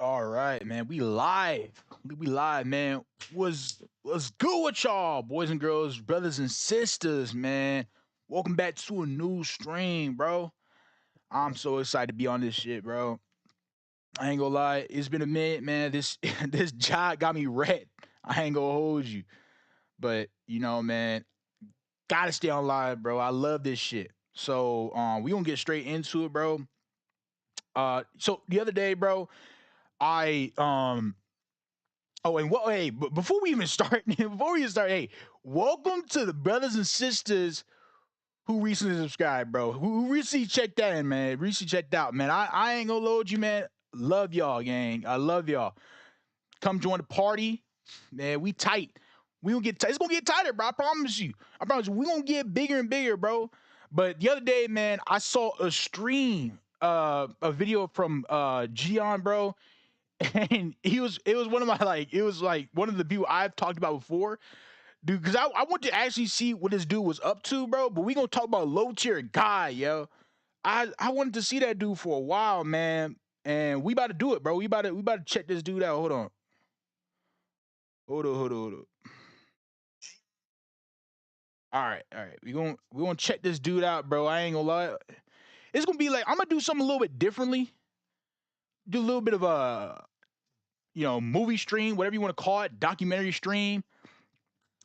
All right, man. We live. We live, man. Was good with y'all, boys and girls, brothers and sisters, man. Welcome back to a new stream, bro. I'm so excited to be on this shit, bro. I ain't gonna lie, it's been a minute, man. This this job got me red. I ain't gonna hold you, but man, gotta stay on live, bro. I love this shit. So, we gonna get straight into it, bro. So the other day, bro, I Oh, and what? Hey, but before we even start, hey, welcome to the brothers and sisters who recently subscribed, bro. Who recently checked that in, man. Recently checked out, man. I ain't gonna load you, man. Love y'all, gang. I love y'all. Come join the party, man. We tight. We gonna get tight. It's gonna get tighter, bro. I promise you. I promise you. We gonna get bigger and bigger, bro. But the other day, man, I saw a stream, a video from Gian, bro, and it was one of my it was like one of the people I've talked about before, dude, because I want to actually see what this dude was up to, bro. But we gonna talk about LowTierGod, yo. I wanted to see that dude for a while, man, and we about to do it, bro. We about to check this dude out. Hold on. All right. We gonna check this dude out, bro. I ain't gonna lie. It's gonna be like I'm gonna do something a little bit differently. Do a little bit of a movie stream, whatever you want to call it, documentary stream.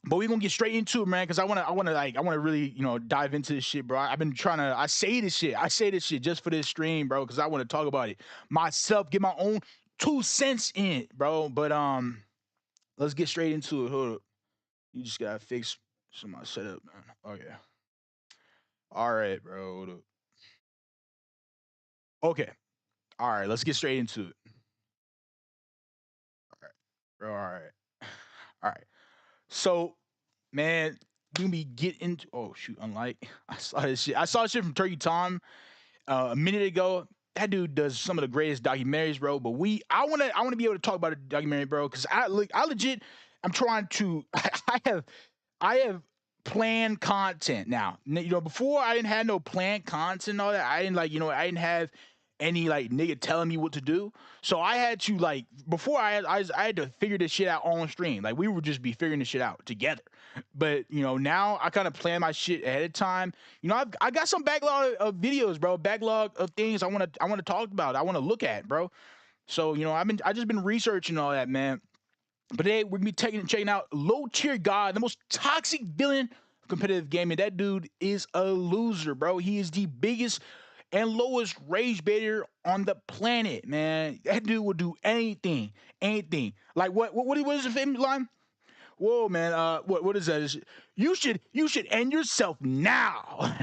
But we're gonna get straight into it, man, because I wanna really, dive into this shit, bro. I've been trying to I say this shit just for this stream, bro, because I want to talk about it myself, get my own 2 cents in it, bro. But let's get straight into it. Hold up. You just gotta fix some of my setup, man. Oh yeah. All right, bro. Hold up. Okay. All right, let's get straight into it. All right, bro. All right. All right. So, man, we get into shoot, unlike I saw this shit. I saw this shit from Turkey Tom a minute ago. That dude does some of the greatest documentaries, bro. But I wanna be able to talk about a documentary, bro, because I legit I'm trying to I have planned content now. Before I didn't have no planned content and all that. I didn't I didn't have any nigga telling me what to do. So I had to before I had to figure this shit out on stream. Like we would just be figuring this shit out together. But now I kind of plan my shit ahead of time. I got some backlog of videos, bro. Backlog of things I wanna talk about. I wanna look at, bro. So I just been researching all that, man. But today we're gonna be checking out LowTierGod, the most toxic villain of competitive gaming. That dude is a loser, bro. He is the biggest and lowest rage baiter on the planet, man. That dude will do anything. Like what is the famous line? Whoa, man. What is that? You should end yourself now.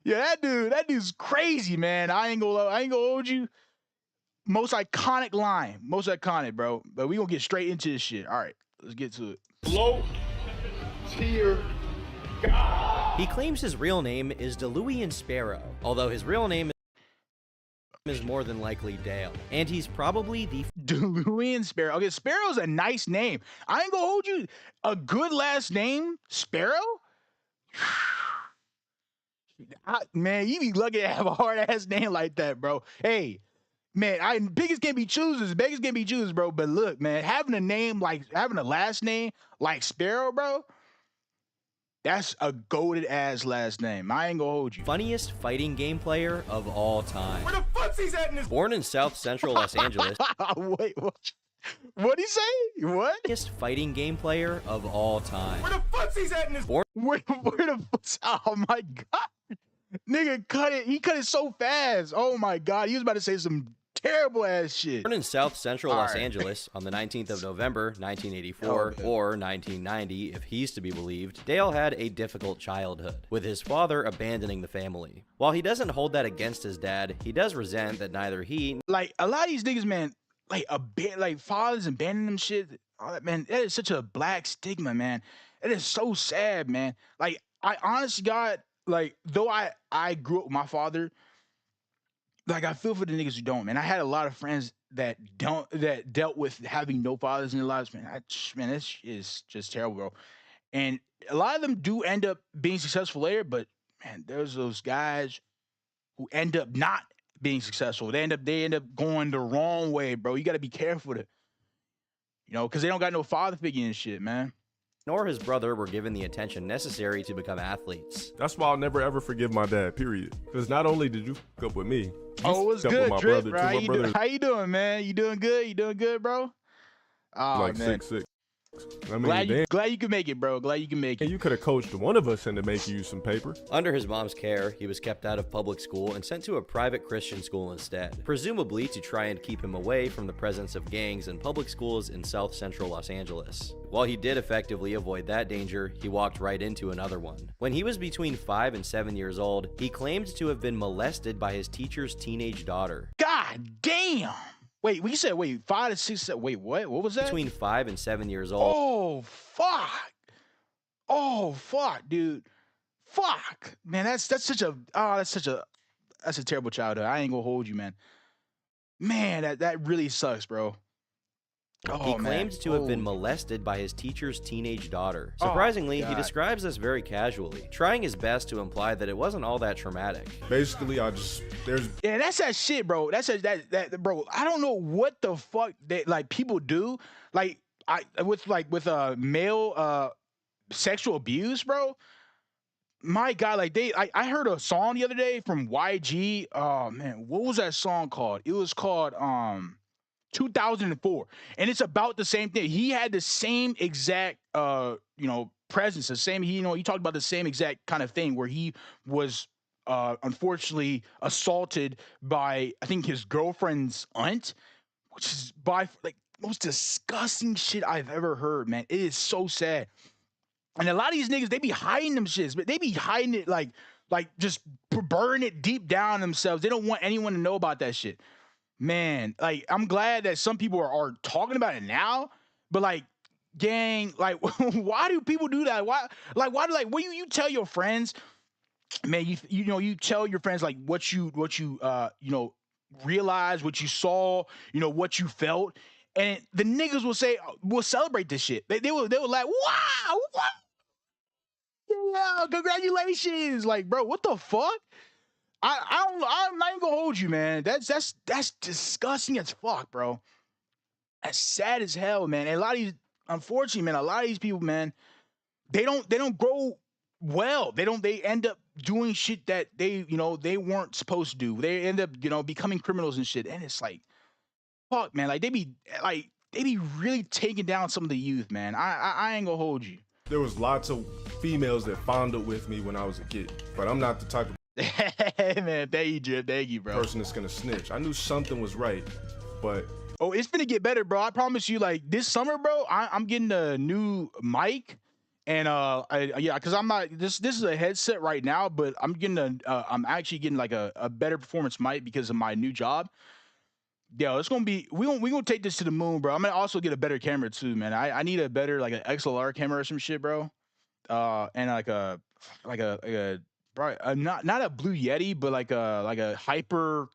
Yeah, that dude's crazy, man. I ain't gonna hold you. Most iconic line. Most iconic, bro. But we gonna get straight into this shit. All right, let's get to it. Low tier God. He claims his real name is DeLuian Sparrow, although his real name is more than likely Dale. And he's probably the DeLuian Sparrow. Okay, Sparrow's a nice name. I ain't gonna hold you. A good last name, Sparrow? Man, you be lucky to have a hard ass name like that, bro. Hey, man, biggest can be choosers, beggars can be choosers, bro. But look, man, having a last name like Sparrow, bro, that's a goated ass last name. I ain't gonna hold you. funniest fighting game player of all time. Where the footsies at in this? Born in South Central Los Angeles. Wait, what? What'd he say? What? Funniest fighting game player of all time. Where the footsies at in this? Where the? Oh my god, nigga, cut it. He cut it so fast. Oh my god, he was about to say some terrible ass shit. Born in South Central Los Angeles on the 19th of November, 1984, or 1990, if he's to be believed, Dale had a difficult childhood, with his father abandoning the family. While he doesn't hold that against his dad, he does resent that neither he... Like, a lot of these niggas, man, fathers abandoning them shit, all that, man, that is such a black stigma, man. It is so sad, man. Like, I honestly, God, though I grew up with my father, I feel for the niggas who don't, man. I had a lot of friends that dealt with having no fathers in their lives, man. This is just terrible, bro. And a lot of them do end up being successful later, but man, there's those guys who end up not being successful. They end up going the wrong way, bro. You got to be careful with it, you know, because they don't got no father figure and shit, man. Nor his brother were given the attention necessary to become athletes. That's why I'll never ever forgive my dad, period. Because not only did you fuck up with me, oh, what's good, Drip, bro? How you doing, man? You doing good? You doing good, bro? Oh, like man. 6'6". I mean, glad you can make it, bro. Glad you can make it. And you could have coached one of us into making you some paper. Under his mom's care, he was kept out of public school and sent to a private Christian school instead, presumably to try and keep him away from the presence of gangs in public schools in South Central Los Angeles. While he did effectively avoid that danger, he walked right into another one. When he was between 5 and 7 years old, he claimed to have been molested by his teacher's teenage daughter. God damn! Wait, we said 5 to 6. Wait, what? What was that? Between 5 and 7 years old. Oh fuck! Oh fuck, dude! Fuck, man. That's such a terrible childhood. I ain't gonna hold you, man. Man, that really sucks, bro. Oh, he claimed to have been molested by his teacher's teenage daughter. Surprisingly, he describes this very casually, trying his best to imply that it wasn't all that traumatic. Basically, yeah, that's that shit, bro. That bro. I don't know what the fuck that like people do, like with male sexual abuse, bro. My God, like I heard a song the other day from YG. Oh man, what was that song called? It was called 2004, and it's about the same thing. He had the same exact presence, the same, he talked about the same exact kind of thing where he was unfortunately assaulted by, I think, his girlfriend's aunt, which is by like most disgusting shit I've ever heard, man. It is so sad. And a lot of these niggas, they be hiding them shits, but they be hiding it like just burn it deep down themselves. They don't want anyone to know about that shit. Man, like, I'm glad that some people are talking about it now, but like, gang, like, why do people do that? Why when you tell your friends, man, you tell your friends like what you realized, what you saw, what you felt, and the niggas will say, we'll celebrate this shit. They will like, wow, what? Yeah, congratulations. Like, bro, what the fuck? I'm not even gonna hold you, man. That's disgusting as fuck, bro. That's sad as hell, man. And unfortunately, man, a lot of these people, man, they don't grow well. They end up doing shit that they weren't supposed to do. They end up, becoming criminals and shit. And it's like, fuck, man. Like they be really taking down some of the youth, man. I ain't gonna hold you. There was lots of females that fondled with me when I was a kid, but I'm not the type of hey man, thank you, Jim. Thank you, bro. person that's gonna snitch. I knew something was right, but it's gonna get better, bro. I promise you. Like this summer, bro, I'm getting a new mic, and because I'm not this is a headset right now, but I'm actually getting like a better performance mic because of my new job. Yo, it's gonna be we gonna take this to the moon, bro. I'm gonna also get a better camera too, man. I need a better like an XLR camera or some shit, bro. And like a not a Blue Yeti, but like a Hyper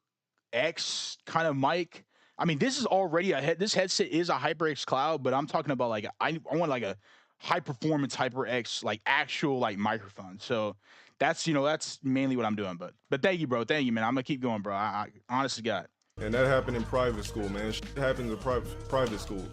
X kind of mic. I mean, this is already this headset is a HyperX Cloud, but I'm talking about like I want like a high performance HyperX like actual like microphone. So that's mainly what I'm doing. But thank you, bro. Thank you, man. I'm gonna keep going, bro. I honestly got. And that happened in private school, man. Shit happens in private schools,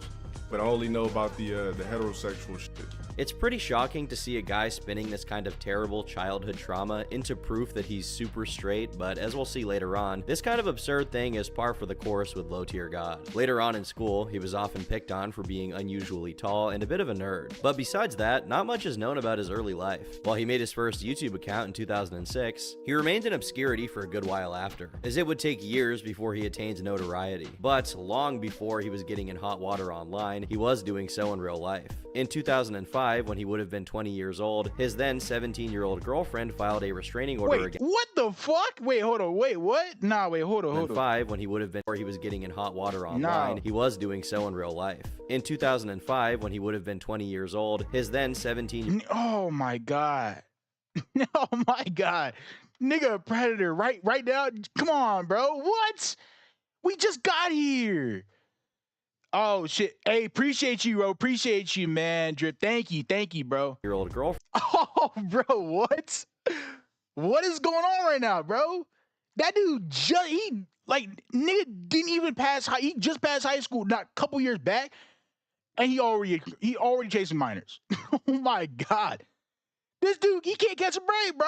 but I only know about the heterosexual shit. It's pretty shocking to see a guy spinning this kind of terrible childhood trauma into proof that he's super straight, but as we'll see later on, this kind of absurd thing is par for the course with LowTierGod. Later on in school, he was often picked on for being unusually tall and a bit of a nerd. But besides that, not much is known about his early life. While he made his first YouTube account in 2006, he remained in obscurity for a good while after, as it would take years before he attained notoriety. But long before he was getting in hot water online, he was doing so in real life. In 2005, when he would have been 20 years old, his then 17-year-old girlfriend filed a restraining order against. What the fuck? Wait, hold on. Wait, what? Nah, wait, hold on. 5, when he would have been, or he was getting in hot water online, he was doing so in real life. In 2005, when he would have been 20 years old, his then 17. Oh my God. Oh my God. Nigga, predator, right now? Come on, bro. What? We just got here. Oh shit! Hey, appreciate you, bro. Appreciate you, man. Drip, thank you, bro. Your old girlfriend. Oh, bro, what? What is going on right now, bro? That dude nigga didn't even pass high. He just passed high school not a couple years back, and he already chasing minors. Oh my God, this dude, he can't catch a break, bro.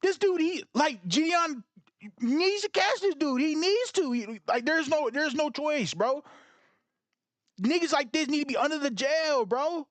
This dude, Gideon needs to catch this dude. He needs to. There's no choice, bro. Niggas like this need to be under the jail, bro.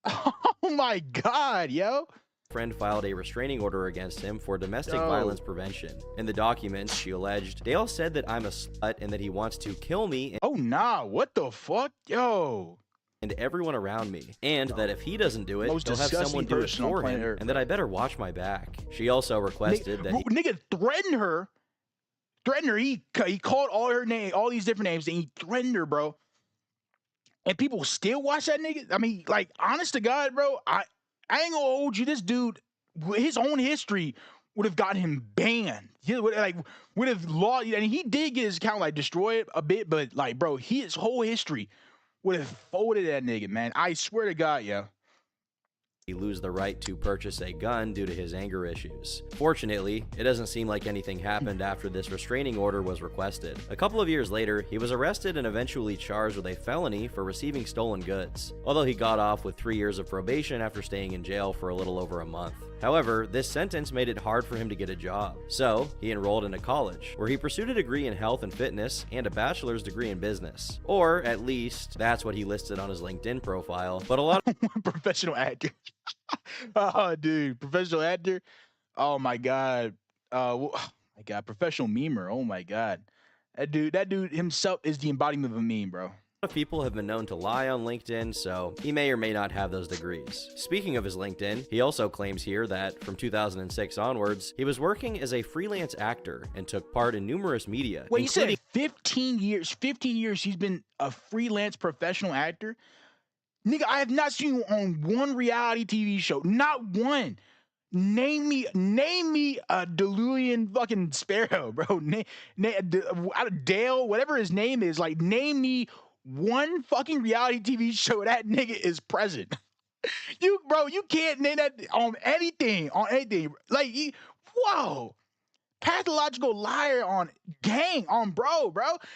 Oh my God, yo. Friend filed a restraining order against him for domestic violence prevention. In the documents, she alleged, Dale said that I'm a slut and that he wants to kill me. Oh nah, what the fuck, yo? And everyone around me, and that if he doesn't do it, Most he'll have someone do it for him, Earth, and that I better watch my back. She also requested that nigga threatened her. He called all these different names, and he threatened her, bro. And people still watch that nigga. I mean, like, honest to God, bro, I ain't gonna hold you. This dude, his own history would have gotten him banned. He would have lost, and he did get his account destroyed a bit, but like, bro, his whole history would have folded that nigga, man. I swear to God, yo. he lose the right to purchase a gun due to his anger issues. Fortunately, it doesn't seem like anything happened after this restraining order was requested. A couple of years later, he was arrested and eventually charged with a felony for receiving stolen goods, although he got off with 3 years of probation after staying in jail for a little over a month. However, this sentence made it hard for him to get a job, so he enrolled into college, where he pursued a degree in health and fitness and a bachelor's degree in business. Or, at least, that's what he listed on his LinkedIn profile, but a lot of professional actor. Oh, dude, professional actor. Oh my God. Oh my God, professional memer. Oh my God, that dude himself is the embodiment of a meme, bro. of people have been known to lie on LinkedIn, so he may or may not have those degrees. Speaking of his LinkedIn, he also claims here that from 2006 onwards, he was working as a freelance actor and took part in numerous media. Wait, you said 15 years? 15 years he's been a freelance professional actor? Nigga, I have not seen you on one reality TV show. Not one. Name me a Delulian fucking Sparrow, bro. Dale, whatever his name is, like, name me one fucking reality TV show that nigga is present. You can't name that on anything. Like, whoa. Pathological liar on gang, on bro.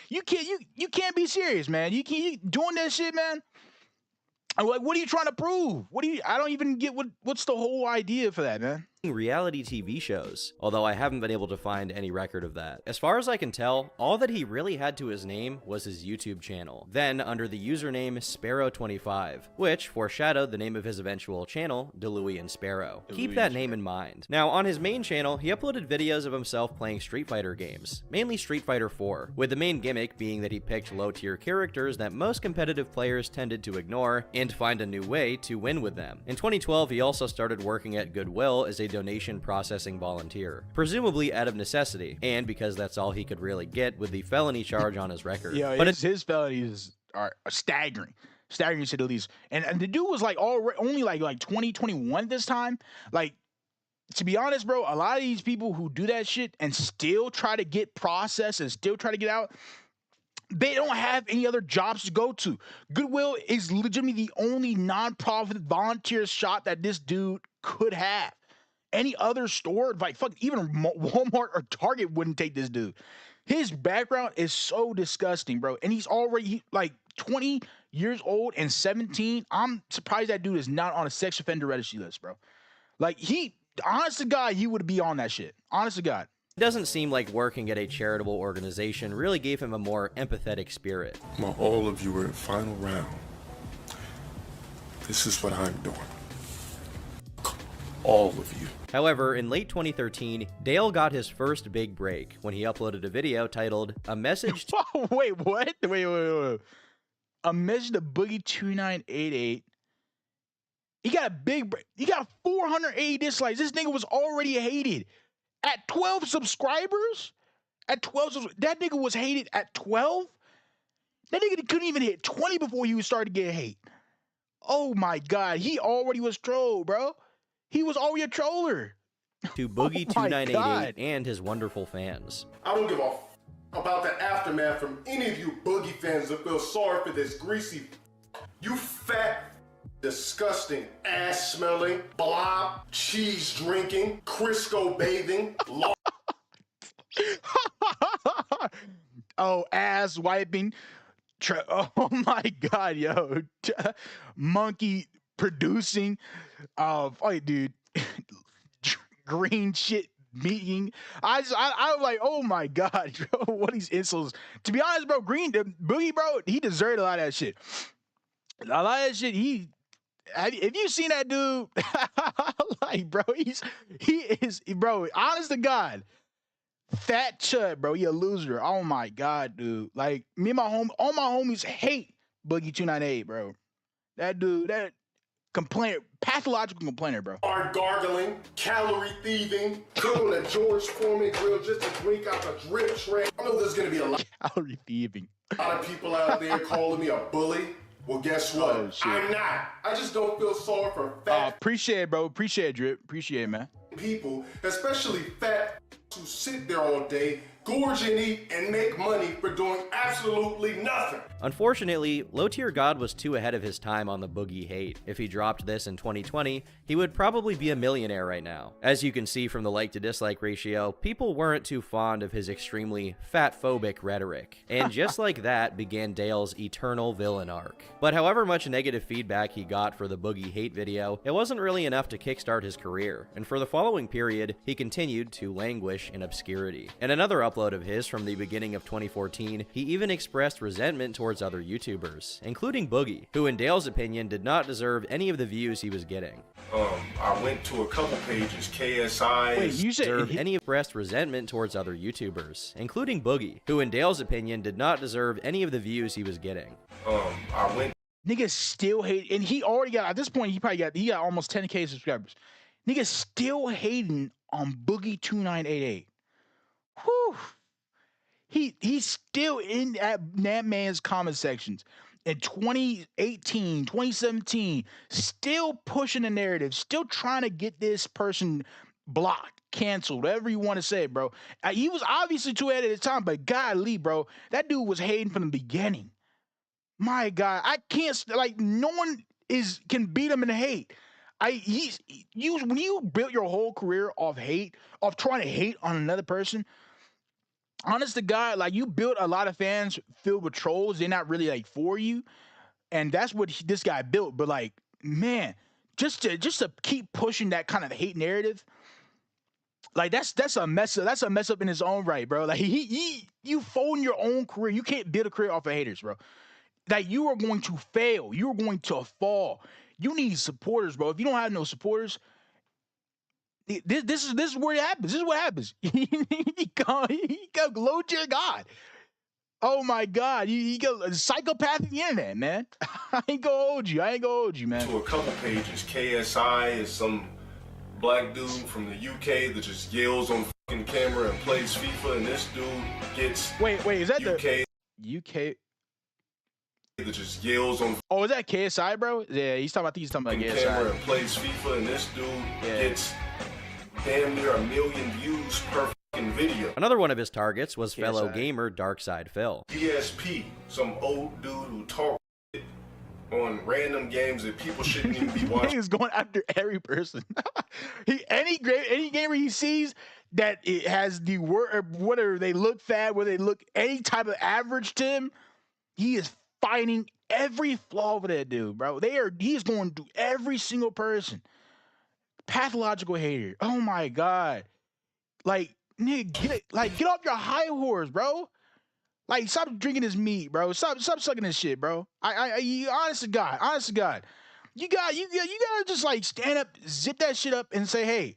You can't be serious, man. You doing that shit, man. I'm like, what are you trying to prove? I don't even get what's the whole idea for that, man. Reality TV shows, although I haven't been able to find any record of that. As far as I can tell, all that he really had to his name was his YouTube channel, then under the username Sparrow25, which foreshadowed the name of his eventual channel, Deluian Sparrow. Keep that name in mind. Now, on his main channel, he uploaded videos of himself playing Street Fighter games, mainly Street Fighter 4, with the main gimmick being that he picked low-tier characters that most competitive players tended to ignore and find a new way to win with them. In 2012, he also started working at Goodwill as a donation processing volunteer, presumably out of necessity, and because that's all he could really get with the felony charge on his record. Yeah, but his felonies are staggering to say the least. And the dude was like only like 2021 this time. Like, to be honest, bro, a lot of these people who do that shit and still try to get processed and still try to get out, they don't have any other jobs to go to. Goodwill is legitimately the only non-profit volunteer shop that this dude could have. Any other store, like fuck, even Walmart or Target wouldn't take this dude. His background is so disgusting, bro. And he's already like 20 years old and 17. I'm surprised that dude is not on a sex offender registry list, bro. Like, honest to God, he would be on that shit. Honest to God. It doesn't seem like working at a charitable organization really gave him a more empathetic spirit. While all of you are in final round, this is what I'm doing. All of you. However, in late 2013, Dale got his first big break when he uploaded a video titled A Message to Wait, what? Wait. A message to Boogie2988. He got a big break. He got 480 dislikes. This nigga was already hated. At 12 subscribers? That nigga was hated at 12? That nigga couldn't even hit 20 before he started to get hate. Oh my God. He already was trolled, bro. He was already a troller. To Boogie2988 and his wonderful fans. I don't give a about the aftermath from any of you Boogie fans that feel sorry for this greasy, you fat, disgusting, ass-smelling, blob, cheese-drinking, Crisco bathing, Oh, ass wiping. Oh my god, yo. Monkey producing. Oh, dude. Green shit meeting. I was like, oh my god, bro. What these insults? To be honest, bro, Boogie, bro, he deserved a lot of that shit. A lot of that shit. If you seen that dude, like, bro, he is, bro. Honest to God, fat chud, bro. He a loser. Oh my god, dude. Like me and all my homies hate Boogie 298, bro. That dude, that pathological complainer, bro. Are gargling, calorie thieving, cook on a George Foreman grill just to drink out the drip tray. I know there's gonna be a lot Calorie thieving. of people out there calling me a bully. Well, guess what? Oh, shit. I'm not. I just don't feel sorry for fat Appreciate it, bro. Appreciate it, Drip. Appreciate it, man. people, especially fat who sit there all day, gorge and eat, and make money for doing absolutely nothing. Unfortunately, LowTierGod was too ahead of his time on the Boogie hate. If he dropped this in 2020, he would probably be a millionaire right now. As you can see from the like to dislike ratio, people weren't too fond of his extremely fat-phobic rhetoric. And just like that began Dale's eternal villain arc. But however much negative feedback he got for the Boogie hate video, it wasn't really enough to kickstart his career. And for the following period, he continued to languish in obscurity. In another upload of his from the beginning of 2014, he even expressed resentment towards other YouTubers, including Boogie, who in Dale's opinion did not deserve any of the views he was getting. I went to a couple pages, KSI. Wait, you said Any expressed resentment towards other YouTubers, including Boogie, who in Dale's opinion did not deserve any of the views he was getting. I went niggas still hate, and he already got, at this point, he got almost 10K subscribers. Niggas still hating on Boogie 2988. Whew. He's still in that man's comment sections in 2018, 2017, still pushing the narrative, still trying to get this person blocked, canceled, whatever you want to say, bro. He was obviously too ahead at the time, but golly, bro, that dude was hating from the beginning. My God, I can't, like, no one can beat him in hate. When you built your whole career off hate, off trying to hate on another person, honest to God, like, you built a lot of fans filled with trolls. They're not really like for you, and that's what this guy built. But like, man, just to keep pushing that kind of hate narrative, like that's a mess up. That's a mess up in its own right, bro. Like you folding your own career. You can't build a career off of haters, bro. Like, you are going to fail. You are going to fall. You need supporters, bro. If you don't have no supporters, this is where it happens. This is what happens. he go LowTierGod. Oh my God, he go psychopathic the internet, man. I ain't gonna hold you, man. to a couple pages. KSI is some black dude from the UK that just yells on fucking camera and plays FIFA, and this dude gets Wait, is that UK the UK? that just yells on Oh, is that KSI, bro? Yeah, he's talking about fucking KSI. camera and plays FIFA, and this dude gets damn near 1 million views per fucking video. Another one of his targets was fellow KSI. gamer Darkside Phil. DSP, some old dude who talks on random games that people shouldn't even be watching. He's going after every person. Any gamer he sees that it has the word, whether they look fat, whether they look any type of average to him, he is fighting every flaw of that dude, bro. He's going to every single person. Pathological hater. Oh my God. Like, nigga, get off your high horse, bro. Like, stop drinking his meat, bro. Stop sucking his shit, bro. Honest to God, you gotta just like stand up, zip that shit up, and say, hey,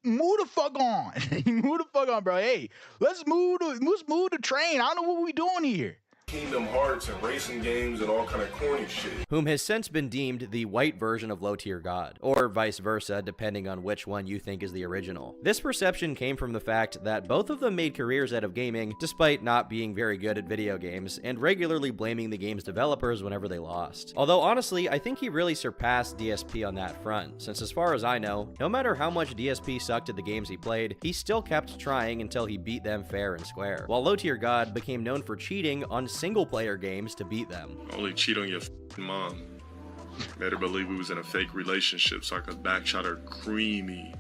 move the fuck on, move the fuck on, bro. Hey, let's move the train. I don't know what we doing here. Kingdom Hearts and racing games and all kind of corny shit. Whom has since been deemed the white version of LowTierGod, or vice versa, depending on which one you think is the original. This perception came from the fact that both of them made careers out of gaming, despite not being very good at video games, and regularly blaming the game's developers whenever they lost. Although honestly, I think he really surpassed DSP on that front, since as far as I know, no matter how much DSP sucked at the games he played, he still kept trying until he beat them fair and square, while LowTierGod became known for cheating on single-player games to beat them. Only cheat on your mom. Made her believe we was in a fake relationship so I could backshot her creamy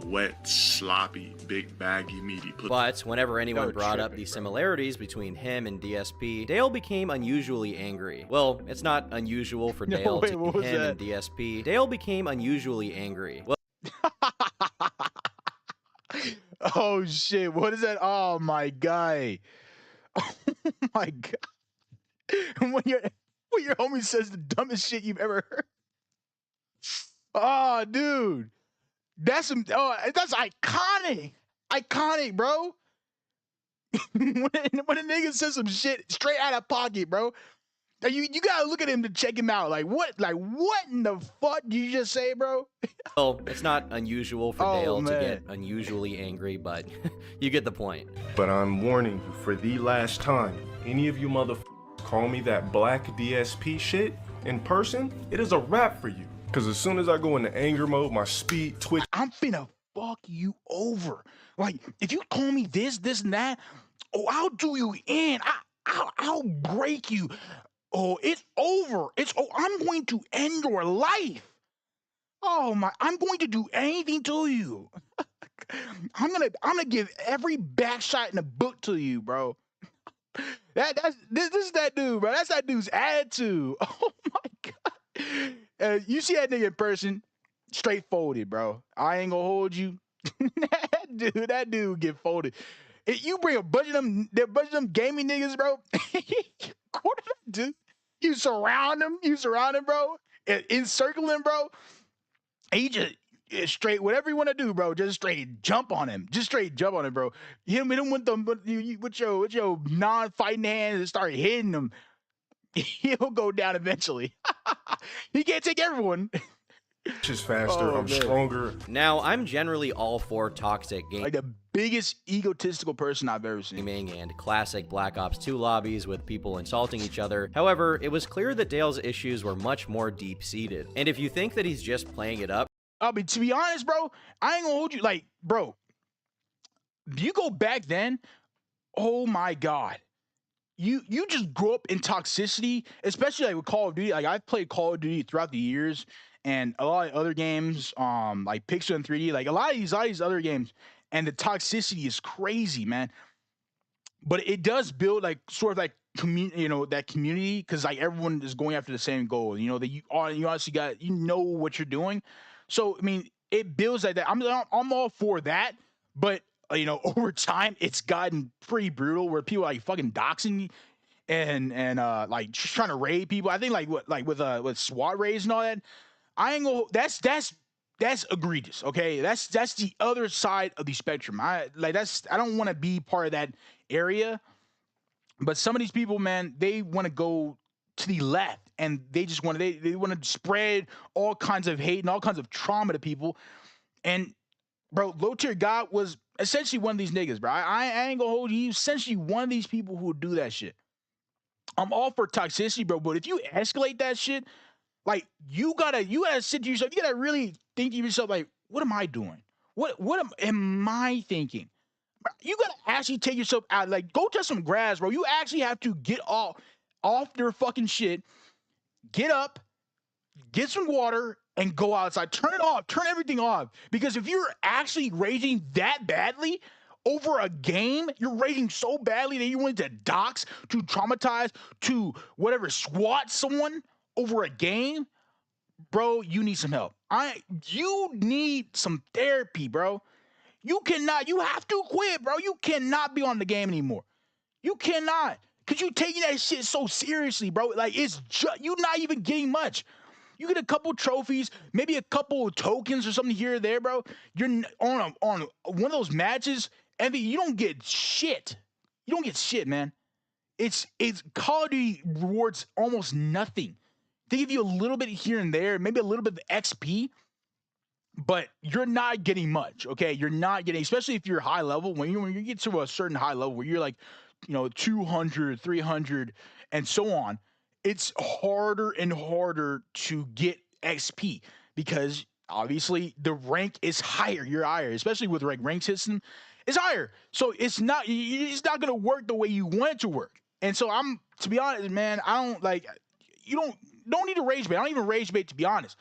wet, sloppy, big, baggy, meaty pussy. But whenever anyone brought up tripping, the bro. similarities between him and DSP, Dale became unusually angry. Well, it's not unusual for No, Dale wait, to what be was him that? and DSP. Dale became unusually angry. Well, Oh shit! What is that? Oh my guy! Oh my god! When your homie says the dumbest shit you've ever heard. Oh, dude, that's some. Oh, that's iconic, iconic, bro. when a nigga says some shit straight out of pocket, bro. You gotta look at him to check him out. Like what in the fuck did you just say, bro? it's not unusual for Oh, Dale to man. get unusually angry, but you get the point. But I'm warning you for the last time, any of you motherfuckers call me that black DSP shit in person, it is a wrap for you. Cause as soon as I go into anger mode, my speed twitch. I'm finna fuck you over. Like if you call me this, and that, oh, I'll do you in. I'll break you. Oh, it's over. I'm going to end your life. Oh my, I'm going to do anything to you. I'm gonna give every back shot in the book to you, bro. This is that dude, bro. That's that dude's attitude. Oh my god. You see that nigga in person, straight folded, bro. I ain't gonna hold you. that dude get folded. If you bring a bunch of them gaming niggas, bro. What did I do? You surround them, bro. And encircle him, bro. And you just straight whatever you want to do, bro. Just straight jump on him. Bro. Hit him with them with your non-fighting hands and start hitting him. He'll go down eventually. He can't take everyone. Is faster, Oh, I'm man. stronger. Now, I'm generally all for toxic Like the biggest egotistical person I've ever seen. gaming and classic Black Ops 2 lobbies with people insulting each other. However, it was clear that Dale's issues were much more deep-seated. And if you think that he's just playing it up, I mean, to be honest, bro, I ain't gonna hold you. Like, bro, you go back then, oh my god. You just grew up in toxicity, especially like with Call of Duty. Like I've played Call of Duty throughout the years, and a lot of other games, like Pixel and 3D, like a lot of these other games, and the toxicity is crazy, man. But it does build like sort of like that community, because like everyone is going after the same goal. You know that you honestly got what you're doing. So I mean, it builds like that. I'm all for that, but over time it's gotten pretty brutal where people are like fucking doxing and like just trying to raid people. I think with SWAT raids and all that. I ain't gonna. That's egregious. Okay, that's the other side of the spectrum. I don't want to be part of that area. But some of these people, man, they want to go to the left, and they just want to they want to spread all kinds of hate and all kinds of trauma to people. And bro, LowTierGod was essentially one of these niggas, bro. I ain't gonna hold you. He's essentially one of these people who would do that shit. I'm all for toxicity, bro, but if you escalate that shit, like you gotta sit to yourself. You gotta really think to yourself, like, what am I doing? What am I thinking? You gotta actually take yourself out. Like, go touch some grass, bro. You actually have to get off your fucking shit. Get up, get some water, and go outside. Turn it off. Turn everything off. Because if you're actually raging that badly over a game, you're raging so badly that you want to dox, to traumatize, to whatever, swat someone over a game, bro, you need some help. You need some therapy, bro. You have to quit, bro. You cannot be on the game anymore. You cannot. Because you're taking that shit so seriously, bro. Like, you're not even getting much. You get a couple trophies, maybe a couple tokens or something here or there, bro. You're on one of those matches, and you don't get shit. You don't get shit, man. It's Call of Duty rewards almost nothing. They give you a little bit here and there, maybe a little bit of XP, but you're not getting much, okay? You're not getting, especially if you're high level. When you get to a certain high level where you're like, 200, 300, and so on, it's harder and harder to get XP because obviously the rank is higher. You're higher, especially with the rank system. It's higher, so it's not going to work the way you want it to work. And so to be honest, man, I don't like. You don't need to rage bait. I don't even rage bait, to be honest.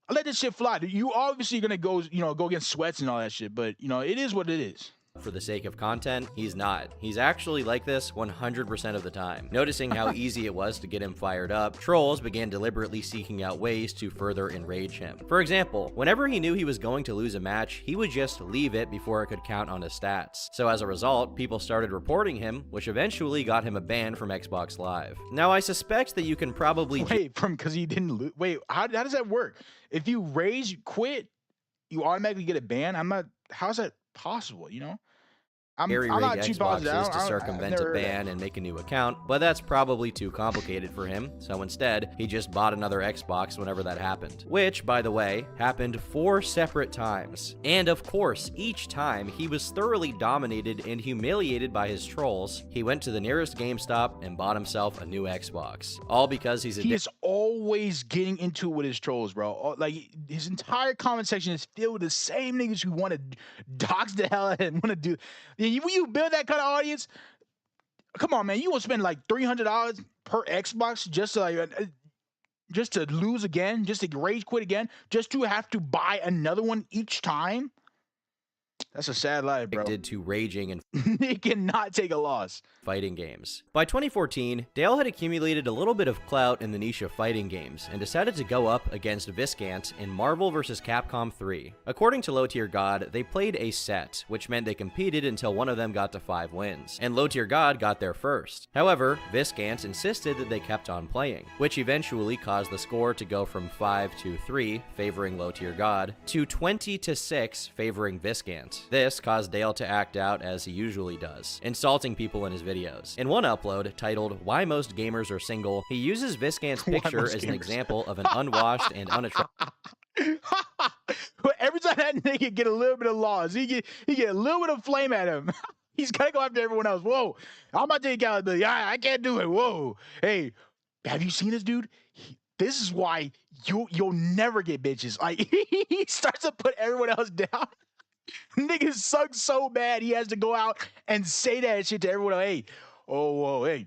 I let this shit fly. You obviously gonna go, go against sweats and all that shit, but it is what it is. For the sake of content, he's not. He's actually like this 100% of the time. Noticing how easy it was to get him fired up, trolls began deliberately seeking out ways to further enrage him. For example, whenever he knew he was going to lose a match, he would just leave it before it could count on his stats. So as a result, people started reporting him, which eventually got him a ban from Xbox Live. Now I suspect that you can probably because he didn't lose. Wait, how does that work? If you rage quit, you automatically get a ban? How's that possible, I'm Rig not too Xboxes positive. to circumvent a ban and make a new account, but that's probably too complicated for him, so instead, he just bought another Xbox whenever that happened. Which, by the way, happened 4 separate times. And of course, each time, he was thoroughly dominated and humiliated by his trolls. He went to the nearest GameStop and bought himself a new Xbox. All because he is always getting into it with his trolls, bro. Like, his entire comment section is filled with the same niggas who want to dox the hell out and want to do... When you build that kind of audience, come on, man, you will spend like $300 per Xbox just to lose again, just to rage quit again, just to have to buy another one each time. That's a sad life, bro. Addicted to raging and he cannot take a loss. Fighting games. By 2014, Dale had accumulated a little bit of clout in the niche of fighting games and decided to go up against Viscant in Marvel vs. Capcom 3. According to LowTierGod, they played a set, which meant they competed until one of them got to 5 wins, and LowTierGod got there first. However, Viscant insisted that they kept on playing, which eventually caused the score to go from 5-3, favoring LowTierGod, to 20-6, favoring Viscant. This caused Dale to act out as he usually does, insulting people in his videos. In one upload, titled Why Most Gamers Are Single, he uses Viscant's picture as an example of an unwashed and unattractive... Every time that nigga get a little bit of loss, he get a little bit of flame at him. He's gotta go after everyone else. Whoa, I'm about to take accountability. I can't do it. Whoa, hey, have you seen this dude? This is why you'll never get bitches. Like, he starts to put everyone else down. Niggas suck so bad he has to go out and say that shit to everyone. Hey, hey,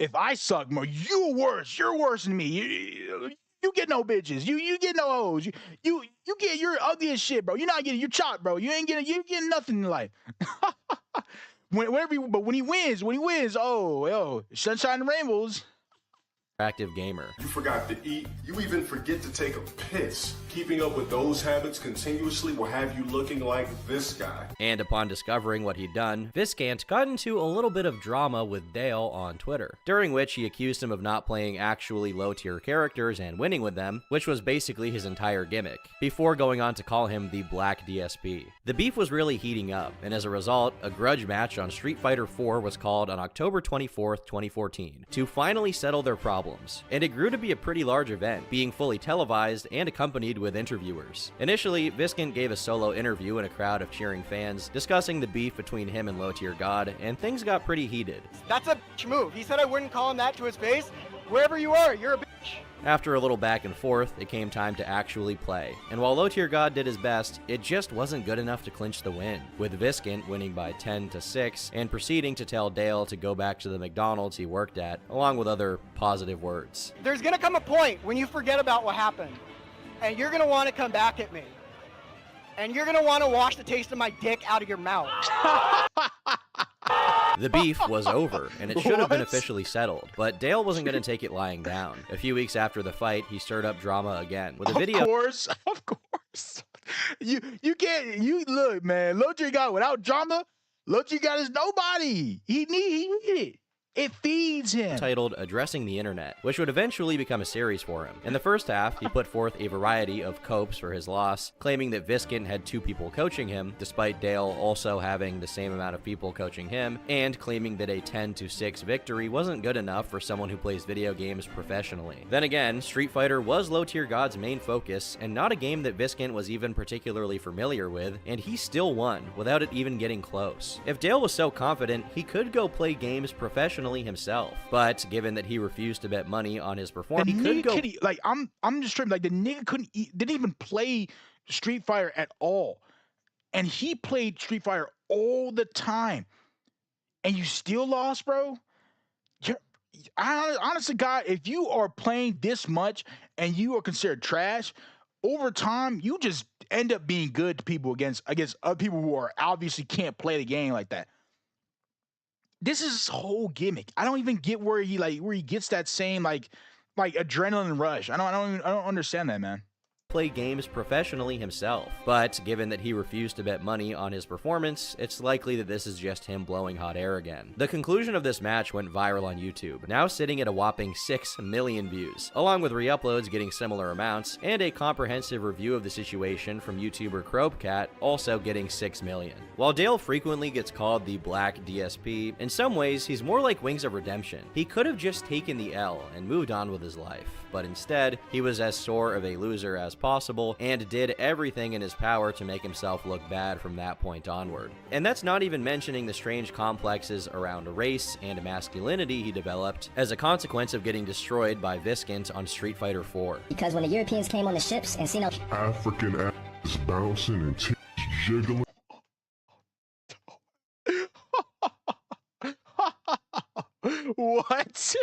if I suck more, you're worse. You're worse than me. You get no bitches. You get no hoes. You're ugly as shit, bro. You're not getting. You're chopped, bro. You getting nothing in life. But when he wins, oh, sunshine and rainbows. Active gamer. You forgot to eat. You even forget to take a piss. Keeping up with those habits continuously will have you looking like this guy. And upon discovering what he'd done, Viscant got into a little bit of drama with Dale on Twitter, during which he accused him of not playing actually low-tier characters and winning with them, which was basically his entire gimmick, before going on to call him the Black DSP. The beef was really heating up, and as a result, a grudge match on Street Fighter 4 was called on October 24th, 2014, to finally settle their problems. And it grew to be a pretty large event, being fully televised and accompanied with interviewers. Initially, Viscant gave a solo interview in a crowd of cheering fans, discussing the beef between him and LowTierGod, and things got pretty heated. That's a bitch move. He said I wouldn't call him that to his face. Wherever you are, you're a bitch. After a little back and forth, it came time to actually play. And while LowTierGod did his best, it just wasn't good enough to clinch the win, with Viscant winning by 10-6 and proceeding to tell Dale to go back to the McDonald's he worked at, along with other positive words. There's gonna come a point when you forget about what happened, and you're gonna want to come back at me. And you're gonna want to wash the taste of my dick out of your mouth. The beef was over, and it should have been officially settled, but Dale wasn't going to take it lying down. A few weeks after the fight, he stirred up drama again with a video. Of course. You look, man. LowTierGod without drama, LowTierGod is nobody. He need it. It feeds him. Titled Addressing the Internet, which would eventually become a series for him. In the first half, he put forth a variety of copes for his loss, claiming that Viscant had 2 people coaching him, despite Dale also having the same amount of people coaching him, and claiming that a 10-6 victory wasn't good enough for someone who plays video games professionally. Then again, Street Fighter was LowTierGod's main focus, and not a game that Viscant was even particularly familiar with, and he still won, without it even getting close. If Dale was so confident, he could go play games professionally himself, but given that he refused to bet money on his performance, he could go. I'm just tripping. Like, the nigga didn't even play Street Fighter at all, and he played Street Fighter all the time, and you still lost, bro. Honestly, God, if you are playing this much and you are considered trash, over time, you just end up being good to people against other people who are obviously can't play the game like that. This is his whole gimmick. I don't even get where he gets that same like adrenaline rush. I don't understand that, man. Play games professionally himself, but given that he refused to bet money on his performance, it's likely that this is just him blowing hot air again. The conclusion of this match went viral on YouTube, now sitting at a whopping 6 million views, along with re-uploads getting similar amounts, and a comprehensive review of the situation from YouTuber Crobecat also getting 6 million. While Dale frequently gets called the Black DSP, in some ways he's more like Wings of Redemption. He could have just taken the L and moved on with his life, but instead, he was as sore of a loser as possible and did everything in his power to make himself look bad from that point onward. And that's not even mentioning the strange complexes around race and masculinity he developed as a consequence of getting destroyed by Viscant on Street Fighter 4. Because when the Europeans came on the ships and seen African ass bouncing and tits jiggling. What?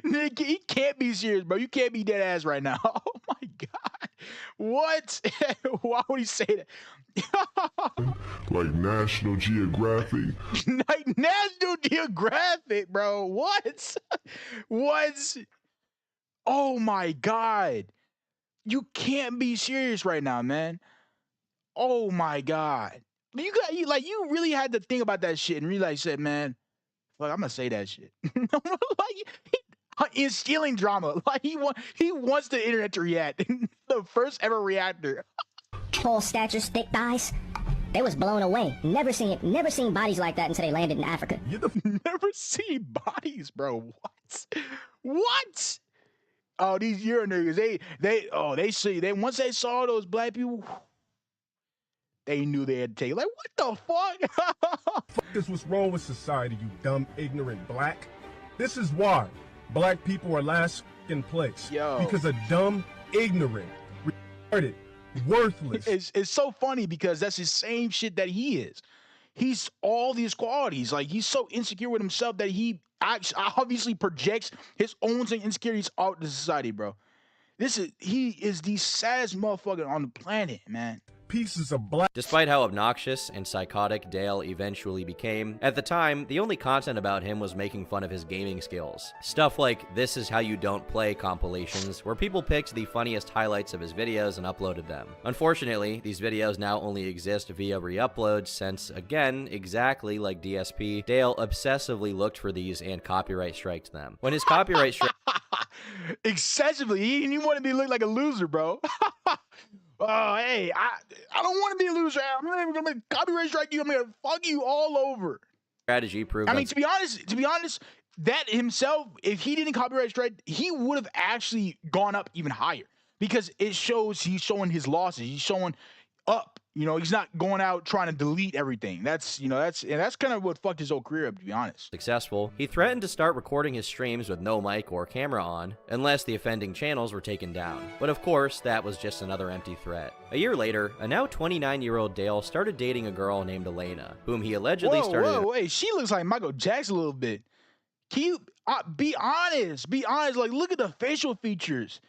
Nick, he can't be serious, bro. You can't be dead ass right now. Oh my god. What? Why would he say that? Like National Geographic. Like National Geographic, bro. What? What? Oh my god. You can't be serious right now, man. Oh my god. You really had to think about that shit and realize that, man. Like, I'm gonna say that shit. Instilling drama. Like he wants the internet to react. The first ever reactor. tall statures, thick thighs, they was blown away. Never seen bodies like that until they landed in Africa. Never seen bodies, bro. What? Oh, these Euro niggas, they once they saw those black people, they knew they had to take it. Like, what the fuck? Fuck is what's wrong with society, you dumb, ignorant black. This is why black people are last in place. Yo. Because of dumb, ignorant, retarded, worthless. It's so funny because that's the same shit that he is. He's all these qualities. Like, he's so insecure with himself that he obviously projects his own insecurities out to society, bro. He is the saddest motherfucker on the planet, man. Pieces of black. Despite how obnoxious and psychotic Dale eventually became, at the time, the only content about him was making fun of his gaming skills. Stuff like "This Is How You Don't Play" compilations, where people picked the funniest highlights of his videos and uploaded them. Unfortunately, these videos now only exist via re-uploads since, again, exactly like DSP, Dale obsessively looked for these and copyright striked them. When his copyright strike excessively, he wanted me to look like a loser, bro. Oh, hey, I don't want to be a loser. I'm not even gonna copyright strike you. I'm gonna fuck you all over. strategy proved. I mean, to be honest, that himself, if he didn't copyright strike, he would have actually gone up even higher because it shows he's showing his losses. He's showing up. You know, he's not going out trying to delete everything. That's kind of what fucked his whole career up, to be honest. Successful, he threatened to start recording his streams with no mic or camera on, unless the offending channels were taken down. But of course, that was just another empty threat. A year later, a now 29-year-old Dale started dating a girl named Elena, whom he allegedly started... Wait, she looks like Michael Jackson a little bit. Can you be honest? Be honest. Like, look at the facial features.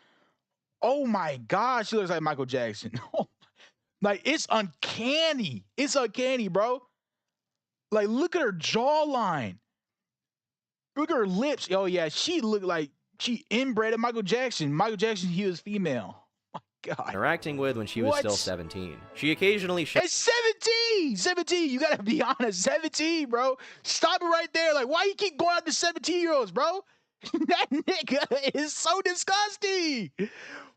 Oh my God, she looks like Michael Jackson. Like, it's uncanny. It's uncanny, bro. Like, look at her jawline. Look at her lips. Oh, yeah, she looked like she inbred of Michael Jackson. Michael Jackson, he was female. Oh, my God. interacting with when she was still 17. She occasionally... It's 17! 17! You gotta be honest. 17, bro. Stop it right there. Like, why you keep going after 17-year-olds, bro? That nigga is so disgusting.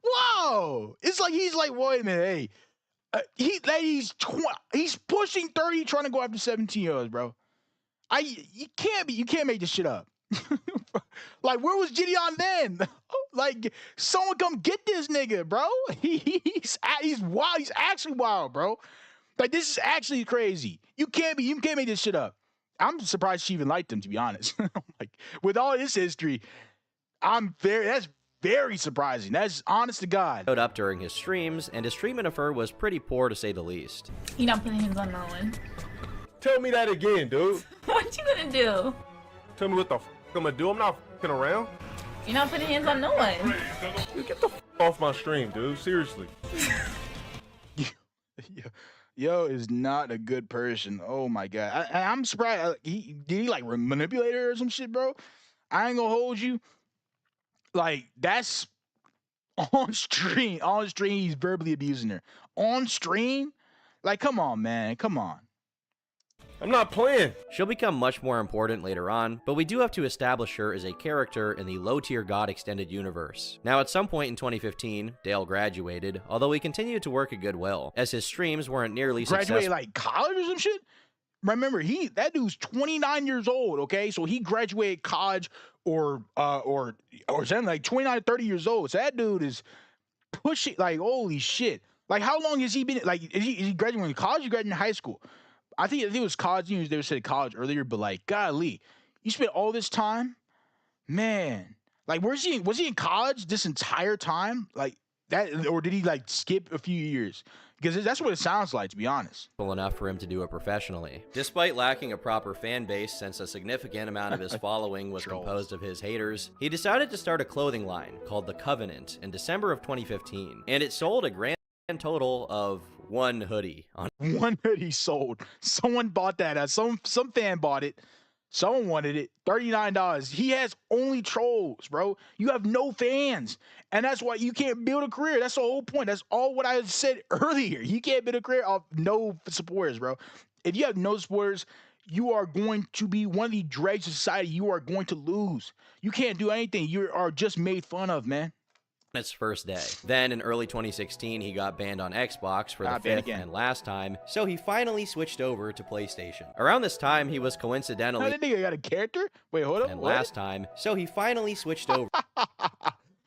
Whoa. It's like, he's like, wait a minute, hey. He's pushing 30, trying to go after 17-year-olds, bro. You can't make this shit up. Like, where was Gideon then? Like, someone come get this nigga, bro. He's wild. He's actually wild, bro. Like, this is actually crazy. You can't make this shit up. I'm surprised she even liked him, to be honest. Like, with all his history, that's very surprising. That's honest to God. Showed up during his streams, and his treatment of her was pretty poor to say the least. You're not putting hands on no one. Tell me that again, dude. What you gonna do? Tell me what the f I'm gonna do. I'm not f***ing around. You're not putting hands on no one. Dude, get the f off my stream, dude. Seriously. Yo is not a good person. Oh my god, I'm surprised. Did he like manipulate her or some shit, bro? I ain't gonna hold you. Like that's on stream. On stream, he's verbally abusing her. On stream, like come on, man, come on. I'm not playing. She'll become much more important later on, but we do have to establish her as a character in the LowTierGod extended universe. Now, at some point in 2015, Dale graduated, although he continued to work a good will, as his streams weren't nearly Graduated successful. like college or some shit. Remember, that dude's 29 years old. Okay, so he graduated college or something like 29, 30 years old. So that dude is pushing like holy shit. Like how long has he been? Like is he graduating college? Or graduating high school? I think it was college. You know, they said college earlier, but like, golly, you spent all this time, man. Like, was he in college this entire time? Like that, or did he like skip a few years? Because that's what it sounds like, to be honest. Enough for him to do it professionally. Despite lacking a proper fan base, since a significant amount of his following was composed of his haters, he decided to start a clothing line called The Covenant in December of 2015, and it sold a grand total of one hoodie. One hoodie sold. Someone bought that. Some fan bought it. Someone wanted it. $39. He has only trolls, bro. You have no fans. And that's why you can't build a career. That's the whole point. That's all what I said earlier. You can't build a career off no supporters, bro. If you have no supporters, you are going to be one of the dregs of society. You are going to lose. You can't do anything. You are just made fun of, man. Its first day. Then in early 2016, he got banned on Xbox for the fifth and last time, so he finally switched over to PlayStation. Around this time, he was coincidentally... That nigga got a character? Wait, hold up. And last time, so he finally switched over...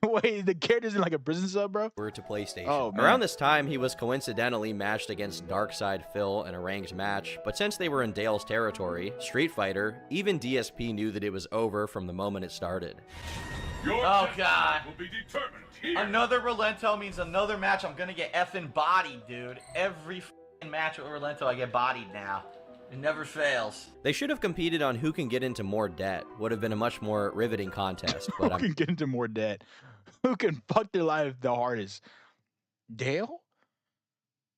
Wait, the character's in like a prison sub, bro? Over to PlayStation. Oh, man. Around this time, he was coincidentally matched against Darkside Phil in a ranked match, but since they were in Dale's territory, Street Fighter, even DSP knew that it was over from the moment it started. Oh god. Another Relento means another match. I'm gonna get effing bodied, dude. Every match with Relento, I get bodied now. It never fails. They should have competed on who can get into more debt. Would have been a much more riveting contest. But who can get into more debt? Who can fuck their life the hardest? Dale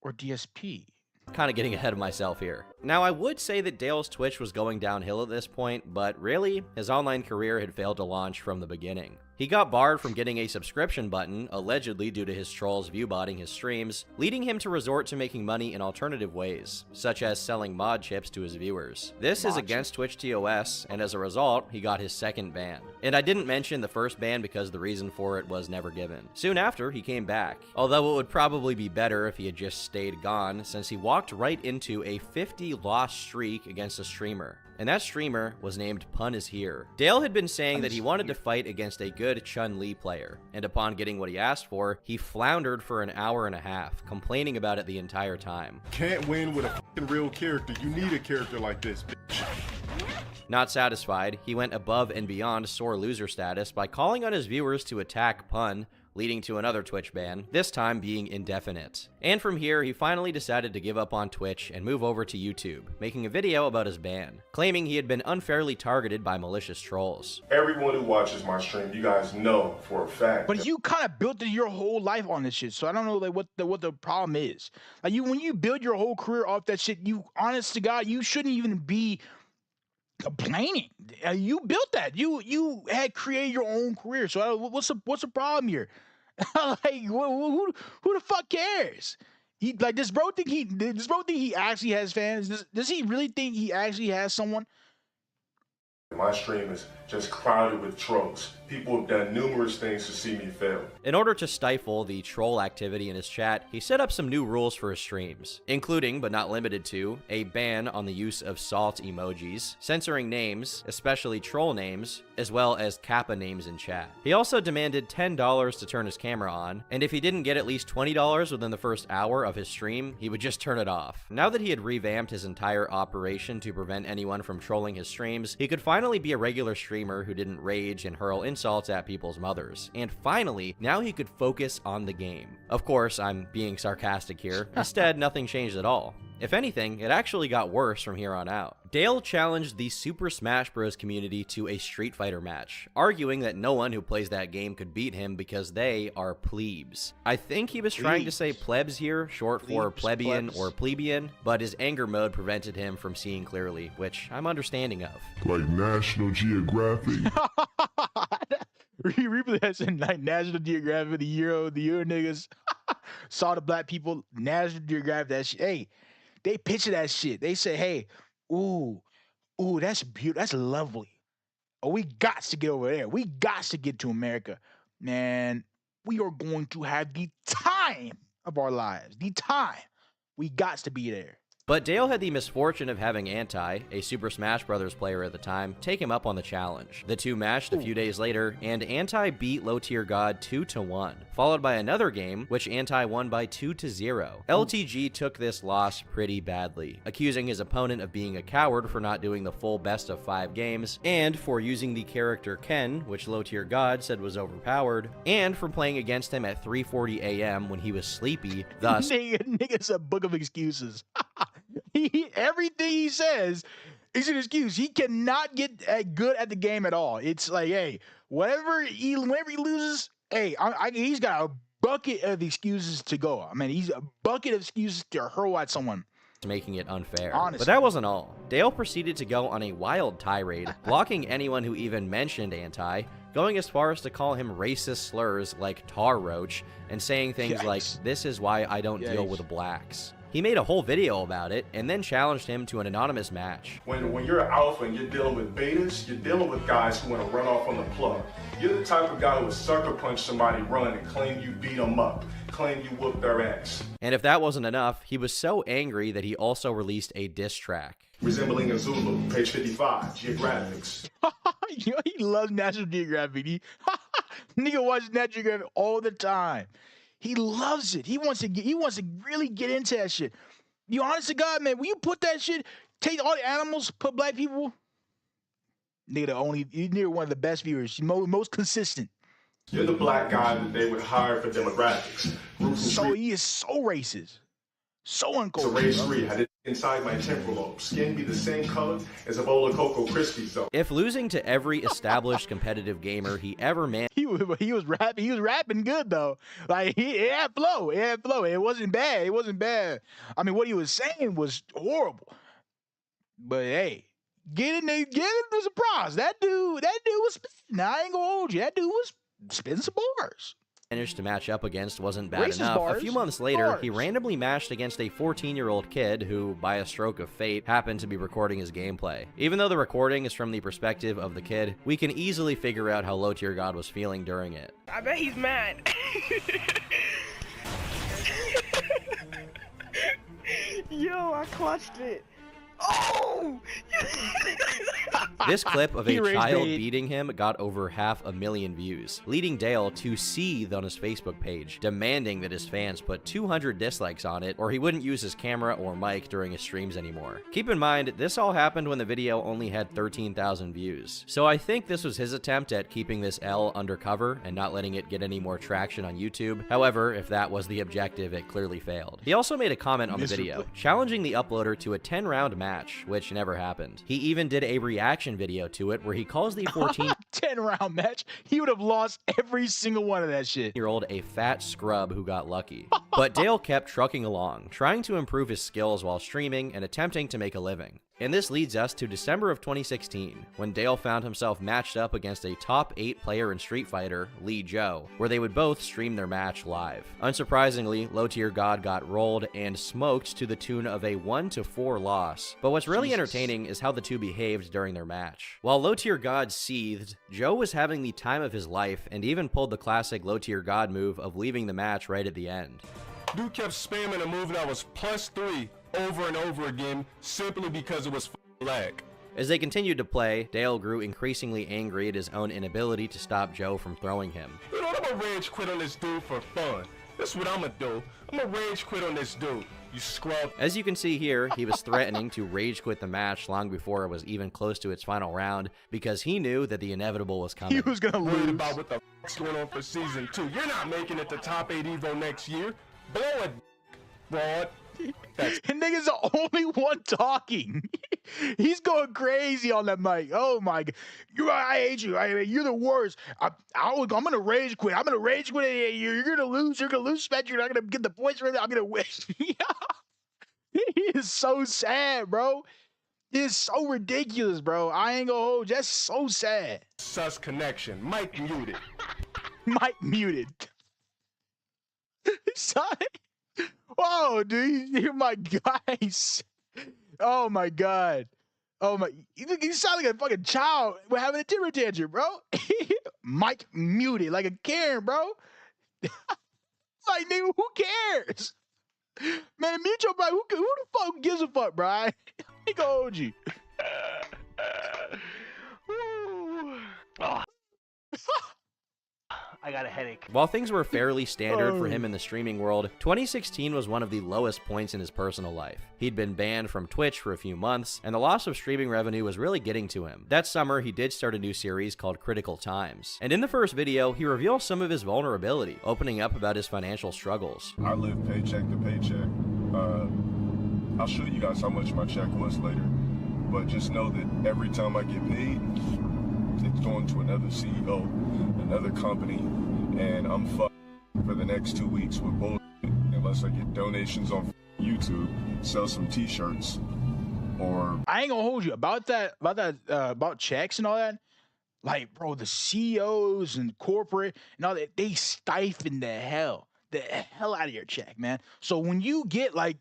or DSP? Kind of getting ahead of myself here. Now, I would say that Dale's Twitch was going downhill at this point, but really, his online career had failed to launch from the beginning. He got barred from getting a subscription button, allegedly due to his trolls viewbotting his streams, leading him to resort to making money in alternative ways, such as selling mod chips to his viewers. This is against Twitch TOS, and as a result, he got his second ban. And I didn't mention the first ban because the reason for it was never given. Soon after, he came back, although it would probably be better if he had just stayed gone, since he walked right into a 50 loss streak against a streamer. And that streamer was named Pun Is Here. Dale had been saying that he wanted to fight against a good Chun-Li player, and upon getting what he asked for, he floundered for an hour and a half, complaining about it the entire time. Can't win with a fucking real character. You need a character like this, bitch. Not satisfied, he went above and beyond sore loser status by calling on his viewers to attack Pun, leading to another Twitch ban, this time being indefinite. And from here, he finally decided to give up on Twitch and move over to YouTube, making a video about his ban, claiming he had been unfairly targeted by malicious trolls. Everyone who watches my stream, you guys know for a fact. But you kind of built your whole life on this shit, so I don't know like what the problem is. Like when you build your whole career off that shit, you honest to God, you shouldn't even be complaining. You built that. You had created your own career. So what's the problem here? Like who the fuck cares? He like does bro think he actually has fans? Does he really think he actually has someone? My stream is just crowded with trolls. People have done numerous things to see me fail. In order to stifle the troll activity in his chat, he set up some new rules for his streams, including, but not limited to, a ban on the use of salt emojis, censoring names, especially troll names, as well as Kappa names in chat. He also demanded $10 to turn his camera on, and if he didn't get at least $20 within the first hour of his stream, he would just turn it off. Now that he had revamped his entire operation to prevent anyone from trolling his streams, he could finally be a regular streamer who didn't rage and hurl insults at people's mothers. And finally, now he could focus on the game. Of course, I'm being sarcastic here. Instead, nothing changed at all. If anything, it actually got worse from here on out. Dale challenged the Super Smash Bros. Community to a Street Fighter match, arguing that no one who plays that game could beat him because they are plebes. I think he was trying to say plebs here, short for plebeian or plebeian, but his anger mode prevented him from seeing clearly, which I'm understanding of. Like National Geographic. Replay that in like National Geographic, the Euro niggas saw the black people, National Geographic, that shit. Hey, they picture that shit. They say, hey, ooh, that's beautiful. That's lovely. Oh, we got to get over there. We got to get to America. Man, we are going to have the time of our lives. The time. We got to be there. But Dale had the misfortune of having Anti, a Super Smash Bros. Player at the time, take him up on the challenge. The two matched a few days later, and Anti beat LowTierGod 2-1, followed by another game, which Anti won by 2-0. LTG took this loss pretty badly, accusing his opponent of being a coward for not doing the full best of 5 games, and for using the character Ken, which LowTierGod said was overpowered, and for playing against him at 3:40 a.m. when he was sleepy, thus... Nigga's a book of excuses. Everything he says is an excuse. He cannot get good at the game at all. It's like, hey, whenever he loses, hey, he's got a bucket of excuses to go. I mean, he's a bucket of excuses to hurl at someone. Making it unfair. Honestly. But that wasn't all. Dale proceeded to go on a wild tirade, blocking anyone who even mentioned Anti, going as far as to call him racist slurs like tar roach, and saying things like, this is why I don't deal with blacks. He made a whole video about it, and then challenged him to an anonymous match. When you're an alpha and you're dealing with betas, you're dealing with guys who want to run off on the plug. You're the type of guy who would sucker punch somebody, run, and claim you beat them up, claim you whooped their ass. And if that wasn't enough, he was so angry that he also released a diss track. Resembling a Zulu, page 55, Geographics. Yo, he loves National Geographic. Nigga watches National Geographic all the time. He loves it. He wants to really get into that shit. You honest to God, man, when you put that shit, take all the animals, put black people, you're one of the best viewers, most consistent. You're the black guy that they would hire for demographics. So he is so racist. So uncouth. So race 3 had it inside my temporal lobe. Skin be the same color as a bowl of Cocoa Krispies, though. If losing to every established competitive gamer he ever managed... He was rapping good, though. Like, it had flow. It wasn't bad. I mean, what he was saying was horrible. But, hey, get in the surprise. That dude was... Now, I ain't gonna hold you. That dude was spitting some bars. Managed to match up against wasn't bad Racist enough. bars. A few months later, Bars. he randomly matched against a 14-year-old kid who, by a stroke of fate, happened to be recording his gameplay. Even though the recording is from the perspective of the kid, we can easily figure out how LowTierGod was feeling during it. I bet he's mad. Yo, I clutched it. Oh! This clip of a He raised child bait. beating him got over 500,000 views, leading Dale to seethe on his Facebook page, demanding that his fans put 200 dislikes on it or he wouldn't use his camera or mic during his streams anymore. Keep in mind, this all happened when the video only had 13,000 views, so I think this was his attempt at keeping this L undercover and not letting it get any more traction on YouTube. However, if that was the objective, it clearly failed. He also made a comment on the video, challenging the uploader to a 10-round match, which never happened. He even did a reaction video to it where he calls the 10-round match. He would have lost every single one of that shit. 14-year-old a fat scrub who got lucky. But Dale kept trucking along, trying to improve his skills while streaming and attempting to make a living. And this leads us to December of 2016, when Dale found himself matched up against a top 8 player in Street Fighter, Lee Joe, where they would both stream their match live. Unsurprisingly, LowTierGod got rolled and smoked to the tune of a 1-4 loss. But what's really entertaining is how the two behaved during their match. While LowTierGod seethed, Joe was having the time of his life and even pulled the classic LowTierGod move of leaving the match right at the end. Dude kept spamming a move that was +3 over and over again simply because it was lag. As they continued to play, Dale grew increasingly angry at his own inability to stop Joe from throwing him. You know what, I'm gonna rage quit on this dude for fun. That's what I'm gonna do. I'm gonna rage quit on this dude. You scrub. As you can see here, he was threatening to rage quit the match long before it was even close to its final round because he knew that the inevitable was coming. He was gonna Worried lose. about what the f***'s going on for season 2. You're not making it to top 8 Evo next year. Blow it, broad. And nigga's the only one talking. He's going crazy on that mic. Oh my god, I hate you. You're the worst. I'm gonna rage quit. I'm gonna rage quit. You're gonna lose. You're gonna lose, Spencer. You're not gonna get the points for it. I'm gonna win. He is so sad, bro. It's so ridiculous, bro. I ain't gonna hold you. That's so sad. Sus connection. Mic muted. Mic muted. Son. Whoa, dude. You're my guys. Oh my god. Oh my. You sound like a fucking child. We're having a temper tantrum, bro. Mic muted like a Karen, bro. Like, nigga, who cares? Man, mute your mic. Who the fuck gives a fuck, bro? I ain't gonna hold you. Oh. I got a headache. While things were fairly standard for him in the streaming world, 2016 was one of the lowest points in his personal life. He'd been banned from Twitch for a few months, and the loss of streaming revenue was really getting to him. That summer, he did start a new series called Critical Times, and in the first video, he reveals some of his vulnerability, opening up about his financial struggles. I live paycheck to paycheck. I'll show you guys how much my check was later, but just know that every time I get paid, it's going to another CEO, another company, and I'm fucked for the next 2 weeks with bullshit unless I get donations on YouTube, sell some t-shirts, or... I ain't gonna hold you about checks and all that. Like, bro, the CEOs and corporate and all that, they stifle the hell out of your check, man. So when you get like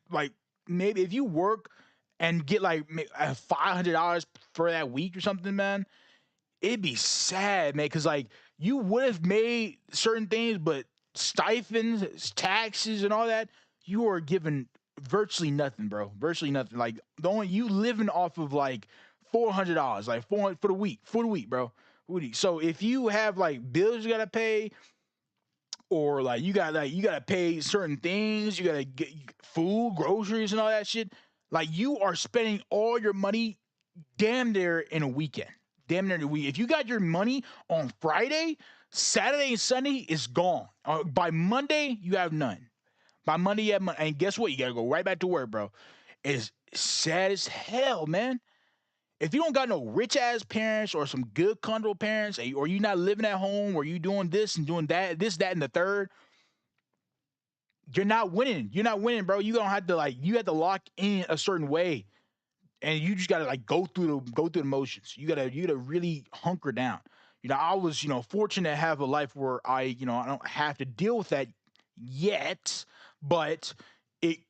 maybe if you work and get like $500 for that week or something, man, it'd be sad, man, because like you would have made certain things, but stipends, taxes, and all that, you are given virtually nothing, bro. Virtually nothing. Like the only you living off of like $400, like $400 for the week, bro. So if you have like bills you gotta pay, or like you gotta pay certain things, you gotta get food, groceries, and all that shit. Like you are spending all your money damn near in a weekend. Damn near in a week. If you got your money on Friday, Saturday and Sunday is gone. By Monday, you have none. By Monday, you have money. And guess what? You gotta go right back to work, bro. It's sad as hell, man. If you don't got no rich ass parents or some good comfortable parents, or you not living at home, or you doing this and doing that, and the third, you're not winning. You're not winning, bro. You don't have to you have to lock in a certain way, and you just gotta like go through the motions. You gotta really hunker down. I was fortunate to have a life where I don't have to deal with that yet, but it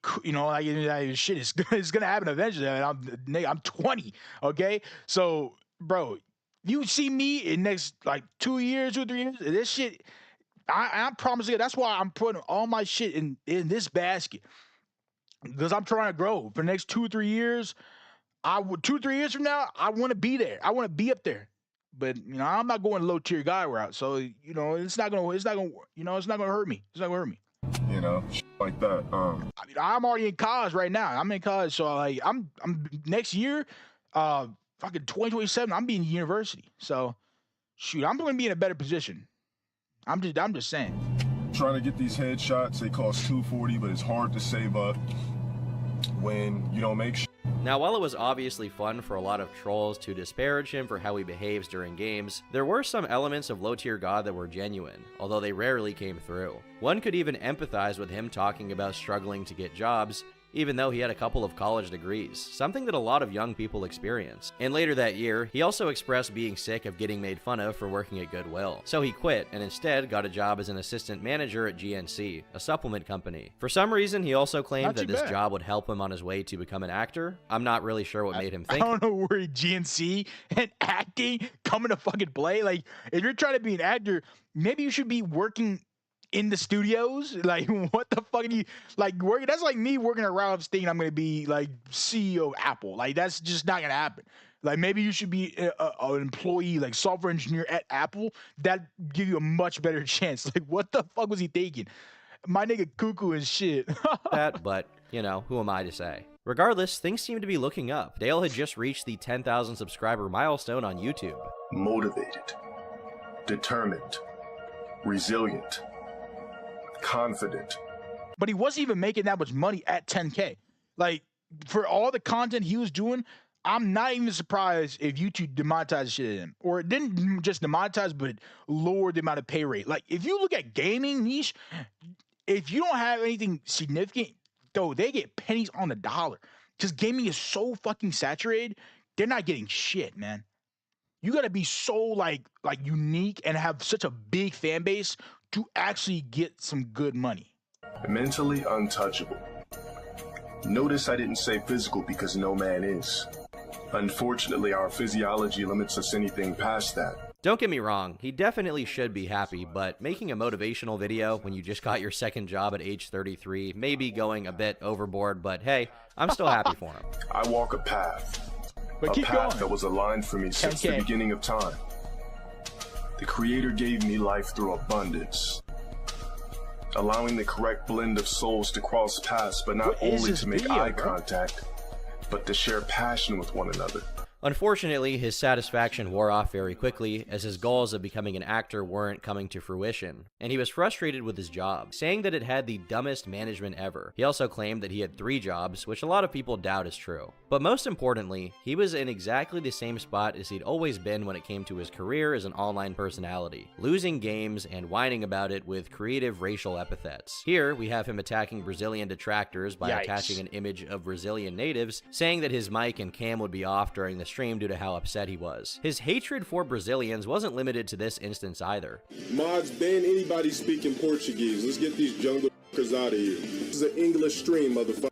shit is it's gonna happen eventually. I'm 20, okay? So, bro, you see me in next 2 years, 2 or 3 years, this shit. I promise you. That's why I'm putting all my shit in this basket, because I'm trying to grow for the next 2 or 3 years. 2 3 years from now, I want to be there. I want to be up there. But I'm not going LowTierGod route. So it's not gonna hurt me. It's not gonna hurt me. Shit like that. I'm already in college right now. I'm in college, so I'm next year, fucking 2027. I'm being in university. So, shoot, I'm gonna be in a better position. I'm just saying. Trying to get these headshots, they cost $240, but it's hard to save up when you don't make shit. Now, while it was obviously fun for a lot of trolls to disparage him for how he behaves during games, there were some elements of LowTierGod that were genuine, although they rarely came through. One could even empathize with him talking about struggling to get jobs, even though he had a couple of college degrees, something that a lot of young people experience. And later that year, he also expressed being sick of getting made fun of for working at Goodwill. So he quit and instead got a job as an assistant manager at GNC, a supplement company. For some reason, he also claimed that this job would help him on his way to become an actor. I'm not really sure what made him think. I don't know where GNC and acting come into fucking play. Like, if you're trying to be an actor, maybe you should be working in the studios. Like, what the fuck are you working? That's like me working at Ralph's thinking I'm gonna be like CEO of Apple. Like, that's just not gonna happen. Like, maybe you should be an employee, like software engineer at Apple. That give you a much better chance. Like, what the fuck was he thinking? My nigga cuckoo and shit. But who am I to say? Regardless, things seem to be looking up. Dale had just reached the 10,000 subscriber milestone on YouTube. Motivated, determined, resilient, confident, but he wasn't even making that much money at 10K. Like, for all the content he was doing, I'm not even surprised if YouTube demonetized shit of him. Or it didn't just demonetize, but it lowered the amount of pay rate. Like, if you look at gaming niche, if you don't have anything significant, though, they get pennies on the dollar. Because gaming is so fucking saturated, they're not getting shit, man. You gotta be so like unique and have such a big fan base to actually get some good money. Mentally untouchable. Notice I didn't say physical because no man is. Unfortunately, our physiology limits us anything past that. Don't get me wrong, he definitely should be happy, but making a motivational video when you just got your second job at age 33 may be going a bit overboard, but hey, I'm still happy for him. I walk a path. But A keep path going. that was aligned for me since the 10K. beginning of time. The Creator gave me life through abundance, allowing the correct blend of souls to cross paths, but not What is only this to make video, eye bro? contact, but to share passion with one another. Unfortunately, his satisfaction wore off very quickly as his goals of becoming an actor weren't coming to fruition, and he was frustrated with his job, saying that it had the dumbest management ever. He also claimed that he had 3 jobs, which a lot of people doubt is true. But most importantly, he was in exactly the same spot as he'd always been when it came to his career as an online personality, losing games and whining about it with creative racial epithets. Here, we have him attacking Brazilian detractors by Yikes. attaching an image of Brazilian natives, saying that his mic and cam would be off during the stream due to how upset he was. His hatred for Brazilians wasn't limited to this instance either. Mods, ban anybody speaking Portuguese. Let's get these jungle fuckers out of here. This is an English stream, motherfucker.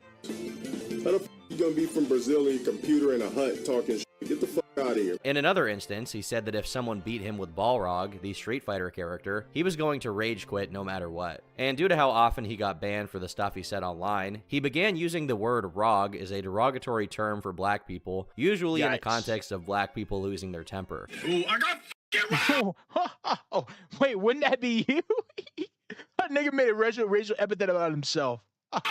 How the fuck you gonna be from Brazil and your computer in a hut talking shit? Get the fuck out of here. In another instance, he said that if someone beat him with Balrog, the Street Fighter character, he was going to rage quit no matter what. And due to how often he got banned for the stuff he said online, he began using the word rog as a derogatory term for black people, usually in the Yikes. context of black people losing their temper. Ooh, I got Oh, wait, wouldn't that be you? That nigga made a racial epithet about himself.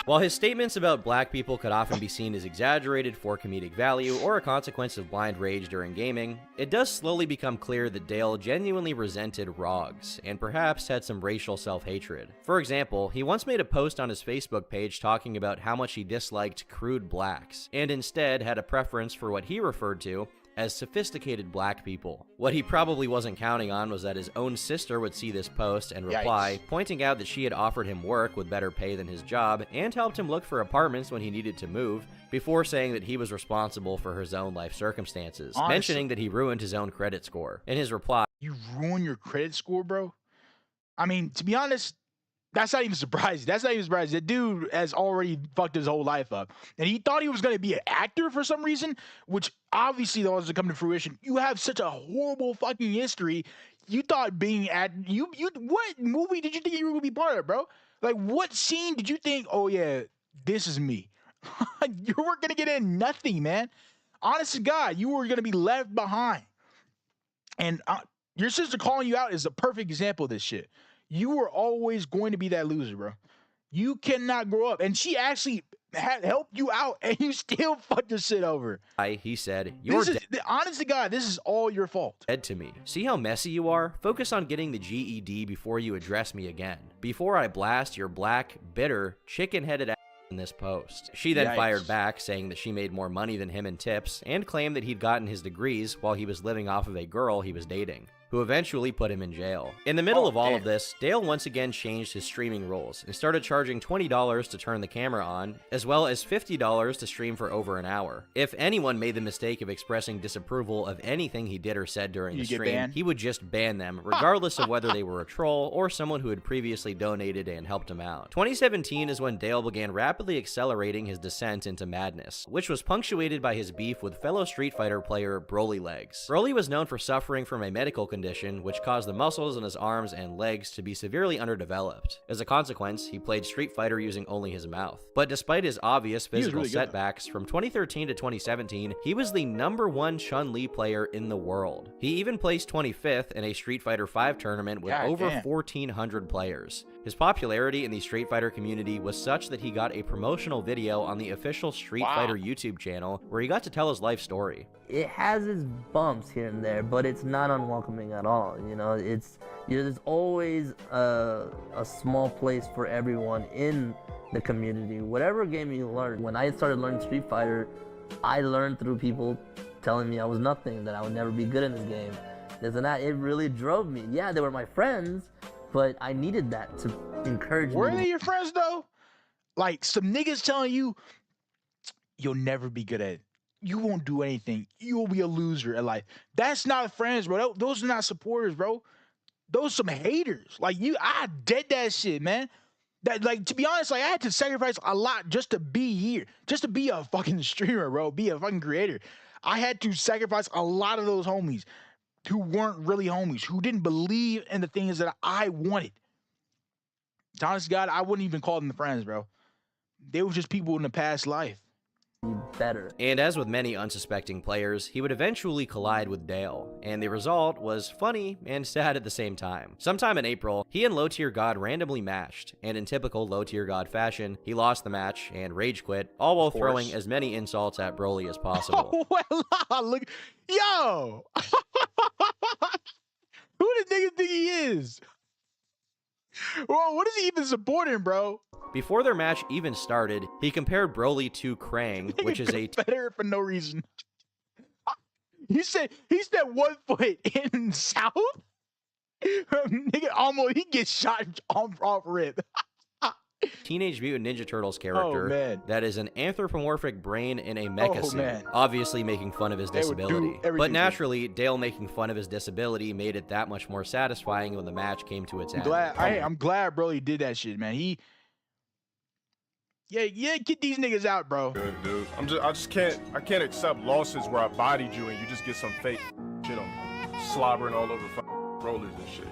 While his statements about black people could often be seen as exaggerated for comedic value or a consequence of blind rage during gaming, it does slowly become clear that Dale genuinely resented ROGs, and perhaps had some racial self-hatred. For example, he once made a post on his Facebook page talking about how much he disliked crude blacks, and instead had a preference for what he referred to as sophisticated black people. What he probably wasn't counting on was that his own sister would see this post and reply, pointing out that she had offered him work with better pay than his job and helped him look for apartments when he needed to move, before saying that he was responsible for his own life circumstances, Honestly. mentioning that he ruined his own credit score. In his reply, You ruin your credit score, bro? I mean, to be honest, that's not even surprising. That's not even surprising. The dude has already fucked his whole life up. And he thought he was going to be an actor for some reason, which obviously doesn't come to fruition. You have such a horrible fucking history. You thought being at you what movie did you think you were going to be part of, bro? Like, what scene did you think, oh yeah, this is me? You weren't going to get in nothing, man. Honest to God, you were going to be left behind. And your sister calling you out is a perfect example of this shit. You were always going to be that loser, bro. You cannot grow up. And she actually had helped you out, and you still fucked your shit over. he said, "You're Honest to God, this is all your fault. dead to me. See how messy you are? Focus on getting the GED before you address me again. Before I blast your black, bitter, chicken-headed ass in this post." She then Yikes. fired back, saying that she made more money than him in tips, and claimed that he'd gotten his degrees while he was living off of a girl he was dating, who eventually put him in jail. In the middle of all of this, Dale once again changed his streaming rules and started charging $20 to turn the camera on, as well as $50 to stream for over an hour. If anyone made the mistake of expressing disapproval of anything he did or said during the You get stream, banned? he would just ban them, regardless of whether they were a troll or someone who had previously donated and helped him out. 2017 is when Dale began rapidly accelerating his descent into madness, which was punctuated by his beef with fellow Street Fighter player Broly Legs. Broly was known for suffering from a medical condition which caused the muscles in his arms and legs to be severely underdeveloped. As a consequence, he played Street Fighter using only his mouth. But despite his obvious physical really good, though. setbacks, from 2013 to 2017, he was the #1 Chun-Li player in the world. He even placed 25th in a Street Fighter V tournament with God over damn. 1,400 players. His popularity in the Street Fighter community was such that he got a promotional video on the official Street Fighter YouTube channel where he got to tell his life story. It has its bumps here and there, but it's not unwelcoming at all. You know, there's always a small place for everyone in the community, whatever game you learn. When I started learning Street Fighter, I learned through people telling me I was nothing, that I would never be good in this game. This and that. It really drove me. Yeah, they were my friends, but I needed that to encourage me. Were they your friends though? Like some niggas telling you you'll never be good at it. You won't do anything. You'll be a loser at life. That's not friends, bro. Those are not supporters, bro. Those some haters. Like I did that shit, man. That, like, to be honest, like I had to sacrifice a lot just to be here, just to be a fucking streamer, bro, be a fucking creator. I had to sacrifice a lot of those homies who weren't really homies, who didn't believe in the things that I wanted. To honest to God, I wouldn't even call them friends, bro. They were just people in the past life. Better. And as with many unsuspecting players, he would eventually collide with Dale, and the result was funny and sad at the same time. Sometime in April, he and LowTierGod randomly matched, and in typical LowTierGod fashion, he lost the match and rage quit, all while throwing as many insults at Broly as possible. Oh, well, look, yo! Who the nigga think he is? Well, what is he even supporting, bro? Before their match even started, he compared Broly to Krang, which is a better for no reason. He said 1 foot in south. Nigga almost he gets shot off rip. Teenage Mutant Ninja Turtles character that is an anthropomorphic brain in a mecha suit, obviously making fun of his disability. But naturally, Dale making fun of his disability made it that much more satisfying when the match came to its end. I'm glad Broly did that shit, man. Yeah, get these niggas out, bro. Good, dude. I can't accept losses where I bodied you and you just get some fake shit on slobbering all over rollers and shit.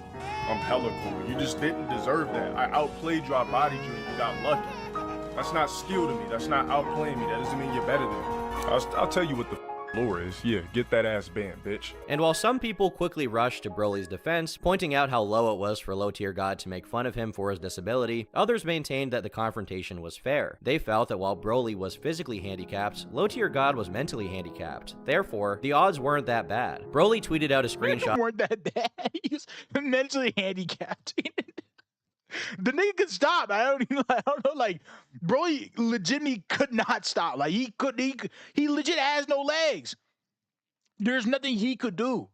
I'm hella cool. You just didn't deserve that. I outplayed you, I bodied you, and you got lucky. That's not skill to me. That's not outplaying me. That doesn't mean you're better than me. I'll tell you what the lore is. Yeah, get that ass banned, bitch. And while some people quickly rushed to Broly's defense, pointing out how low it was for LowTierGod to make fun of him for his disability, others maintained that the confrontation was fair. They felt that while Broly was physically handicapped, LowTierGod was mentally handicapped. Therefore, the odds weren't that bad. Broly tweeted out a screenshot. Weren't that bad? He was mentally handicapped. The nigga could stop. I don't know. Like, Broly legitimately could not stop. Like, he legit has no legs. There's nothing he could do.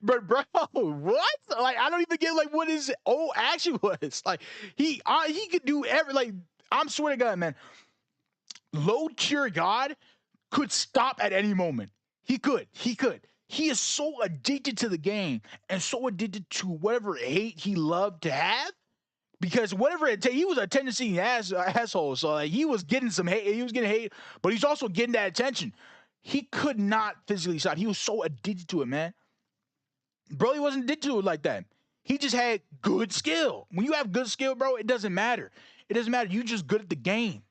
But bro, what? Like, I don't even get like what his action was. Like, he could do I'm swear to God, man. LowTierGod could stop at any moment. He could. He is so addicted to the game and so addicted to whatever hate he loved to have, because whatever it takes, he was a tendency asshole. So like, he was getting some hate. He was getting hate, but he's also getting that attention. He could not physically stop. He was so addicted to it, man. Broly wasn't addicted to it like that. He just had good skill. When you have good skill, bro, it doesn't matter. It doesn't matter. You're just good at the game.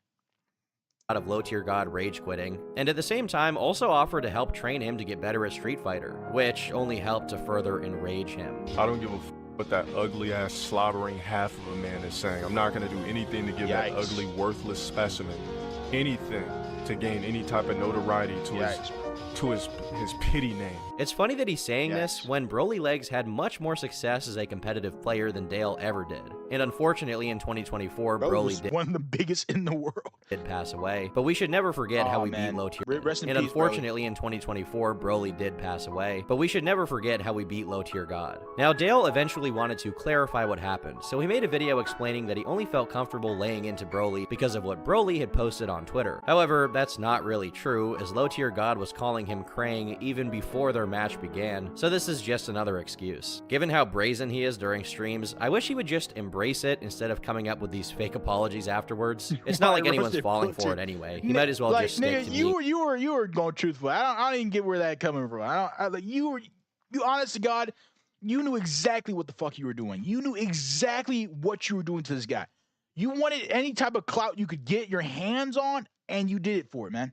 Out of LowTierGod rage quitting, and at the same time also offered to help train him to get better at Street Fighter, which only helped to further enrage him. I don't give a what that ugly ass slobbering half of a man is saying. I'm not gonna do anything to give that ugly worthless specimen anything to gain any type of notoriety to his pity name. It's funny that he's saying this when Broly Legs had much more success as a competitive player than Dale ever did. And unfortunately in 2024, Broly did one of the biggest in the world. Did pass away. But we should never forget how we beat LowTierGod. And unfortunately in 2024, Broly did pass away. But we should never forget how we beat LowTierGod. Now Dale eventually wanted to clarify what happened, so he made a video explaining that he only felt comfortable laying into Broly because of what Broly had posted on Twitter. However, that's not really true, as LowTierGod was calling him Krang even before their match began, so this is just another excuse. Given how brazen he is during streams, I wish he would just embrace it instead of coming up with these fake apologies afterwards. It's not like anyone's falling for it anyway. He might as well just stick to me. You were going truthful. I don't even get where that coming from. You honest to God, you knew exactly what the fuck you were doing. You knew exactly what you were doing to this guy. You wanted any type of clout you could get your hands on, and you did it for it, man.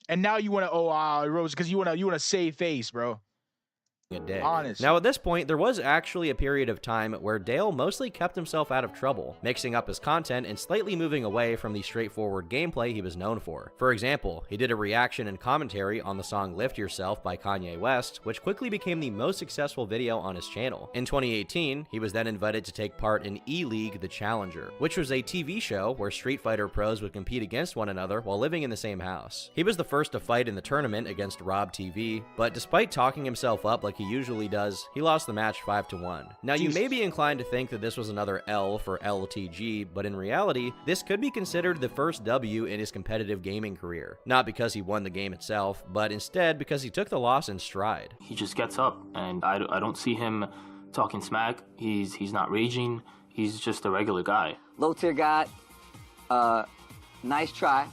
And now you want to Rose because you want to save face, bro. a dick. Honest. Now at this point, there was actually a period of time where Dale mostly kept himself out of trouble, mixing up his content and slightly moving away from the straightforward gameplay he was known for. For example, he did a reaction and commentary on the song Lift Yourself by Kanye West, which quickly became the most successful video on his channel. In 2018, he was then invited to take part in E-League The Challenger, which was a TV show where Street Fighter pros would compete against one another while living in the same house. He was the first to fight in the tournament against Rob TV, but despite talking himself up like he usually does, he lost the match 5-1. Now you may be inclined to think that this was another L for LTG, but in reality, this could be considered the first W in his competitive gaming career. Not because he won the game itself, but instead because he took the loss in stride. He just gets up, and I don't see him talking smack. He's not raging. He's just a regular guy. LowTierGod, nice try.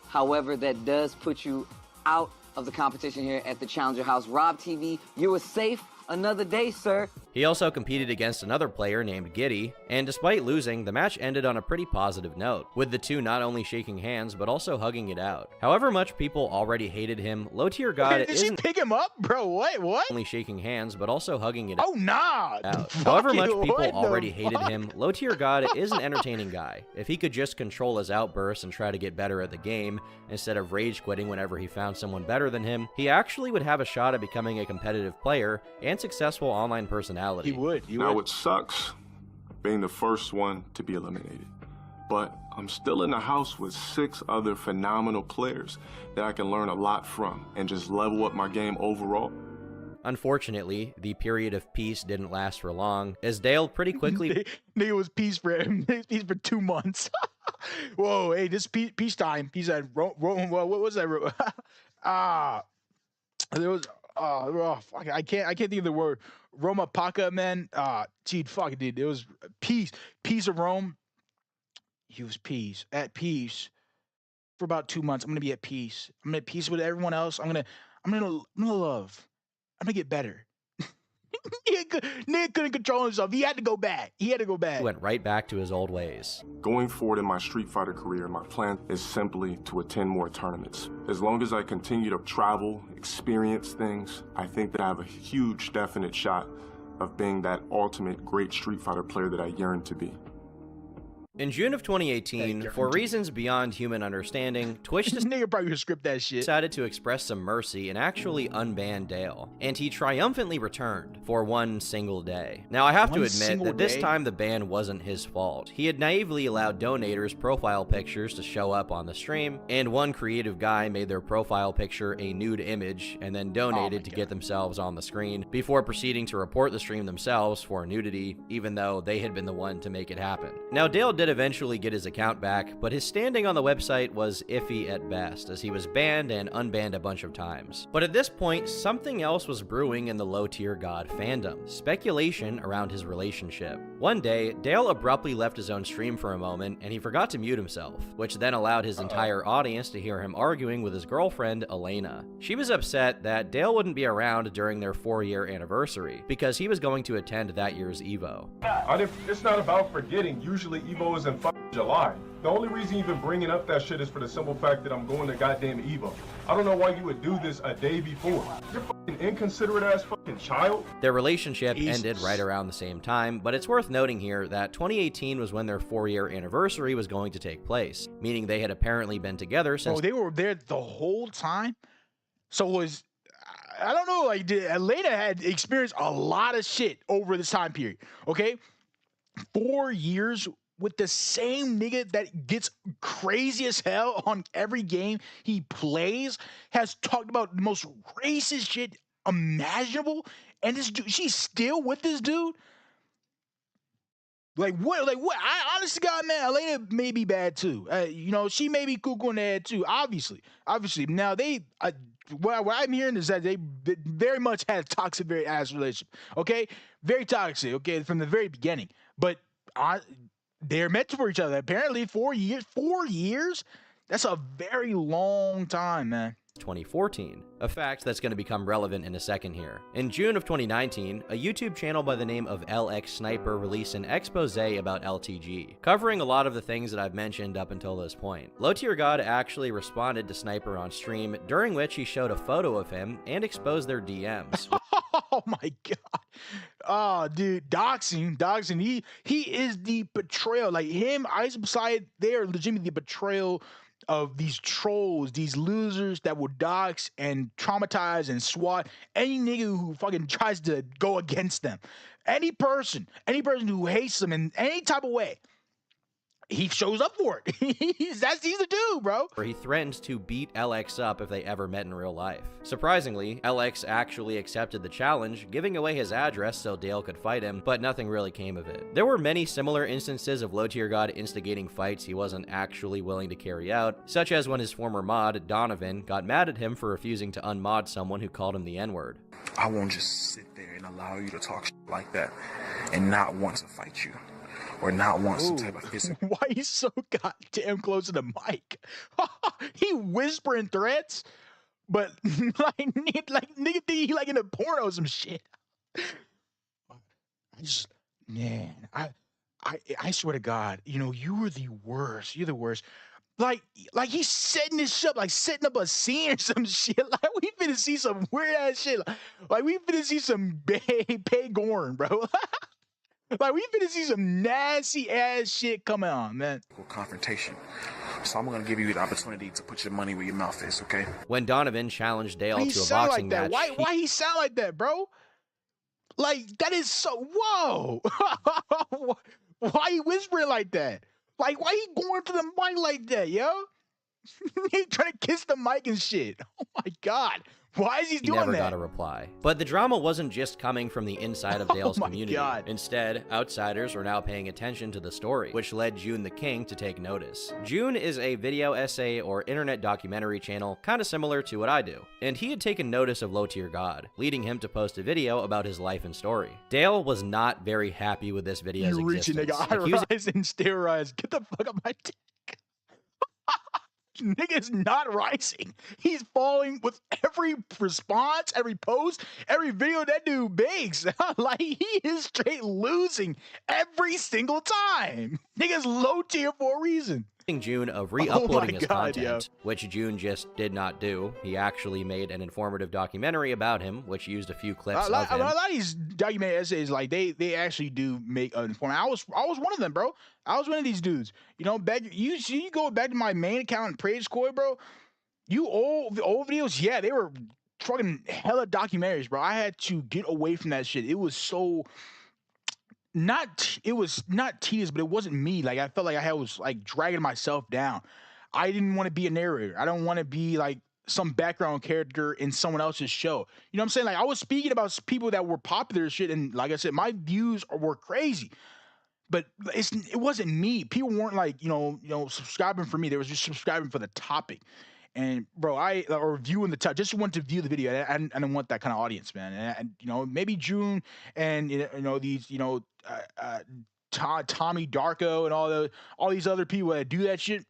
However, that does put you out of the competition here at the Challenger House. Rob TV, you were safe another day, sir. He also competed against another player named Giddy, and despite losing, the match ended on a pretty positive note, with the two not only shaking hands, but also hugging it out. However much people already hated him, LowTierGod Did she pick him up? Bro, what? Only shaking hands, but also hugging it out. Oh, nah! However much people already hated him, LowTierGod is an entertaining guy. If he could just control his outbursts and try to get better at the game, instead of rage quitting whenever he found someone better than him, he actually would have a shot at becoming a competitive player and successful online personality. He would. Now it sucks being the first one to be eliminated, but I'm still in the house with 6 other phenomenal players that I can learn a lot from and just level up my game overall. Unfortunately, the period of peace didn't last for long, as Dale pretty quickly... Nigga was peace for him. Peace for 2 months. Whoa, hey, this peace time. He said, what was that? There was... fuck, I can't think of the word. Roma Paca, man. Gee, fuck, dude. It was peace. Peace of Rome. He was peace. At peace for about 2 months. I'm gonna be at peace. I'm at peace with everyone else. I'm gonna love. I'm gonna get better. Nigga couldn't control himself. He had to go back. He went right back to his old ways. Going forward in my Street Fighter career, my plan is simply to attend more tournaments. As long as I continue to travel, experience things, I think that I have a huge definite shot of being that ultimate great Street Fighter player that I yearn to be. In June of 2018, for reasons beyond human understanding, Twitch nigga probably script that shit. Decided to express some mercy and actually unban Dale, and he triumphantly returned for one single day. Now I have to admit that this time the ban wasn't his fault. He had naively allowed donators' profile pictures to show up on the stream, and one creative guy made their profile picture a nude image and then donated to get themselves on the screen before proceeding to report the stream themselves for nudity, even though they had been the one to make it happen. Now Dale did eventually get his account back, but his standing on the website was iffy at best, as he was banned and unbanned a bunch of times. But at this point, something else was brewing in the LowTierGod fandom: speculation around his relationship. One day, Dale abruptly left his own stream for a moment, and he forgot to mute himself, which then allowed his entire audience to hear him arguing with his girlfriend, Elena. She was upset that Dale wouldn't be around during their 4-year anniversary, because he was going to attend that year's EVO. It's not about forgetting. Usually EVO is in July. The only reason you've been bringing up that shit is for the simple fact that I'm going to goddamn EVO. I don't know why you would do this a day before. You're fucking inconsiderate ass fucking child. Their relationship ended right around the same time, but it's worth noting here that 2018 was when their 4-year anniversary was going to take place, meaning they had apparently been together since— Oh, they were there the whole time? So was... I don't know, like, Elena had experienced a lot of shit over this time period, okay? 4 years with the same nigga that gets crazy as hell on every game he plays, has talked about the most racist shit imaginable, and this dude, she's still with this dude? Like what? I honestly, God, man, Elena may be bad too. You know, she may be cuckoo in the head too. Obviously. Now what I'm hearing is that they very much had a toxic, very ass relationship. Okay, very toxic. Okay, from the very beginning. But they're meant for each other. Apparently, 4 years. 4 years? That's a very long time, man. 2014, a fact that's going to become relevant in a second here. In June of 2019, a YouTube channel by the name of LX Sniper released an expose about LTG, covering a lot of the things that I've mentioned up until this point. LowTierGod actually responded to Sniper on stream, during which he showed a photo of him and exposed their DMs. Oh my god. Oh, dude, doxing. He is the betrayal. Like him, Ice beside, they are legitimately the betrayal of these trolls, these losers that will dox and traumatize and swat any nigga who fucking tries to go against them. Any person who hates them in any type of way, he shows up for it. He's the dude, bro. Where he threatens to beat LX up if they ever met in real life. Surprisingly, LX actually accepted the challenge, giving away his address so Dale could fight him, but nothing really came of it. There were many similar instances of LowTierGod instigating fights he wasn't actually willing to carry out, such as when his former mod, Donovan, got mad at him for refusing to unmod someone who called him the N-word. I won't just sit there and allow you to talk like that and not want to fight you. Or not want some type of physical. Why he's so goddamn close to the mic? He whispering threats, but like nigga think he like in a porno or some shit. I swear to God, you know, you were the worst. You're the worst. Like he's setting this shit up, like setting up a scene or some shit. Like we finna see some weird ass shit. Like we finna see some Pay Gorn, bro. Like we finna see some nasty ass shit coming on, man. Confrontation. So I'm gonna give you the opportunity to put your money where your mouth is, okay? When Donovan challenged Dale to a like boxing that? match, Why he sound like that, bro? Like that is so whoa. Why he whispering like that? Like why he going to the mic like that, yo? He trying to kiss the mic and shit. Oh my god. Why is he doing that? Never got a reply. But the drama wasn't just coming from the inside of Dale's community. God. Instead, outsiders were now paying attention to the story, which led June the King to take notice. June is a video essay or internet documentary channel kind of similar to what I do, and he had taken notice of LowTierGod, leading him to post a video about his life and story. Dale was not very happy with this video's existence. Nigga, I rise and steroids. Get the fuck up my dick. Nigga's not rising. He's falling with every response, every post, every video that dude makes. Like he is straight losing every single time. Nigga's low tier for a reason. June of re-uploading his content, which June just did not do. He actually made an informative documentary about him, which used a few clips of him. A lot of these documentary essays, like they actually do make an informative. I was one of them, bro. I was one of these dudes. You know, you go back to my main account in Praise Coy, bro. The old videos, yeah, they were fucking hella documentaries, bro. I had to get away from that shit. It was so. It was not tedious, but it wasn't me. Like I felt like I was like dragging myself down. I didn't want to be a narrator. I don't want to be like some background character in someone else's show. You know what I'm saying? Like I was speaking about people that were popular and shit, and like I said, my views were crazy. But it wasn't me. People weren't like, you know, subscribing for me. They was just subscribing for the topic. And bro, or viewing the just want to view the video. I didn't want that kind of audience, man. And you know, maybe June and you know these, you know, Tommy Darko and all these other people that do that shit.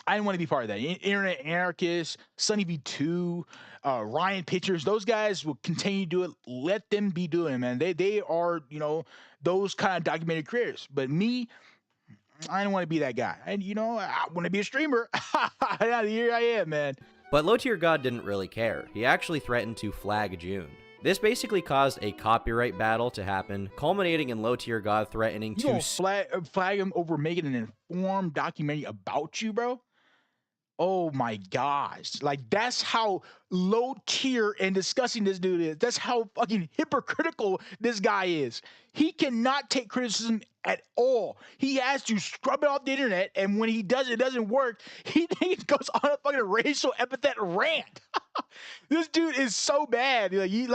I didn't want to be part of that. Internet anarchists, Sunny V2, Ryan Pictures, those guys will continue to do it. Let them be doing it, man. They are, you know, those kind of documentary creators. But me, I didn't want to be that guy. And, you know, I want to be a streamer. Here I am, man. But LowTierGod didn't really care. He actually threatened to flag June. This basically caused a copyright battle to happen, culminating in LowTierGod threatening to flag him over making an informed documentary about you, bro. Oh my gosh. Like that's how low tier and disgusting this dude is. That's how fucking hypocritical this guy is. He cannot take criticism at all. He has to scrub it off the internet, and when he does, it doesn't work. He goes on a fucking racial epithet rant. This dude is so bad. He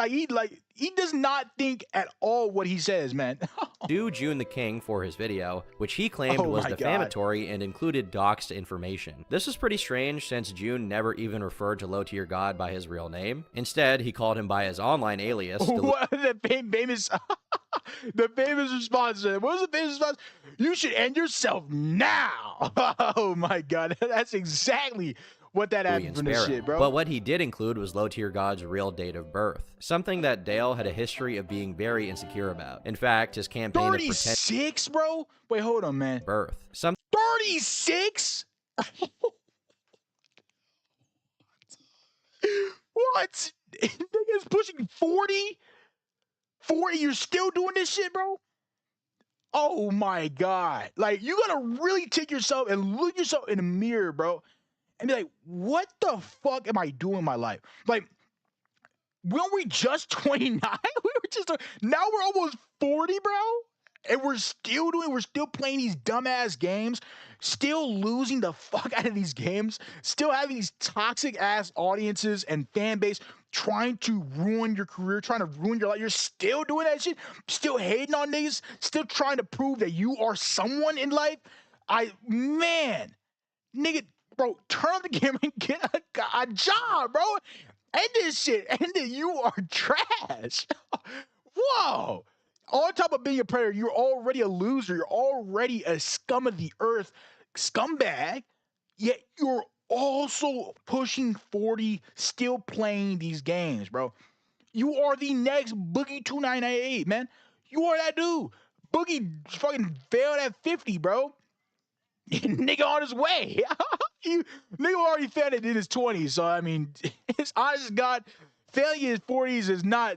does not think at all what he says, man. Sue June the King for his video, which he claimed was defamatory and included doxed information. This is pretty strange since June never even referred to LowTierGod by his real name. Instead, he called him by his online alias. What the famous the famous response? What was the famous response? You should end yourself now. Oh my god, that's exactly what that happened from this shit, bro. But what he did include was LowTierGod's real date of birth, something that Dale had a history of being very insecure about. In fact, his campaign of 36, bro? Wait, hold on, man. 36? What? Nigga's pushing 40? 40, you're still doing this shit, bro? Oh my God. Like, you gotta really take yourself and look yourself in the mirror, bro, and be like, what the fuck am I doing in my life? Like, weren't we just 29? Now we're almost 40, bro. And we're still playing these dumbass games, still losing the fuck out of these games, still having these toxic ass audiences and fan base trying to ruin your career, trying to ruin your life. You're still doing that shit, still hating on niggas, still trying to prove that you are someone in life. Man, nigga, bro, turn on the camera and get a job, bro. End this shit. End it. You are trash. Whoa. On top of being a predator, you're already a loser. You're already a scum of the earth scumbag. Yet you're also pushing 40, still playing these games, bro. You are the next Boogie 2988, man. You are that dude. Boogie fucking failed at 50, bro. Nigga on his way. Nigga already failed it in his 20s. So I mean, it's honest to God, failing in his 40s is not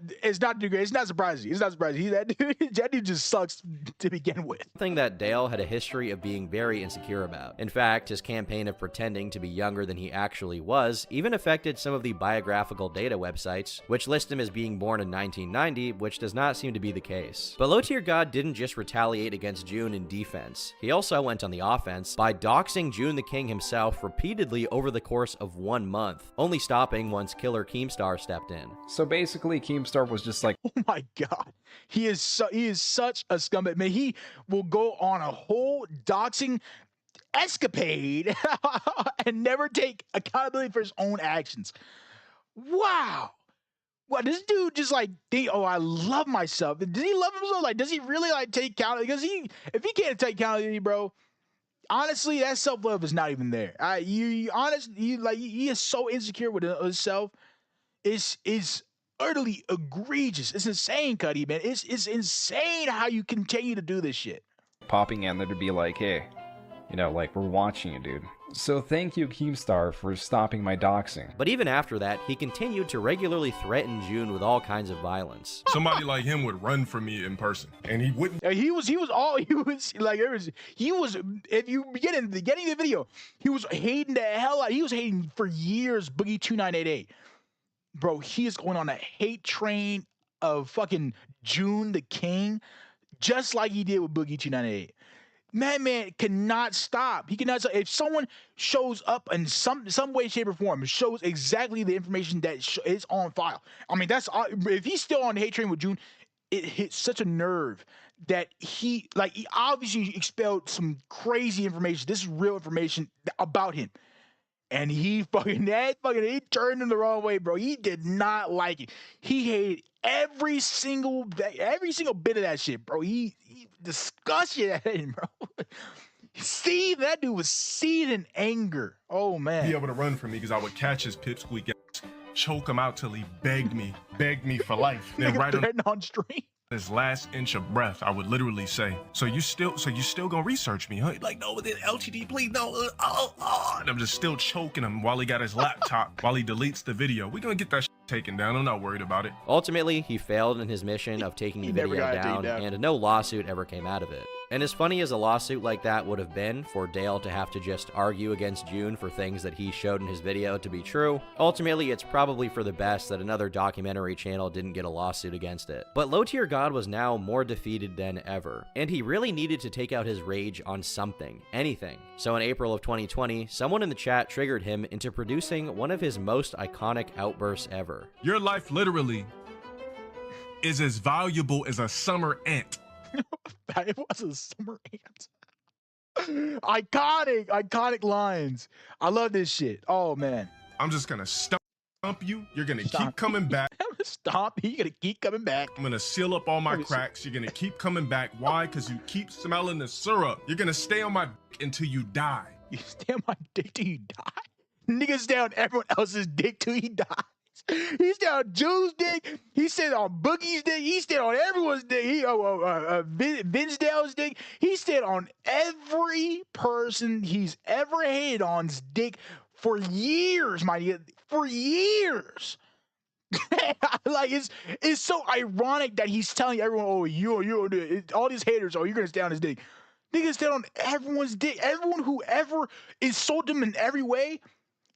too great. It's not surprising. It's not surprising. That dude just sucks to begin with. Something that Dale had a history of being very insecure about. In fact, his campaign of pretending to be younger than he actually was even affected some of the biographical data websites, which list him as being born in 1990, which does not seem to be the case. But LowTierGod didn't just retaliate against June in defense. He also went on the offense by doxing June the King himself repeatedly over the course of 1 month, only stopping once Killer Keemstar stepped in. So basically, Keemstar was just like, oh my God, he is such a scumbag, man. He will go on a whole doxing escapade and never take accountability for his own actions. Wow. Well, this dude just like think, oh, I love myself. Does he love himself? Like, does he really like take accountability? Because if he can't take accountability, bro, honestly, that self-love is not even there. He is so insecure with himself. It's utterly egregious. It's insane, Cuddy, man. It's insane how you continue to do this shit. popping in there to be like, hey, you know, like, we're watching you, dude. So thank you, Keemstar, for stopping my doxing. But even after that, he continued to regularly threaten June with all kinds of violence. Somebody like him would run from me in person, and he wouldn't. If you getting the video, he was hating the hell out. He was hating for years Boogie 2988. Bro, he is going on a hate train of fucking June the King, just like he did with Boogie 2988. Man cannot stop. He cannot stop. If someone shows up in some way, shape, or form, shows exactly the information that is on file. I mean, if he's still on the hate train with June, it hits such a nerve that he obviously expelled some crazy information. This is real information about him. And he turned him the wrong way, bro. He did not like it. He hated every single bit of that shit, bro. He disgusted at him, bro. That dude was seething anger. Oh man. Be able to run from me because I would catch his pipsqueak ass, choke him out till he begged me for life. Then right on stream. His last inch of breath, I would literally say, so you still gonna research me, huh? Like, no, then LTD, please, no, and I'm just still choking him while he got his laptop, while he deletes the video. We're gonna get that shit taken down. I'm not worried about it. Ultimately, he failed in his mission of taking the video down, and no lawsuit ever came out of it. And as funny as a lawsuit like that would have been for Dale to have to just argue against June for things that he showed in his video to be true, ultimately it's probably for the best that another documentary channel didn't get a lawsuit against it. But LowTierGod was now more defeated than ever, and he really needed to take out his rage on something, anything. So in April of 2020, someone in the chat triggered him into producing one of his most iconic outbursts ever. Your life literally is as valuable as a summer ant. It was a summer ant. Iconic lines. I love this shit. Oh man. I'm just gonna stomp you. You're gonna keep coming back. Stop. You're gonna keep coming back. I'm gonna seal up all my cracks. You're gonna keep coming back. Why? Because you keep smelling the syrup. You're gonna stay on my dick until you die. You stay on my dick till you die? Niggas stay on everyone else's dick till he dies. He stayed on June's dick. He stayed on Boogie's dick. He stayed on everyone's dick. Vinsdale's dick. He stayed on every person he's ever hated on's dick for years, my dear. For years. Like it's so ironic that he's telling everyone, oh, you do it. All these haters, oh, you're gonna stay on his dick. Nigga stayed on everyone's dick. Everyone who ever insulted him in every way,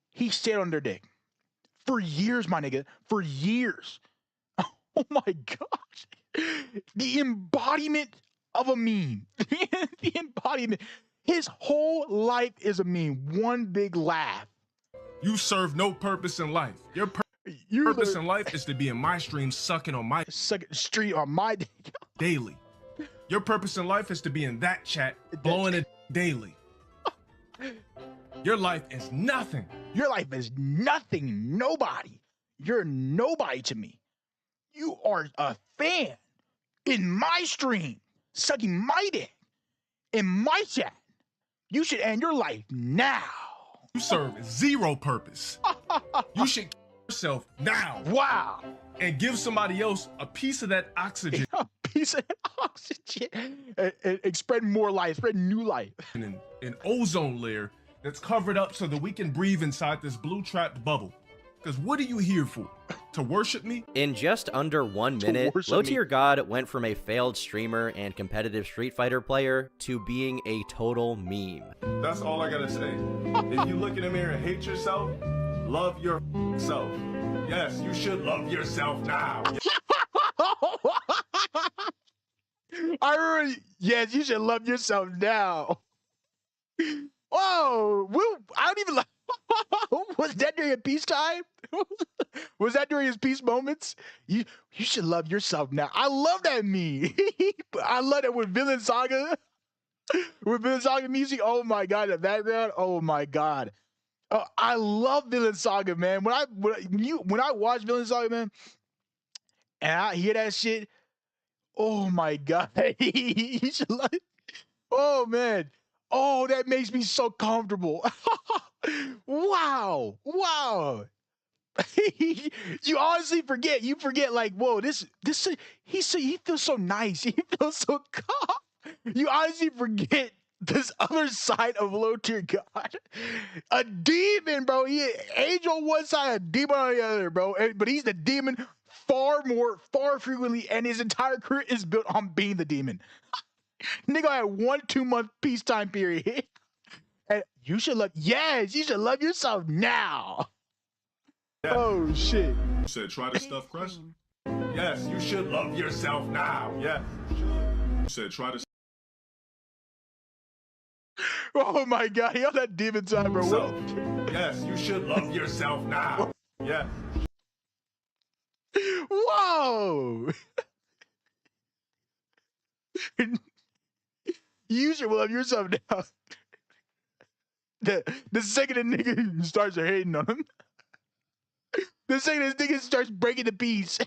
he stayed on their dick. For years, my nigga. For years. Oh my gosh. The embodiment of a meme. The embodiment. His whole life is a meme. One big laugh. You serve no purpose in life. Your purpose in life is to be in my stream sucking on my street on my dick daily. Your purpose in life is to be in that chat blowing it daily. Your life is nothing. Your life is nothing. Nobody. You're nobody to me. You are a fan in my stream, sucking my dick in my chat. You should end your life now. You serve zero purpose. You should kill yourself now. Wow. And give somebody else a piece of that oxygen. A piece of that oxygen. And spread more life, spread new life. An ozone layer that's covered up so that we can breathe inside this blue trapped bubble. Because what are you here for? To worship me? In just under 1 minute, LowTierGod went from a failed streamer and competitive Street Fighter player to being a total meme. That's all I gotta say. If you look in the mirror and hate yourself, love yourself. Yes, you should love yourself now. I remember, yes, you should love yourself now. Whoa, I don't even like. Was that during a peacetime? Was that during his peace moments? You should love yourself now. I love that meme. I love it with Villain Saga. With Villain Saga music. Oh my god, the background. Oh my god. I love Villain Saga, man. When I watch Villain Saga, man, and I hear that shit, oh my god. You should love it. Oh man. Oh, that makes me so comfortable. Wow. You honestly forget. You forget, like, whoa, he feels so nice. He feels so calm. You honestly forget this other side of LowTierGod. A demon, bro. He angel on one side, a demon on the other, bro. But he's the demon far frequently, and his entire career is built on being the demon. Nigga had 1-2 month peacetime period. And you should love yourself now. Yeah. Oh shit. You said try the stuff crust? Yes, you should love yourself now. Yeah. You said try the Oh my god, he on that demon time, bro. So, yes, you should love yourself now. Yeah. Whoa. You should love yourself now. The second the nigga starts hating on him, the second this nigga starts breaking the peace.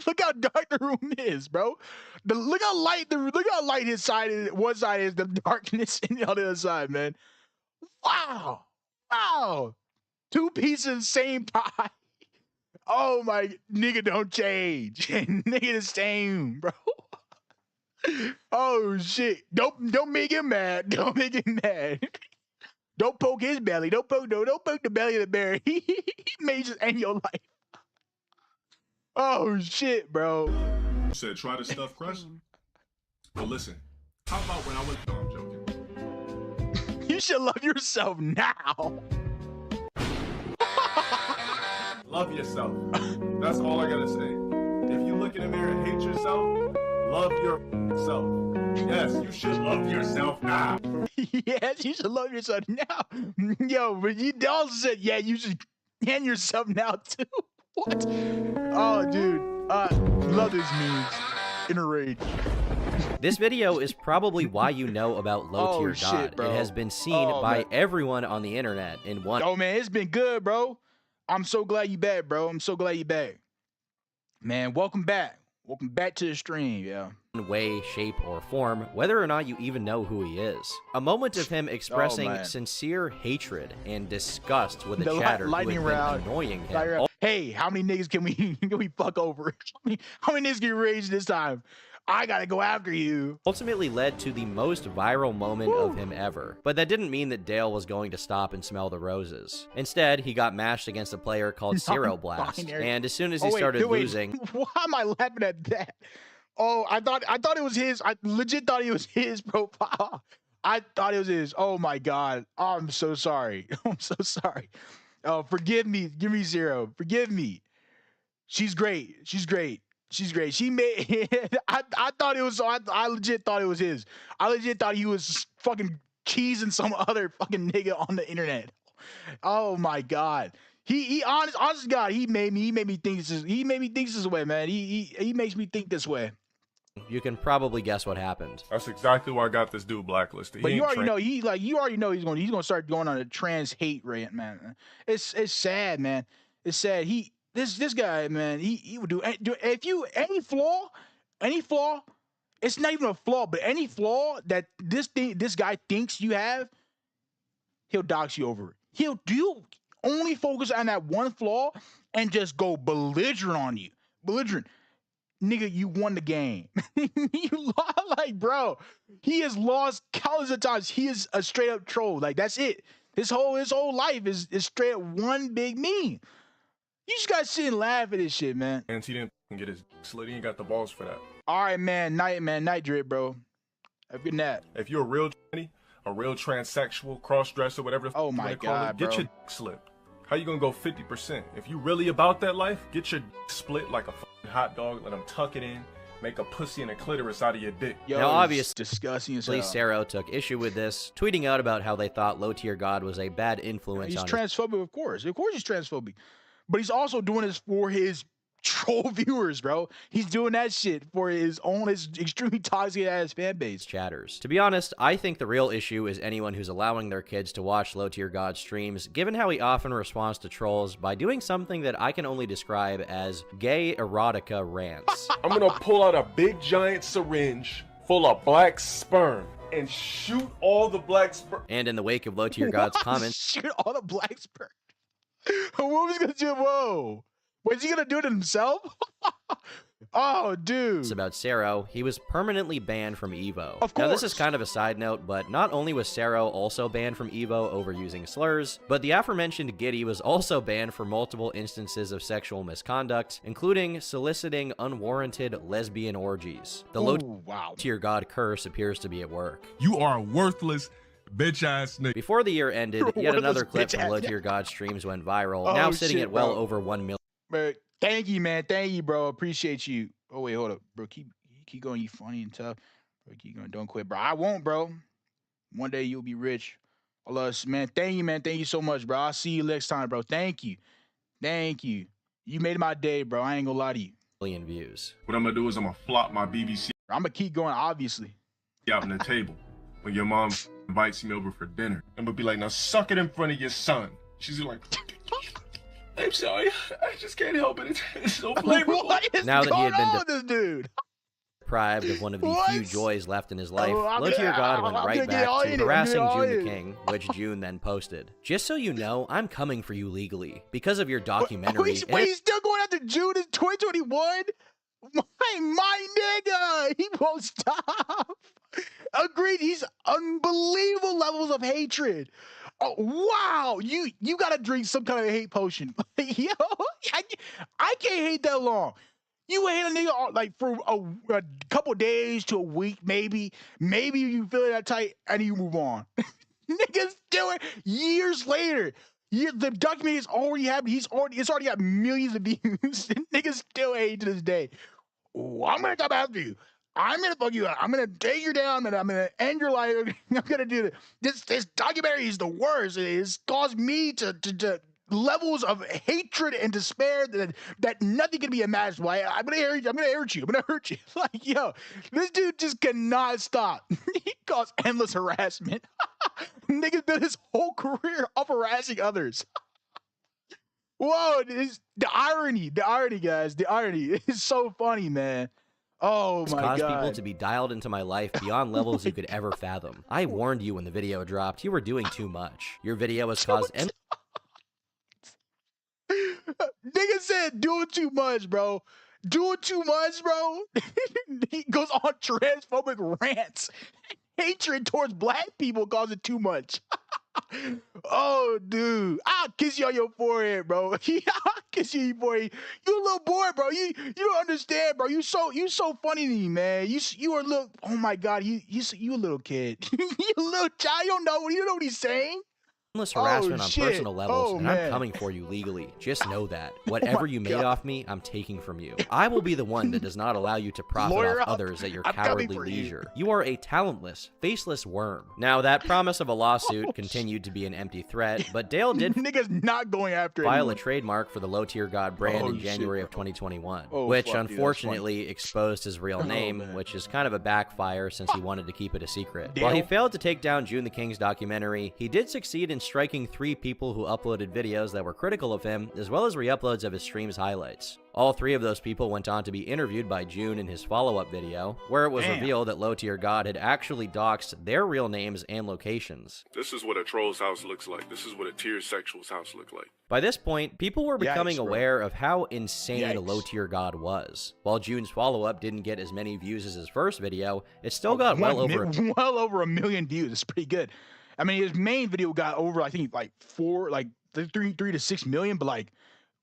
Look how dark the room is, bro. Look how light his side is. One side is the darkness, and the other side, man. Wow. 2 pieces, same pie. Oh my, nigga don't change. Nigga the same, bro. Oh shit! Don't make him mad. Don't make him mad. Don't poke his belly. Don't poke the belly of the bear. He may just end your life. Oh shit, bro. You said try the stuff crust? Well, listen. How about when I went? No, I'm joking. You should love yourself now. Love yourself. That's all I gotta say. If you look in the mirror and hate yourself, love yourself. Yes, you should love yourself now. Yes, you should love yourself now. Yo, but you also said, yeah, you should hand yourself now too. What? Oh, dude. Love these memes. In a rage. This video is probably why you know about LowTierGod. bro. It has been seen by everyone on the internet in one. Oh man, it's been good, bro. I'm so glad you back, bro. I'm so glad you back. Man, welcome back. Welcome back to the stream, yeah. Way, shape, or form, whether or not you even know who he is. A moment of him expressing man. sincere hatred and disgust with The a chatter who had lightning been round. annoying him. Lightning round. Hey, how many niggas can we fuck over? How many niggas get raised this time? I gotta go after you. Ultimately led to the most viral moment of him ever. But that didn't mean that Dale was going to stop and smell the roses. Instead, he got mashed against a player called Zero Blast. And as soon as he started losing... Why am I laughing at that? Oh, I thought it was his. I legit thought it was his profile. I thought it was his. Oh my God. I'm so sorry. I'm so sorry. Oh, forgive me. Give me Zero. Forgive me. She's great. She's great. She's great. She made. I thought it was. I legit thought it was his. I legit thought he was fucking cheesing some other fucking nigga on the internet. Oh my God. He honest to God. He made me think this. He made me think this way, man. He makes me think this way. You can probably guess what happened. That's exactly why I got this dude blacklisted. But you already know you already know he's gonna start going on a trans hate rant, man. It's sad, man. It's sad. This guy, man, he would do if you any flaw, it's not even a flaw, but any flaw that this guy thinks you have, he'll dox you over it. He'll only focus on that one flaw and just go belligerent on you. Belligerent. Nigga, you won the game. You lost, like, bro. He has lost countless of times. He is a straight up troll. Like, that's it. His whole life is straight up one big meme. You just gotta sit and laugh at this shit, man. And he didn't get his slit. He ain't got the balls for that. All right, man. Night drip, bro. Have a good nap. If you're a real transsexual, cross-dresser, whatever the oh my God, get your slit. How you gonna go 50%? If you really about that life, get your split like a fucking hot dog, let them tuck it in, make a pussy and a clitoris out of your dick. Now, obviously, disgusting as hell. Sarah took issue with this, tweeting out about how they thought LowTierGod was a bad influence on He's transphobic, of course. Of course he's transphobic. But he's also doing this for his troll viewers, bro. He's doing that shit for his extremely toxic ass fan base. Chatters. To be honest, I think the real issue is anyone who's allowing their kids to watch LowTierGod streams, given how he often responds to trolls by doing something that I can only describe as gay erotica rants. I'm gonna pull out a big giant syringe full of black sperm and shoot all the black sperm. And in the wake of LowTierGod's comments, shoot all the black sperm. What was he gonna do? Whoa. Was he gonna do it himself? Oh, dude. It's about Sero. He was permanently banned from Evo. Of course. Now, this is kind of a side note, but not only was Sero also banned from Evo over using slurs, but the aforementioned Giddy was also banned for multiple instances of sexual misconduct, including soliciting unwarranted lesbian orgies. The LowTierGod curse appears to be at work. You are a worthless bitch ass nigga. Before the year ended, yet another clip from LowTierGod streams went viral, now sitting at well over 1 million. But thank you, man. Thank you, bro. Appreciate you. Oh wait, hold up, bro. Keep going. You funny and tough. Bro, keep going. Don't quit, bro. I won't, bro. One day you'll be rich. I love us, man. Thank you, man. Thank you so much, bro. I'll see you next time, bro. Thank you. Thank you. You made my day, bro. I ain't gonna lie to you. Million views. What I'm gonna do is I'm gonna flop my BBC. I'm gonna keep going, obviously. Out on the table when your mom invites me over for dinner. I'm gonna be like, now suck it in front of your son. She's like, I'm sorry, I just can't help it. It's so flavorful. Now that he had been this dude deprived of one of the few joys left in his life, LowTierGod went right back to harassing June the King, which June then posted. Just so you know, I'm coming for you legally because of your documentary. Wait, he's still going after June in 2021? My nigga, he won't stop. Agreed. He's unbelievable levels of hatred. Oh wow, you gotta drink some kind of hate potion. Yo, I can't hate that long. You hate a nigga like for a couple days to a week, maybe you feel that tight and you move on. Niggas do it years later. The documentary is already happened. It's already got millions of views. Niggas still hate to this day. Oh, I'm gonna come after you. I'm gonna fuck you up. I'm gonna take you down and I'm gonna end your life. I'm gonna do this. This documentary is the worst. It has caused me to levels of hatred and despair that nothing can be imagined. Why? I'm gonna hurt you. I'm gonna hurt you. Like, yo, this dude just cannot stop. He caused endless harassment. Nigga built his whole career off harassing others. Whoa, the irony, guys. The irony is so funny, man. Oh my God. Caused people to be dialed into my life beyond levels you could ever fathom. I warned you when the video dropped. You were doing too much. Your video has caused Nigga said doing too much, bro. Doing too much, bro. He goes on transphobic rants. Hatred towards black people causes it too much. Oh, dude, I'll kiss you on your forehead, bro. I'll kiss you on your forehead. You a little boy, bro. You don't understand, bro. You so funny to me, man. You are little. Oh my God, you a little kid. You a little child. You don't know what he's saying. Harassment on shit. personal levels, Oh, and man. I'm coming for you legally. Just know that. Whatever my you made God. off me, I'm taking from you. I will be the one that does not allow you to profit Lawyer off up. others at your I'm coming cowardly for you. leisure. You are a talentless, faceless worm. Now, that promise of a lawsuit continued to be an empty threat, but Dale did Niggas not going after file anyone. a trademark for the LowTierGod brand Oh, in shit, January of 2021, Oh, which fuck, dude, that's unfortunately exposed his real Oh, name, man. which is kind of a backfire since he wanted to keep it a secret. Dale? While he failed to take down June the King's documentary, he did succeed in striking 3 people who uploaded videos that were critical of him, as well as re-uploads of his stream's highlights. All 3 of those people went on to be interviewed by June in his follow-up video, where it was Damn. revealed that LowTierGod had actually doxed their real names and locations. This is what a troll's house looks like. This is what a tier sexual's house look like. By this point, people were becoming Yikes, bro. aware of how insane Yikes. LowTierGod was. While June's follow-up didn't get as many views as his first video, it still got well over a million views. It's pretty good. I mean, his main video got over, I think, like 3 to 6 million, but like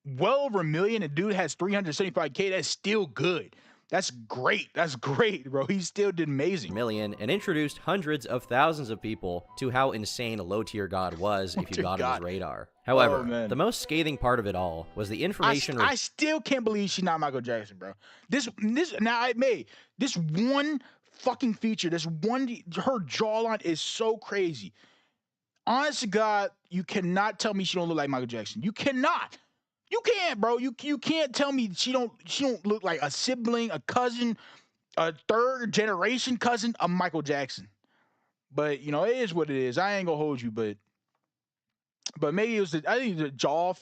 well over 1 million. And dude has 375K. That's still good. That's great. That's great, bro. He still did amazing. million and introduced hundreds of thousands of people to how insane LowTierGod was if you got on his radar. However, man. the most scathing part of it all was the information. I still can't believe she's not Michael Jackson, bro. This now I made this one fucking feature. Her jawline is so crazy. Honest to God, you cannot tell me she don't look like Michael Jackson. You cannot. You can't, bro. You can't tell me she don't look like a sibling, a cousin, a 3rd generation cousin of Michael Jackson. But you know, it is what it is. I ain't gonna hold you, but maybe it was I think the jaw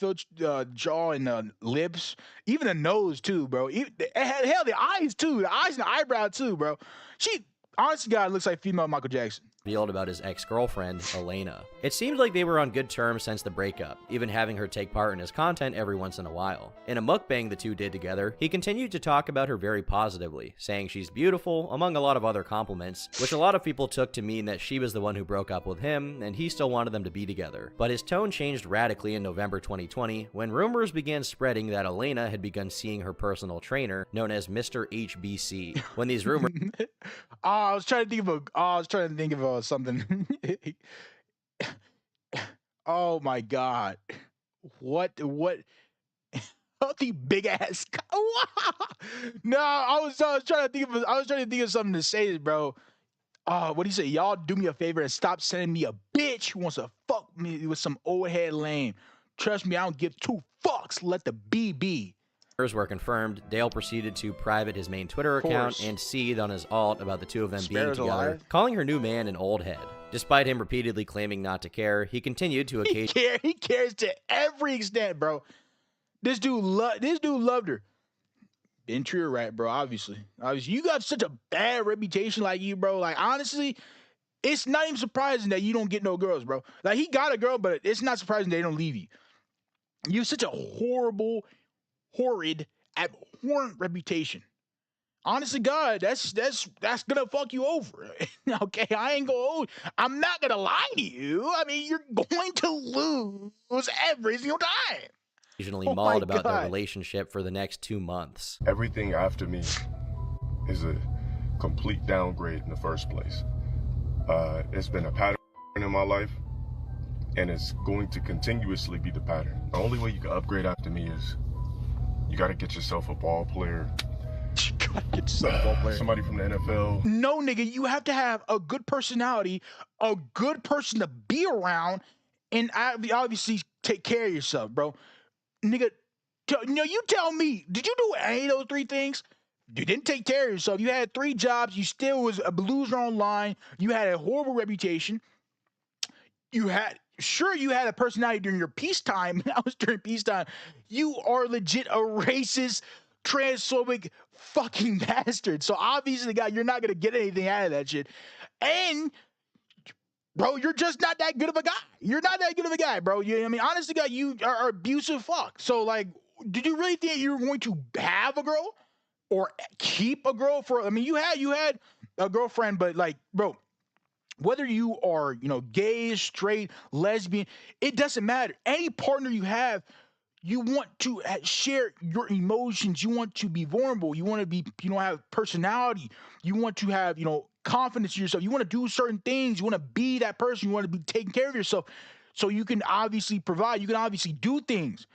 and the lips, even the nose too, bro. Hell, the eyes too, the eyes and the eyebrow too, bro. She, honest to God, looks like female Michael Jackson. Revealed about his ex-girlfriend, Elena. It seemed like they were on good terms since the breakup, even having her take part in his content every once in a while. In a mukbang the two did together, he continued to talk about her very positively, saying she's beautiful, among a lot of other compliments, which a lot of people took to mean that she was the one who broke up with him, and he still wanted them to be together. But his tone changed radically in November 2020, when rumors began spreading that Elena had begun seeing her personal trainer, known as Mr. HBC. When these rumors I was trying to think of something. Oh my God. What healthy big ass. No, I was trying to think of something to say, bro. What do you say? Y'all do me a favor and stop sending me a bitch who wants to fuck me with some old head lame. Trust me, I don't give 2 fucks. Let the B be. were confirmed, Dale proceeded to private his main Twitter account and seethe on his alt about the 2 of them Sparrow's being together, alive? calling her new man an old head. Despite him repeatedly claiming not to care, he continued to occasionally He cares to every extent, bro. This dude loved her. Been true, right, bro? Obviously, you got such a bad reputation, like you, bro. Like honestly, it's not even surprising that you don't get no girls, bro. Like he got a girl, but it's not surprising they don't leave you. You have such a horrible, horrid, abhorrent reputation. Honest to God, that's gonna fuck you over. Okay, I'm not gonna lie to you. I mean, you're going to lose every single time. Oh my mauled about their God. relationship for the next 2 months. Everything after me is a complete downgrade in the first place. It's been a pattern in my life, and it's going to continuously be the pattern. The only way you can upgrade after me is you got to get yourself a ball player. Somebody from the NFL. No, nigga, you have to have a good personality, a good person to be around, and obviously take care of yourself, bro. Nigga, you tell me, did you do any of those 3 things? You didn't take care of yourself. You had 3 jobs. You still was a loser online. You had a horrible reputation. You had a personality during your peacetime. I was during peacetime. You are legit a racist, transphobic fucking bastard. So obviously, God, you're not gonna get anything out of that shit. And bro, you're just not that good of a guy. You're not that good of a guy, bro. I mean, honestly, God, you are abusive fuck. So, like, did you really think you were going to have a girl or keep a girl for? I mean, you had a girlfriend, but like, bro, whether you are, gay, straight, lesbian, it doesn't matter. Any partner you have, you want to share your emotions. You want to be vulnerable. You want to be, have personality. You want to have, confidence in yourself. You want to do certain things. You want to be that person. You want to be taking care of yourself. So you can obviously provide. You can obviously do things.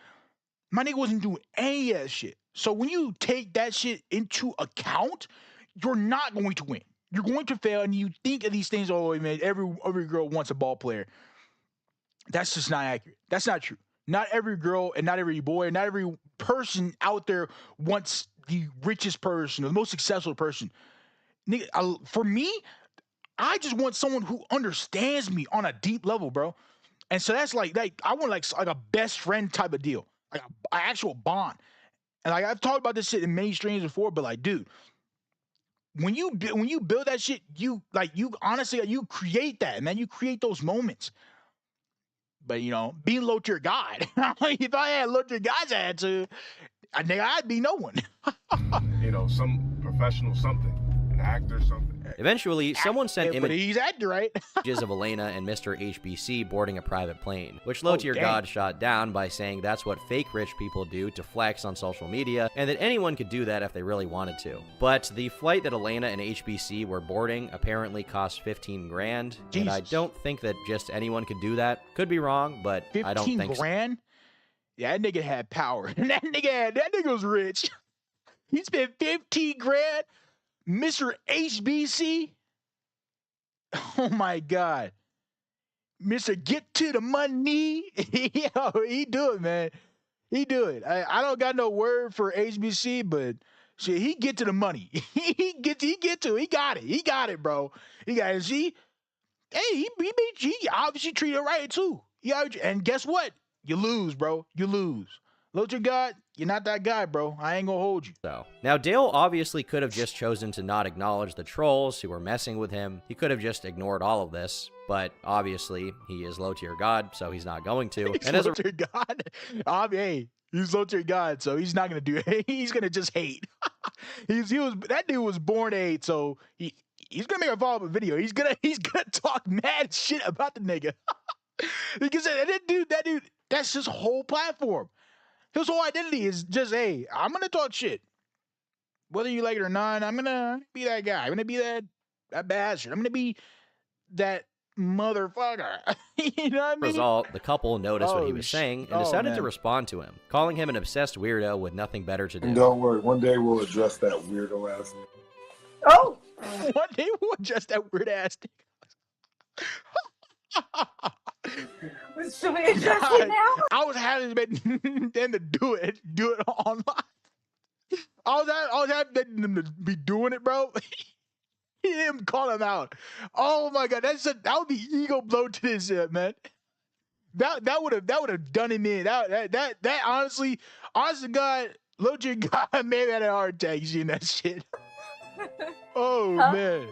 My nigga wasn't doing any of that shit. So when you take that shit into account, you're not going to win. You're going to fail, and you think of these things. Oh, man, every girl wants a ball player. That's just not accurate. That's not true. Not every girl and not every boy and not every person out there wants the richest person or the most successful person. Nigga, for me, I just want someone who understands me on a deep level, bro. And so that's like I want like a best friend type of deal, like an actual bond. And like I've talked about this shit in many streams before, but like, dude, when you build that shit, you honestly you create that, man. You create those moments. But being low tier God, if I had low tier God's attitude, I'd be no one. Some professional something, an actor something. Eventually, someone sent but he's acting right. images of Elena and Mr. HBC boarding a private plane, which LowTierGod shot down by saying that's what fake rich people do to flex on social media, and that anyone could do that if they really wanted to. But the flight that Elena and HBC were boarding apparently cost 15 grand, and I don't think that just anyone could do that. Could be wrong, but I don't think 15 grand? Yeah, that nigga had power. that nigga was rich. He spent 15 grand. Mr. HBC? Oh my God. Mr. Get to the money. Yo, he do it, man. He do it. I don't got no word for HBC, but shit, he get to the money. he get to it. He got it. He got it, bro. He got it. See? Hey, he obviously treated right too. And guess what? You lose, bro. You lose. LowTierGod, you're not that guy, bro. I ain't gonna hold you. So, now Dale obviously could have just chosen to not acknowledge the trolls who were messing with him. He could have just ignored all of this, but obviously he is LowTierGod, so he's not going to. He's LowTierGod. Hey, he's LowTierGod, so he's not gonna do it. He's gonna just hate. That dude was born to hate, so he's gonna make a follow-up video. He's gonna talk mad shit about the nigga. Because that dude, that's his whole platform. His whole identity is just, hey, I'm gonna talk shit. Whether you like it or not, I'm gonna be that guy. I'm gonna be that bastard. I'm gonna be that motherfucker. You know what I mean? Result, the couple noticed what he was saying and decided to respond to him, calling him an obsessed weirdo with nothing better to do. And don't worry, one day we'll address that weirdo ass. Oh! One day we'll address that weird ass Should we address it now? I was having them to do it online. I was having them to be doing it, bro. Him call him out. Oh my God, that would be ego blow to this shit, man. That would have done him in. That honestly, God, LowTierGod may have had a heart attack seeing that shit. Oh man.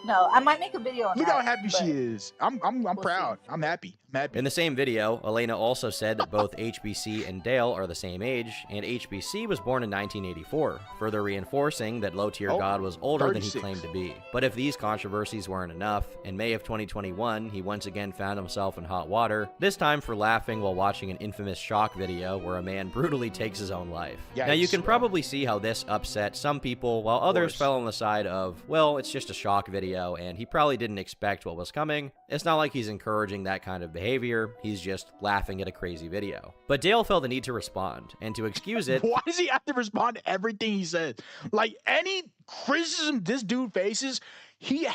No, I might make a video on Look that. how happy she is. I'm proud. I'm happy. In the same video, Elena also said that both HBC and Dale are the same age, and HBC was born in 1984, further reinforcing that LowTierGod was older 36. than he claimed to be. But if these controversies weren't enough, in May of 2021, he once again found himself in hot water, this time for laughing while watching an infamous shock video where a man brutally takes his own life. Now you can probably see how this upset some people, while others fell on the side of, well, it's just a shock video, and he probably didn't expect what was coming. It's not like he's encouraging that kind of behavior, he's just laughing at a crazy video. But Dale felt the need to respond, and to excuse it... Why does he have to respond to everything he says? Like, any criticism this dude faces, he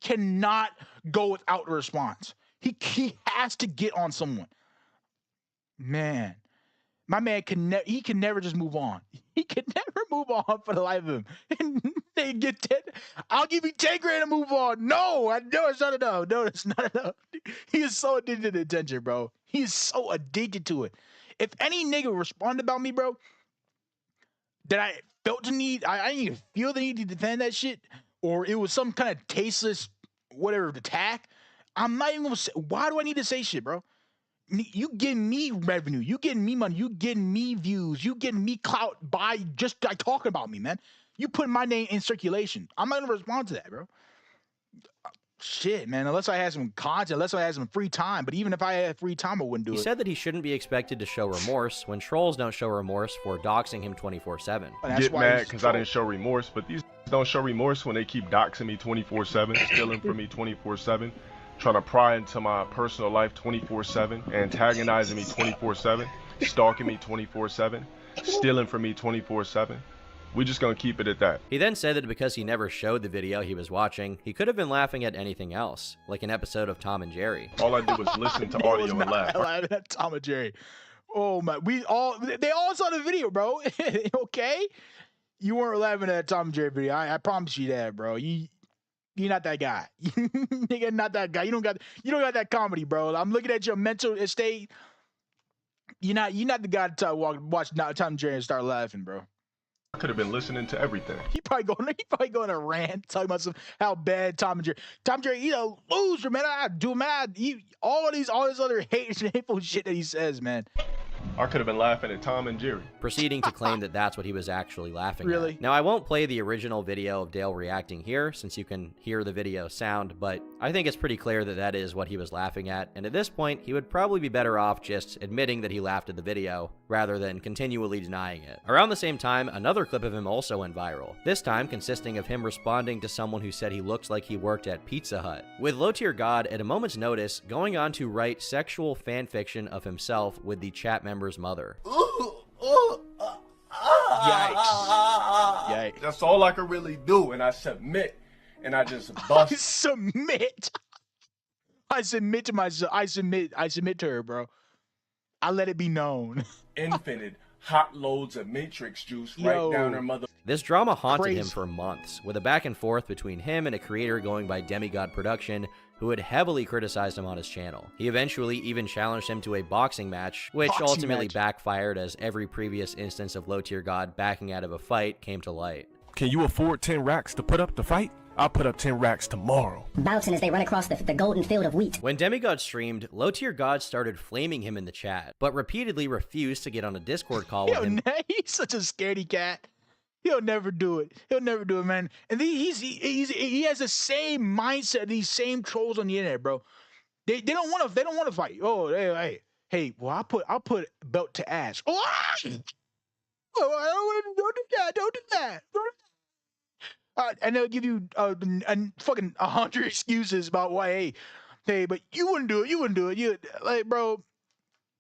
cannot go without a response. He has to get on someone. Man. My man can never just move on. He can never move on for the life of him. And they get 10. I'll give you 10 grand to move on. No, I know it's not enough. No, it's not enough. He is so addicted to attention, bro. He is so addicted to it. If any nigga responded about me, bro, that I felt the need, I didn't even feel the need to defend that shit, or it was some kind of tasteless whatever the tag. I'm not even gonna say. Why do I need to say shit, bro? You getting me revenue, you getting me money, you getting me views, you getting me clout by just like talking about me, man. You put my name in circulation. I'm not gonna respond to that, bro. Shit, man. Unless I had some content, unless I had some free time. But even if I had free time, I wouldn't do it. He said that he shouldn't be expected to show remorse when trolls don't show remorse for doxing him 24/7. Get mad because I didn't show remorse, but these don't show remorse when they keep doxing me 24/7, stealing from me 24/7, trying to pry into my personal life 24/7, antagonizing me 24/7, stalking me 24/7, stealing from me 24/7. We're just gonna keep it at that. He then said that because he never showed the video he was watching, he could have been laughing at anything else, like an episode of Tom and Jerry. All I did was listen to audio and laugh. Laughing at Tom and Jerry. Oh my, they all saw the video, bro. Okay, you weren't laughing at Tom and Jerry video. I promise you that, bro. You're not that guy. You're not that guy. You don't got that comedy, bro. I'm looking at your mental state. You're not the guy to watch Tom and Jerry and start laughing, bro. I could have been listening to everything. He probably going to rant talking about how bad Tom and Jerry, loser, man. I do, man. All this other hateful shit that he says, man. I could have been laughing at Tom and Jerry. Proceeding to claim that that's what he was actually laughing Really? at. Now, I won't play the original video of Dale reacting here, since you can hear the video sound, but I think it's pretty clear that that is what he was laughing at, and at this point, he would probably be better off just admitting that he laughed at the video, rather than continually denying it. Around the same time, another clip of him also went viral, this time consisting of him responding to someone who said he looked like he worked at Pizza Hut, with LowTierGod at a moment's notice going on to write sexual fanfiction of himself with the chat member's mother. Yikes. That's all I can really do, and I submit, and I just bust. I submit. I submit to myself. I submit to her, bro. I let it be known. Infinite hot loads of matrix juice right down her mother. This drama haunted him Crazy. for months, with a back and forth between him and a creator going by Demigod Production, who had heavily criticized him on his channel. He eventually even challenged him to a boxing match, which ultimately backfired as every previous instance of LowTierGod backing out of a fight came to light. Can you afford 10 racks to put up the fight? I'll put up 10 racks tomorrow. Bouncing as they run across the golden field of wheat. When Demigod streamed, LowTierGod started flaming him in the chat, but repeatedly refused to get on a Discord call with him. He's such a scaredy cat. He'll never do it. He'll never do it, man. And he has the same mindset. These same trolls on the internet, bro. They don't want to fight. Oh, hey. Well, I'll put belt to ass. Oh, don't do that. And they'll give you fucking 100 excuses about why. Hey, but you wouldn't do it. You like, bro.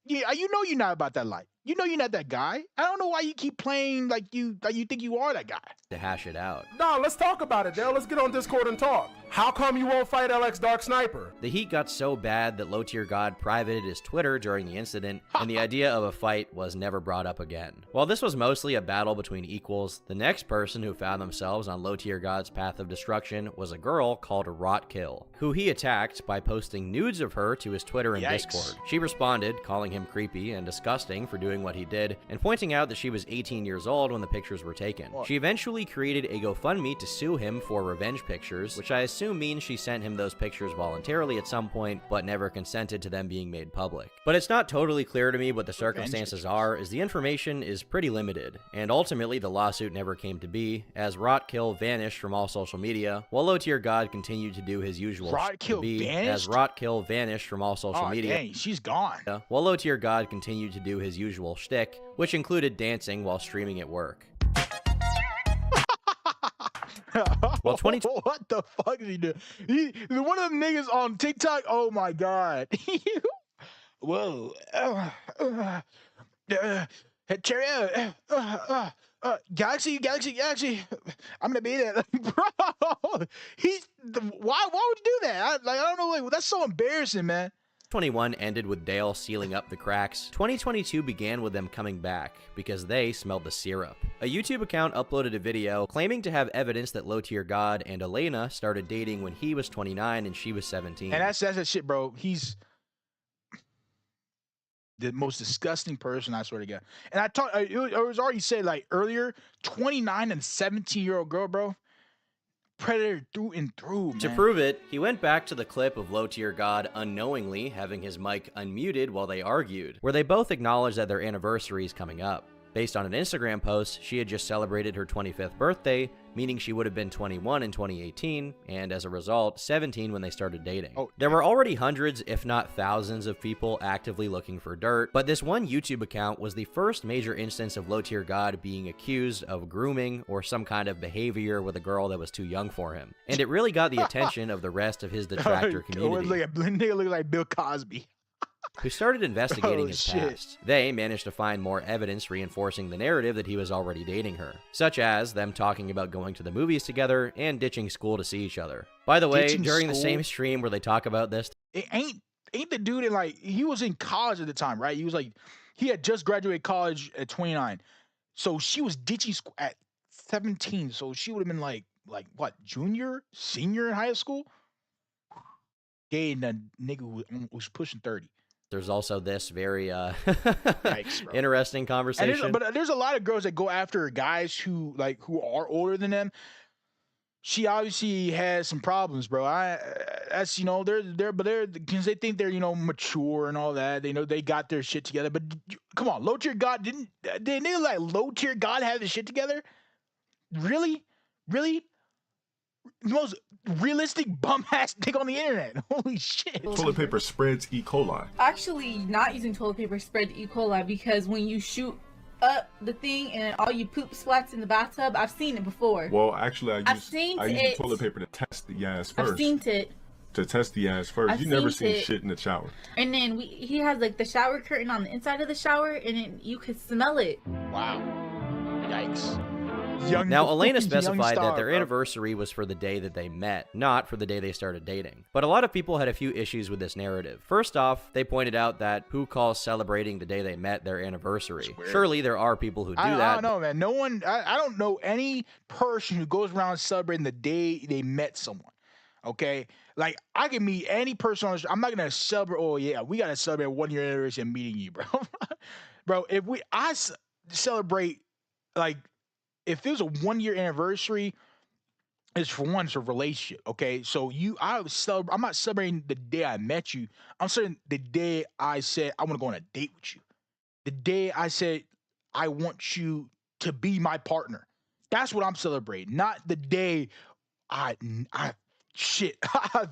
Yeah, you know you're not about that life. You know you're not that guy. I don't know why you keep playing like you think you are that guy. To hash it out. Nah, let's talk about it, Dale. Let's get on Discord and talk. How come you won't fight LX Dark Sniper? The heat got so bad that LowTierGod privated his Twitter during the incident, and the idea of a fight was never brought up again. While this was mostly a battle between equals, the next person who found themselves on LowTierGod's path of destruction was a girl called Rotkill, who he attacked by posting nudes of her to his Twitter and Discord. She responded, calling him creepy and disgusting for doing what he did, and pointing out that she was 18 years old when the pictures were taken. She eventually created a GoFundMe to sue him for revenge pictures, which I assume means she sent him those pictures voluntarily at some point, but never consented to them being made public. But it's not totally clear to me what the circumstances are, as the information is pretty limited, and ultimately the lawsuit never came to be, as Rotkill vanished from all social media, while LowTierGod continued to do his usual Rotkill vanished from all social media. Dang, she's gone. While LowTierGod continued to do his usual shtick, which included dancing while streaming at work. Well, what the fuck is he doing? One of them niggas on TikTok. Oh my god. Whoa. Galaxy. I'm gonna be there, bro. Why would you do that? I don't know. Like, that's so embarrassing, man. 2021 ended with Dale sealing up the cracks. 2022 began with them coming back because they smelled the syrup. A YouTube account uploaded a video claiming to have evidence that LowTierGod and Elena started dating when he was 29 and she was 17. And that's that shit, bro. He's the most disgusting person, I swear to God. And it was already said like earlier, 29 and 17-year-old girl, bro. predator through and through, man. To prove it, he went back to the clip of LowTierGod unknowingly having his mic unmuted while they argued, where they both acknowledged that their anniversary is coming up. Based on an Instagram post, she had just celebrated her 25th birthday, meaning she would have been 21 in 2018, and as a result, 17 when they started dating. There were already hundreds, if not thousands, of people actively looking for dirt, but this one YouTube account was the first major instance of LowTierGod being accused of grooming or some kind of behavior with a girl that was too young for him. And it really got the attention of the rest of his detractor community, Nigga look like Bill Cosby. who started investigating his past. They managed to find more evidence reinforcing the narrative that he was already dating her, such as them talking about going to the movies together and ditching school to see each other. By the way, during the same stream where they talk about this, it ain't the dude in like, he was in college at the time, right? He was like, he had just graduated college at 29. So she was ditching school at 17. So she would have been like what, junior, senior in high school? Dating a nigga who was pushing 30. there's also this very Yikes, interesting conversation. But there's a lot of girls that go after guys who are older than them. She obviously has some problems, bro. That's they're because they think they're mature and all that. They know they got their shit together. But come on, LowTierGod did niggas like LowTierGod have his shit together? Really? The most realistic bum ass thing on the internet. Holy shit. Toilet paper spreads E. coli. Actually, not using toilet paper spread E. coli because when you shoot up the thing and all you poop splats in the bathtub, I've seen it before. Well, actually, I use it. toilet paper to test the ass first. I've seen it. To test the ass first. You never seen shit in the shower. And then he has like the shower curtain on the inside of the shower, and then you could smell it. Wow. Yikes. Now, Elena specified that their anniversary was for the day that they met, not for the day they started dating. But a lot of people had a few issues with this narrative. First off, they pointed out that who calls celebrating the day they met their anniversary? Surely there are people who do that. I don't know, man. No one, I don't know any person who goes around celebrating the day they met someone. Okay? Like, I can meet any person on the street. I'm not going to celebrate, oh yeah, we got to celebrate 1 year anniversary of meeting you, bro. Bro, if I celebrate, like, if it was a 1 year anniversary, it's for one, it's a relationship. Okay, so I'm not celebrating the day I met you. I'm celebrating the day I said I want to go on a date with you. The day I said I want you to be my partner. That's what I'm celebrating. Not the day I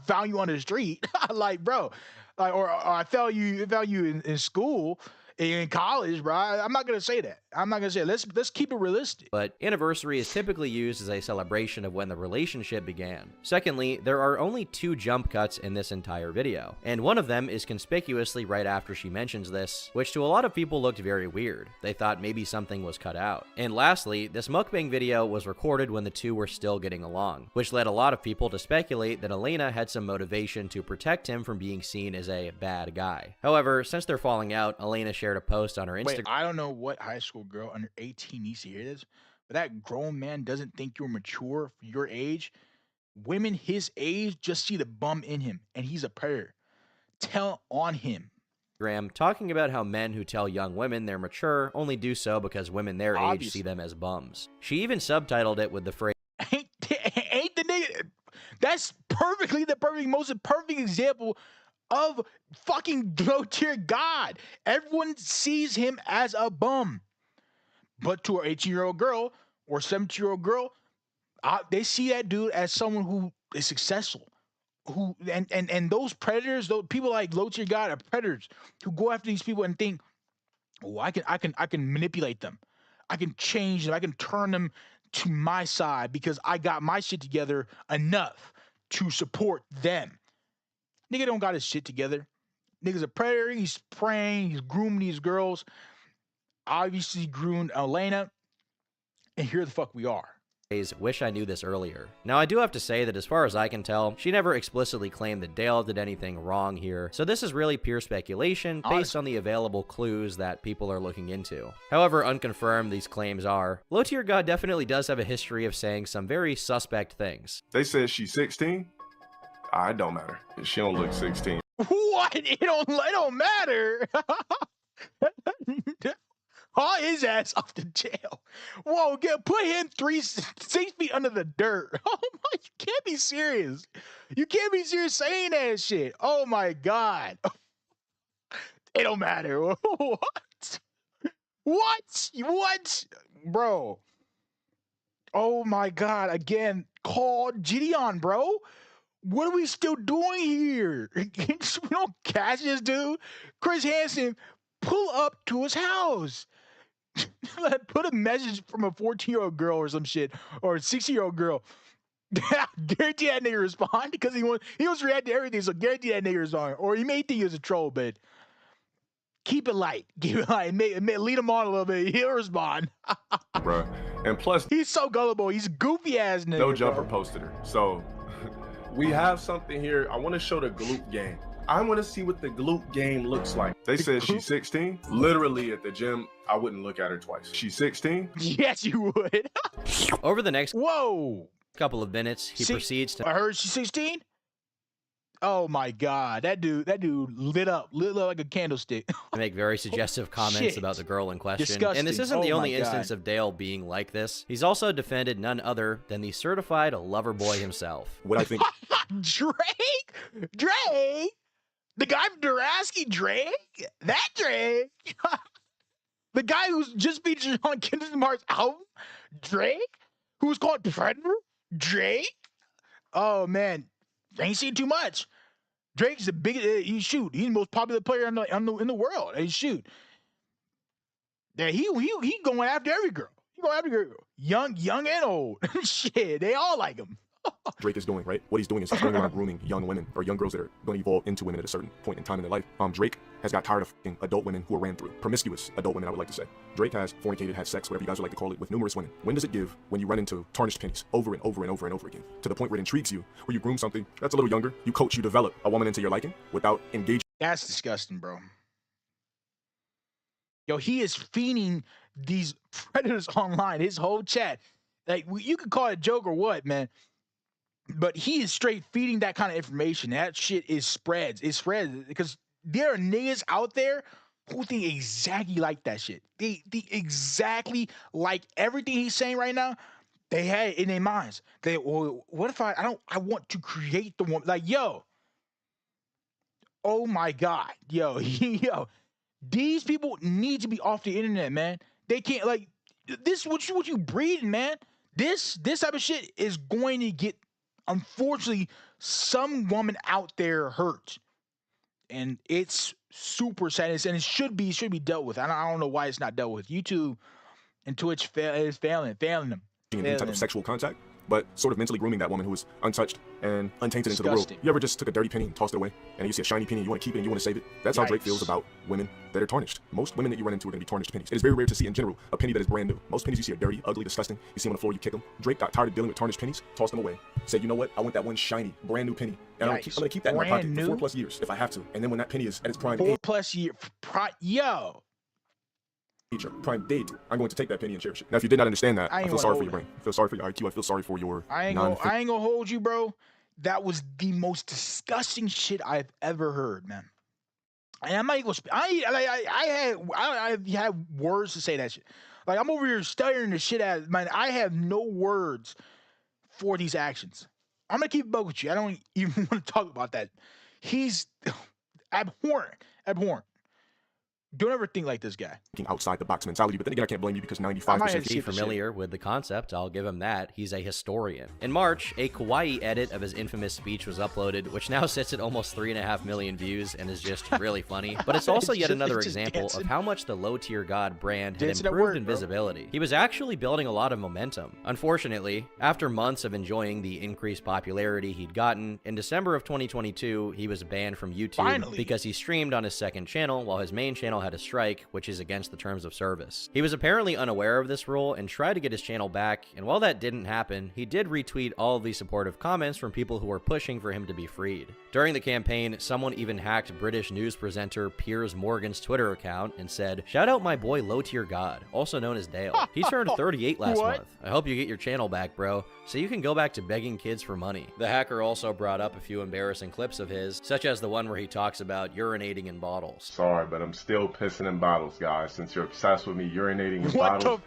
found you on the street. Like, bro, or I found you in school. In college, bro. I'm not gonna say that. I'm not gonna say it. Let's keep it realistic. But anniversary is typically used as a celebration of when the relationship began. Secondly, there are only 2 jump cuts in this entire video, and one of them is conspicuously right after she mentions this, which to a lot of people looked very weird. They thought maybe something was cut out. And lastly, this mukbang video was recorded when the two were still getting along, which led a lot of people to speculate that Elena had some motivation to protect him from being seen as a bad guy. However, since they're falling out, Elena shared a post on her Instagram. Wait, I don't know what high school girl under 18 needs to hear this, but that grown man doesn't think you're mature for your age. Women his age just see the bum in him, and he's a predator. Tell on him. Talking about how men who tell young women they're mature only do so because women their age see them as bums. She even subtitled it with the phrase, ain't the nigga. That's most perfect example of fucking LowTierGod. Everyone sees him as a bum. But to an 18-year-old girl or 17-year-old girl, they see that dude as someone who is successful. Who and those predators, those people like LowTierGod are predators who go after these people and think, oh, I can manipulate them. I can change them. I can turn them to my side because I got my shit together enough to support them. Nigga don't got his shit together. Nigga's a predator. He's praying. He's grooming these girls. Obviously groomed Elena. And here the fuck we are. Wish I knew this earlier. Now, I do have to say that as far as I can tell, she never explicitly claimed that Dale did anything wrong here, so this is really pure speculation based on the available clues that people are looking into. However unconfirmed these claims are, LowTierGod definitely does have a history of saying some very suspect things. They said she's 16? It don't matter. She don't look 16. What? It don't matter. Haul his ass off to jail. Whoa, put him 6 feet under the dirt. Oh my can't be serious. You can't be serious saying that shit. Oh my God. It don't matter. What? What? Bro. Oh my God. Again, call Gideon, bro. What are we still doing here? We don't catch this dude. Chris Hansen, pull up to his house. Put a message from a 14-year-old girl or some shit, or a 60-year-old girl. Guarantee that nigga respond because he wants to react to everything. So guarantee that nigga respond, or he may think he was a troll, but keep it light. Keep it light. Lead him on a little bit. He'll respond. Bruh. And plus, he's so gullible. He's goofy ass nigga. No Jumper posted her. So we have something here. I want to show the glute game. I want to see what the glute game looks like. They said she's 16. Literally at the gym, I wouldn't look at her twice. She's 16? Yes, you would. Over the next whoa couple of minutes, he proceeds to. I heard she's 16. Oh my God, that dude lit up like a candlestick. Make very suggestive comments about the girl in question. Disgusting. And this isn't the only my instance God. of Dale being like this. He's also defended none other than the certified lover boy himself. What I think. Drake, the guy from Duraski, Drake, that Drake, the guy who's just featured on Kingdom Hearts album, Drake, who's called Predator, Drake. Oh man, ain't seen too much. Drake's the biggest. He's the most popular player in the world. Shoot. Yeah, he going after every girl. He going after every girl, young and old. Shit, they all like him. Drake is doing, right? What he's doing is he's going around grooming young women or young girls that are going to evolve into women at a certain point in time in their life. Drake has got tired of f***ing adult women who are ran through. Promiscuous adult women, I would like to say. Drake has fornicated, had sex, whatever you guys would like to call it, with numerous women. When does it give when you run into tarnished pennies over and over and over and over again? To the point where it intrigues you, where you groom something that's a little younger, you coach, you develop a woman into your liking without engaging. That's disgusting, bro. Yo, he is feeding these predators online, his whole chat. Like, you could call it a joke or what, man. But he is straight feeding that kind of information. That shit spreads. It spreads because there are niggas out there who think exactly like that shit. They exactly like everything he's saying right now. They had it in their minds. Well, what if I want to create the woman? Like, yo. Oh my God. Yo, these people need to be off the internet, man. They can't, like, this what you breeding, man. This type of shit is going to get, unfortunately, some woman out there hurt, and it's super sad, and it should be dealt with. I don't know why it's not dealt with. YouTube and Twitch is failing them. Any type of sexual contact, but sort of mentally grooming that woman who is untouched and untainted into the world. You ever just took a dirty penny and tossed it away, and you see a shiny penny and you want to keep it and you want to save it? That's how Drake feels about women that are tarnished. Most women that you run into are going to be tarnished pennies. It is very rare to see in general a penny that is brand new. Most pennies you see are dirty, ugly, disgusting. You see them on the floor, you kick them. Drake got tired of dealing with tarnished pennies, tossed them away. Said, you know what? I want that one shiny, brand new penny. And I'm going to keep that in my pocket for 4+ years if I have to. And then when that penny is at its prime age, 4+ years, yo. Prime date, I'm going to take that penny and cherish it. Now, if you did not understand that, I feel sorry for your brain. I feel sorry for your IQ. I feel sorry for your I ain't gonna hold you, bro. That was the most disgusting shit I've ever heard, man. And I'm not even gonna I had words to say that shit. Like, I'm over here stuttering the shit out, man. I have no words for these actions. I'm gonna keep it buck with you. I don't even want to talk about that. He's abhorrent. Don't ever think like this guy. Outside the box mentality, but then again, I can't blame you because 95%. Be familiar with the concept, I'll give him that. He's a historian. In March, a Kawaii edit of his infamous speech was uploaded, which now sits at almost 3.5 million views and is just really funny. But it's also yet another example of how much the LowTierGod brand had improved in visibility. He was actually building a lot of momentum. Unfortunately, after months of enjoying the increased popularity he'd gotten, in December of 2022, he was banned from YouTube because he streamed on his second channel while his main channel had a strike, which is against the terms of service. He was apparently unaware of this rule and tried to get his channel back, and while that didn't happen, he did retweet all of the supportive comments from people who were pushing for him to be freed. During the campaign, someone even hacked British news presenter Piers Morgan's Twitter account and said, "Shout out my boy LowTierGod, also known as Dale. He turned 38 last month. I hope you get your channel back, bro, so you can go back to begging kids for money." The hacker also brought up a few embarrassing clips of his, such as the one where he talks about urinating in bottles. Sorry, but I'm still pissing in bottles, guys, since you're obsessed with me urinating in bottles.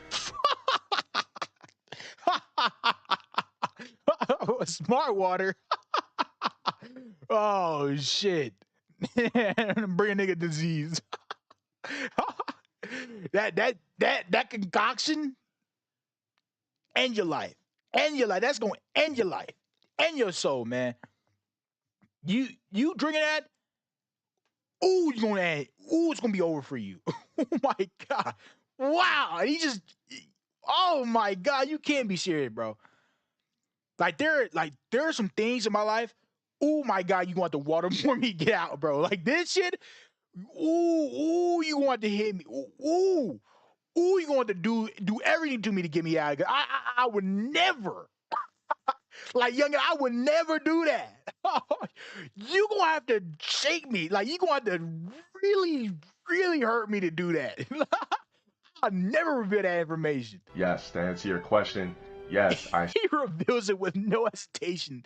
Smart water. Oh shit. Bring a nigga disease. that concoction, end your life. End your life. That's gonna end your life. End your soul, man. You drinking that? Ooh, you gonna end. Ooh, it's gonna be over for you. Oh my god. Wow. He just, oh my god, you can't be serious, bro. There are some things in my life. Oh my god, you want the water for me? Get out, bro. Like this shit. Ooh, you want to hit me? Ooh, you want to do everything to me to get me out of here. I would never, like youngin, I would never do that. You gonna have to shake me. Like you gonna have to really, really hurt me to do that. I'll never reveal that information. Yes, to answer your question, yes, I He reveals it with no hesitation.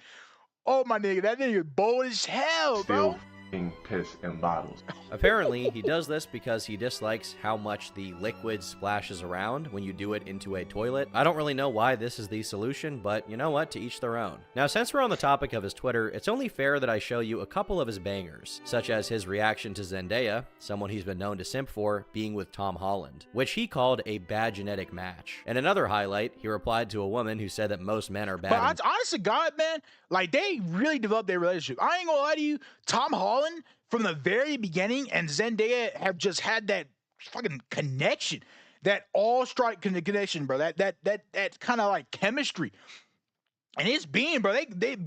Oh my nigga, that nigga bold as hell, bro. still piss in bottles. Apparently, he does this because he dislikes how much the liquid splashes around when you do it into a toilet. I don't really know why this is the solution, but you know what? To each their own. Now, since we're on the topic of his Twitter, it's only fair that I show you a couple of his bangers, such as his reaction to Zendaya, someone he's been known to simp for, being with Tom Holland, which he called a bad genetic match. And another highlight, he replied to a woman who said that most men are bad. But honest to God, man, like they really developed their relationship. I ain't gonna lie to you, Tom Holland from the very beginning and Zendaya have just had that fucking connection, that all-strike connection, bro. That kind of like chemistry. And it's being, bro, they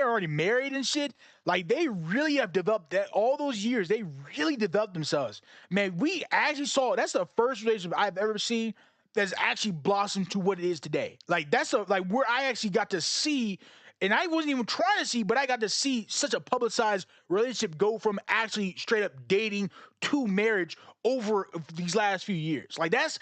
already married and shit. Like they really have developed that all those years. They really developed themselves. Man, we actually saw, that's the first relationship I've ever seen that's actually blossomed to what it is today. Like that's like where I actually got to see, and I wasn't even trying to see, but I got to see such a publicized relationship go from actually straight up dating to marriage over these last few years. Like that's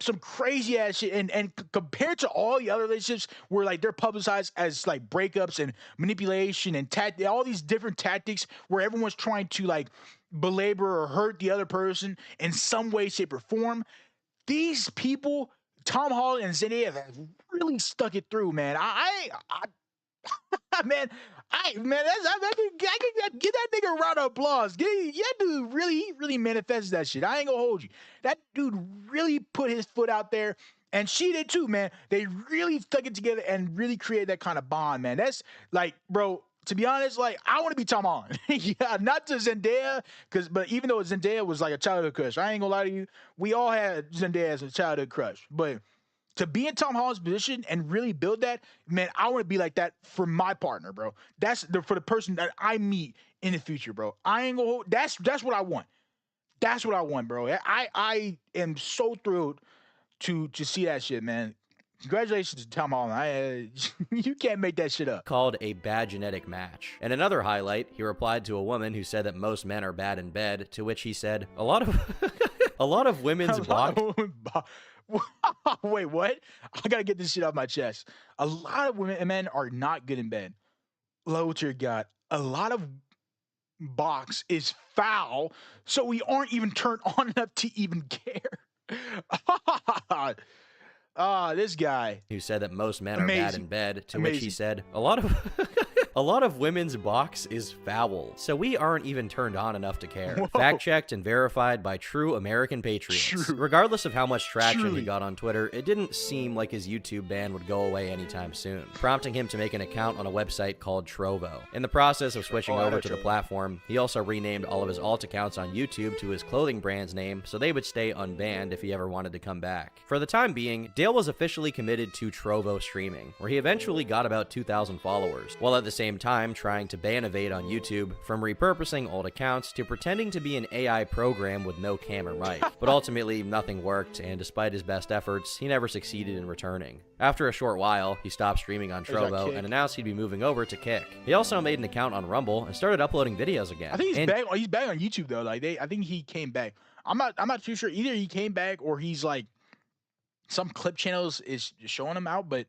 some crazy ass shit. And compared to all the other relationships where like they're publicized as like breakups and manipulation and all these different tactics where everyone's trying to like belabor or hurt the other person in some way, shape, or form. These people, Tom Holland and Zendaya, have really stuck it through, man. I can get that nigga a round of applause. That dude really manifested that shit. I ain't gonna hold you. That dude really put his foot out there, and she did too, man. They really stuck it together and really created that kind of bond, man. That's like, bro. To be honest, like I want to be Tom Holland. Yeah, not to Zendaya, but even though Zendaya was like a childhood crush, I ain't gonna lie to you. We all had Zendaya as a childhood crush, but to be in Tom Holland's position and really build that, man, I want to be like that for my partner, bro. For the person that I meet in the future, bro. I ain't gonna. That's what I want. That's what I want, bro. I am so thrilled to see that shit, man. Congratulations to Tom Holland. You can't make that shit up. Called a bad genetic match. And another highlight, he replied to a woman who said that most men are bad in bed, to which he said, a lot of women's block. Wait, what? I gotta get this shit off my chest. A lot of women and men are not good in bed. LowTierGod. A lot of box is foul, so we aren't even turned on enough to even care. This guy who said that most men are bad in bed, to which he said, a lot of women's box is foul, so we aren't even turned on enough to care. Whoa. Fact checked and verified by true American patriots. True. Regardless of how much traction he got on Twitter, it didn't seem like his YouTube ban would go away anytime soon, prompting him to make an account on a website called Trovo. In the process of switching over to the platform, he also renamed all of his alt accounts on YouTube to his clothing brand's name so they would stay unbanned if he ever wanted to come back. For the time being, Dale was officially committed to Trovo streaming, where he eventually got about 2,000 followers, while at the same time trying to ban-evade on YouTube from repurposing old accounts to pretending to be an AI program with no cam or mic. But ultimately, nothing worked, and despite his best efforts, he never succeeded in returning. After a short while, he stopped streaming on Trovo and announced he'd be moving over to Kick. He also made an account on Rumble and started uploading videos again. I think he's back on YouTube though. Like I think he came back. I'm not too sure. Either he came back or he's like some clip channels is showing him out, but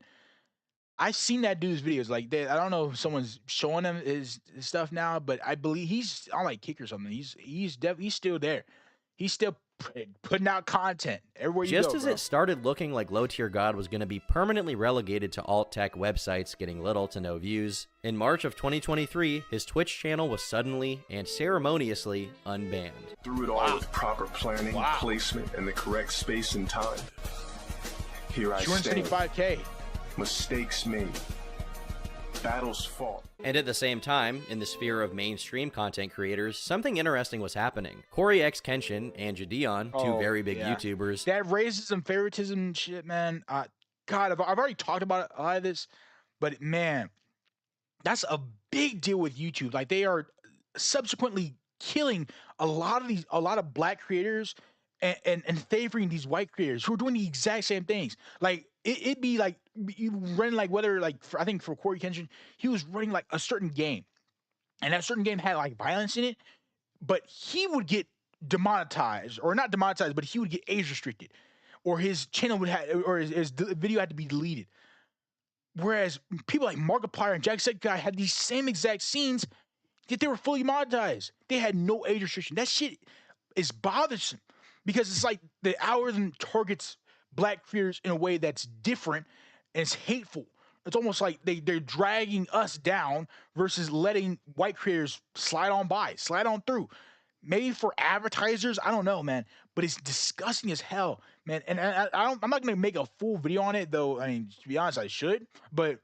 I've seen that dude's videos. Like I don't know if someone's showing him his stuff now, but I believe he's on like Kick or something. He's still there. He's still putting out content everywhere you Just go, as bro. it started looking like LowTierGod was going to be permanently relegated to alt-tech websites getting little to no views, in March of 2023, his Twitch channel was suddenly and ceremoniously unbanned. Through it all with proper planning, placement, and the correct space and time. Here I stand. 275K. Mistakes made. Battles fought. And at the same time, in the sphere of mainstream content creators, something interesting was happening. Corey X Kenshin and Jadeon, two very big YouTubers. That racism, favoritism shit, man. God, I've already talked about a lot of this, but man, that's a big deal with YouTube. Like, they are subsequently killing a lot of black creators and favoring these white creators who are doing the exact same things. Like, it'd be like you run, like, whether, like, I think for Corey Kenshin, he was running like a certain game, and that certain game had like violence in it, but he would get demonetized, or not demonetized, but he would get age restricted, or his channel would have, or his video had to be deleted. Whereas people like Markiplier and Jacksepticeye had these same exact scenes, yet they were fully monetized. They had no age restriction. That shit is bothersome, because it's like the algorithm targets black creators in a way that's different, and it's hateful. It's almost like they're dragging us down versus letting white creators slide on through. Maybe for advertisers, I don't know, man, but it's disgusting as hell, man. And I'm not gonna make a full video on it, though. I mean, to be honest, I should, but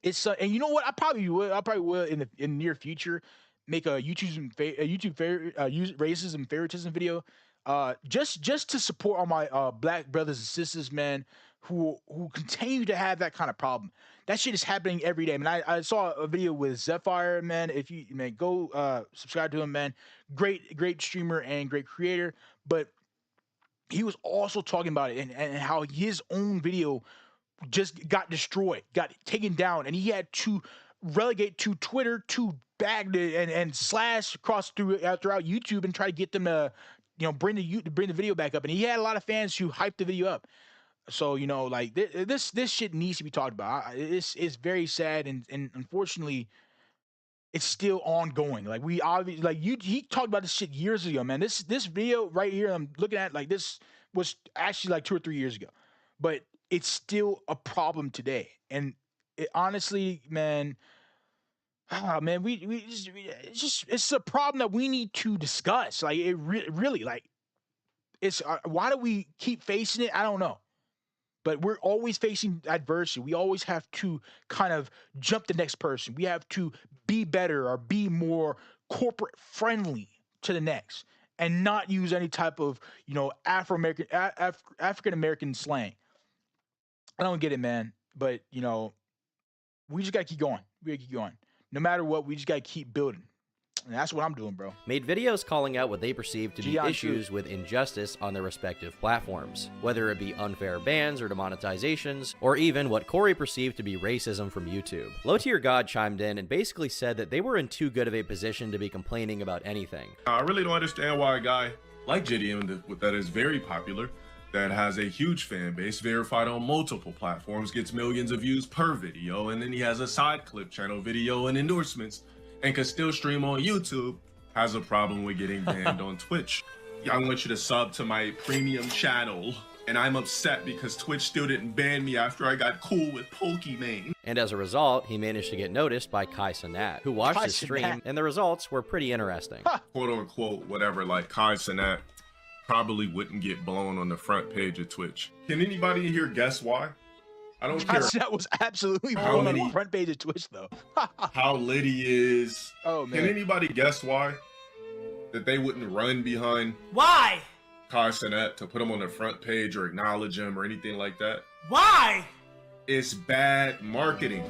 it's and you know what? I probably will in the near future make a racism favoritism video, just to support all my black brothers and sisters, man, who continue to have that kind of problem. That shit is happening every day. Man, I saw a video with Zephyr, man. If you, man, go subscribe to him, man. Great streamer and great creator. But he was also talking about it and how his own video just got destroyed, got taken down, and he had to relegate to Twitter to bag and slash across throughout YouTube and try to get them to, you know, bring the video back up. And he had a lot of fans who hyped the video up. So, you know, like, this shit needs to be talked about. It's very sad, and unfortunately, it's still ongoing. Like, we obviously, like, he talked about this shit years ago, man. This video right here I'm looking at, like, this was actually like 2 or 3 years ago, but it's still a problem today. And it honestly, man, man, it's a problem that we need to discuss. Like, it really, like, it's why do we keep facing it? I don't know. But we're always facing adversity. We always have to kind of jump the next person. We have to be better or be more corporate friendly to the next, and not use any type of, you know, African American slang. I don't get it, man. But, you know, we just gotta keep going. We gotta keep going. No matter what, we just gotta keep building. And that's what I'm doing, bro. Made videos calling out what they perceive to be issues with injustice on their respective platforms, whether it be unfair bans or demonetizations, or even what Corey perceived to be racism from YouTube. LowTierGod chimed in and basically said that they were in too good of a position to be complaining about anything. I really don't understand why a guy like JDM that is very popular, that has a huge fan base, verified on multiple platforms, gets millions of views per video, and then he has a side clip channel video and endorsements, and can still stream on YouTube, has a problem with getting banned on Twitch. I want you to sub to my premium channel, and I'm upset because Twitch still didn't ban me after I got cool with Pokimane. And as a result, he managed to get noticed by Kai Cenat, who watched his stream, and the results were pretty interesting. Quote unquote, whatever, like Kai Cenat probably wouldn't get blown on the front page of Twitch. Can anybody here guess why? I don't care. That was absolutely blown on the front page of Twitch, though. How lit he is. Oh, man. Can anybody guess why? That they wouldn't run behind Why? Kai Cenat to put him on the front page or acknowledge him or anything like that? Why? It's bad marketing.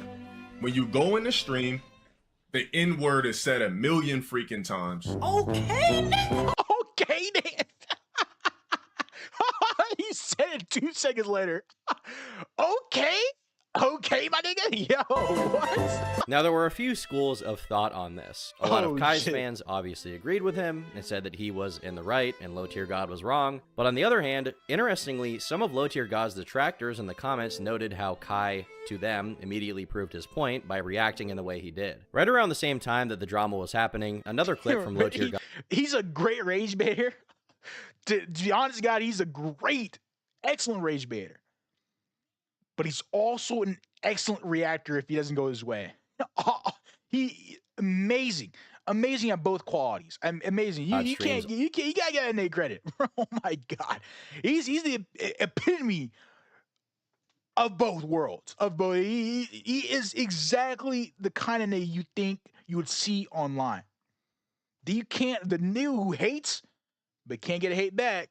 When you go in the stream, the N-word is said 1 million freaking times. Okay, okay, then. He said it 2 seconds later. Okay, my nigga. Yo, what? Now, there were a few schools of thought on this. A lot of Kai's shit. fans obviously agreed with him and said that he was in the right and LowTierGod was wrong. But on the other hand, interestingly, some of LowTierGod's detractors in the comments noted how Kai, to them, immediately proved his point by reacting in the way he did. Right around the same time that the drama was happening, another clip from LowTierGod. He's a great rage baiter. To be honest, God, he's a great, excellent rage baiter. But he's also an excellent reactor if he doesn't go his way. He amazing at both qualities. Amazing. You gotta get Nate credit. Oh my God, he's the epitome of both worlds. He is exactly the kind of Nate you think you would see online. The nigga who hates but can't get a hate back.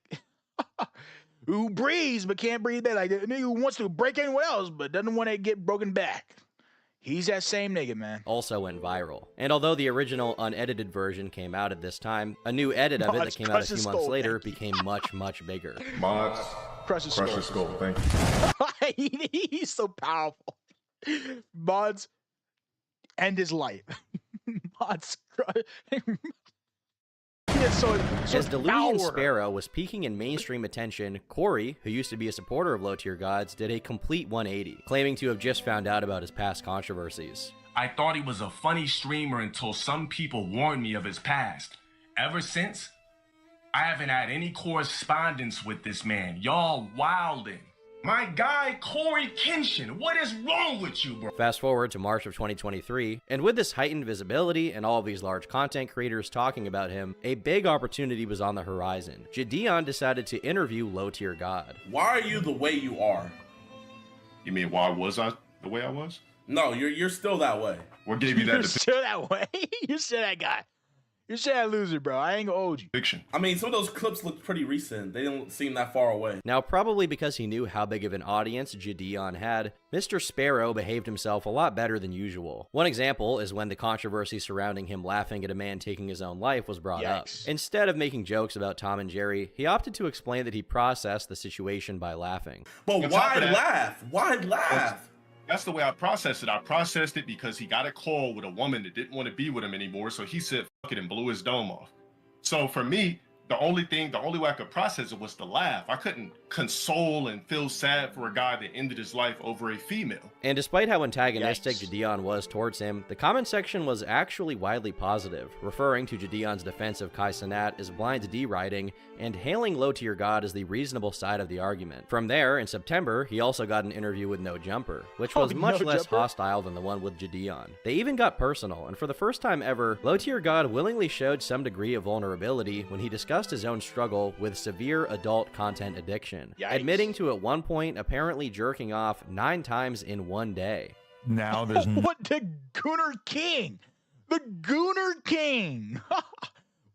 Who breathes but can't breathe back. Like the nigga who wants to break anyone else but doesn't want to get broken back. He's that same nigga, man. Also went viral. And although the original unedited version came out at this time, a new edit of it that came out a few months later became much, much bigger. Mods, Crush his skull. Thank you. He's so powerful. Mods end his life. Mods. As Deluvian Sparrow was peaking in mainstream attention, Corey, who used to be a supporter of LowTierGods, did a complete 180, claiming to have just found out about his past controversies. I thought he was a funny streamer until some people warned me of his past. Ever since, I haven't had any correspondence with this man. Y'all wildin'. My guy, Corey Kenshin, what is wrong with you, bro? Fast forward to March of 2023, and with this heightened visibility and all of these large content creators talking about him, a big opportunity was on the horizon. Gideon decided to interview LowTierGod. Why are you the way you are? You mean why was I the way I was? No, you're still that way. What gave you that? You're still that way. You're still that guy. You're still that loser, bro. I ain't gonna hold you. Fiction. I mean, some of those clips look pretty recent. They don't seem that far away. Now, probably because he knew how big of an audience Gideon had, Mr. Sparrow behaved himself a lot better than usual. One example is when the controversy surrounding him laughing at a man taking his own life was brought up. Instead of making jokes about Tom and Jerry, he opted to explain that he processed the situation by laughing. But why laugh? Why laugh? That's the way I processed it. I processed it because he got a call with a woman that didn't want to be with him anymore. So he said, fuck it, and blew his dome off. So for me, the only way I could process it was to laugh. I couldn't console and feel sad for a guy that ended his life over a female. And despite how antagonistic Gideon was towards him, the comment section was actually widely positive, referring to Gideon's defense of Kai Cenat as blind deriding and hailing LowTierGod as the reasonable side of the argument. From there, in September, he also got an interview with No Jumper, which was much less hostile than the one with Gideon. They even got personal, and for the first time ever, LowTierGod willingly showed some degree of vulnerability when he discussed his own struggle with severe adult content addiction, admitting to at one point apparently jerking off 9 times in one day. Now there's what the Gooner King, the Gooner King.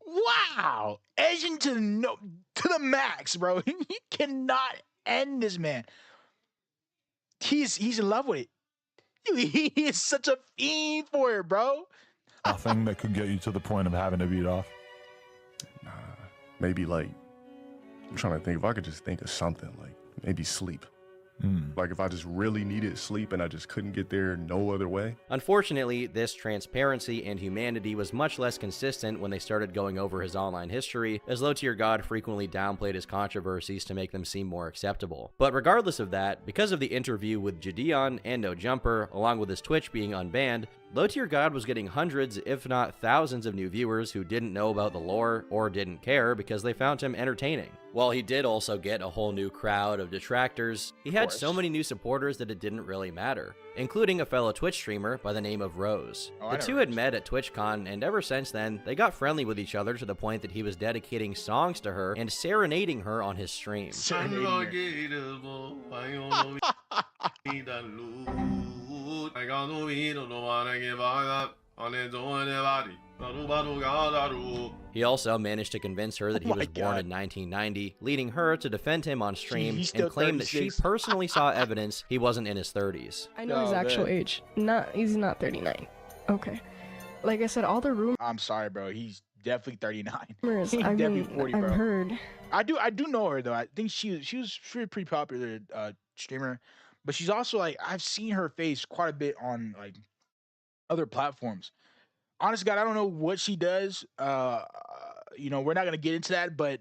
Wow, edging to the max, bro. You cannot end this man. He's in love with it. He is such a fiend for it, bro. Nothing that could get you to the point of having to beat off. Maybe like, I'm trying to think if I could just think of something like maybe sleep. Like if I just really needed sleep and I just couldn't get there no other way. Unfortunately, this transparency and humanity was much less consistent when they started going over his online history, as LowTierGod frequently downplayed his controversies to make them seem more acceptable. But regardless of that, because of the interview with Gideon and No Jumper, along with his Twitch being unbanned, LowTierGod was getting hundreds, if not thousands of new viewers who didn't know about the lore or didn't care because they found him entertaining. While he did also get a whole new crowd of detractors, he had so many new supporters that it didn't really matter, including a fellow Twitch streamer by the name of Rose. The two had met at TwitchCon, and ever since then, they got friendly with each other to the point that he was dedicating songs to her and serenading her on his stream. He also managed to convince her that he was born in 1990, leading her to defend him on stream and claim that she personally saw evidence he wasn't in his 30s. I know his actual age. He's not 39. Okay. Like I said, all the rumors. I'm sorry, bro. He's definitely 39. He's definitely 40, bro. I've heard. I do know her though. I think she was pretty popular streamer, but she's also like, I've seen her face quite a bit on like other platforms. Honest God, I don't know what she does. You know, we're not gonna get into that, but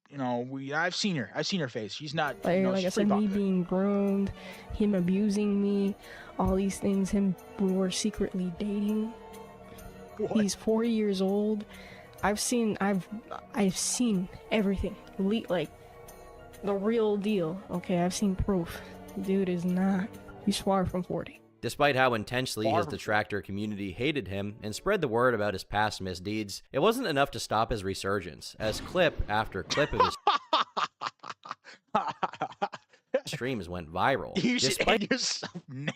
you know, I've seen her. I've seen her face. She's not. Like, you know, like I said, me being groomed, him abusing me, all these things. We were secretly dating. What? He's 4 years old. I've seen everything. Like the real deal. Okay, I've seen proof. Dude is not. He's far from 40. Despite how intensely his detractor community hated him and spread the word about his past misdeeds, it wasn't enough to stop his resurgence, as clip after clip of his streams went viral. You should end yourself now.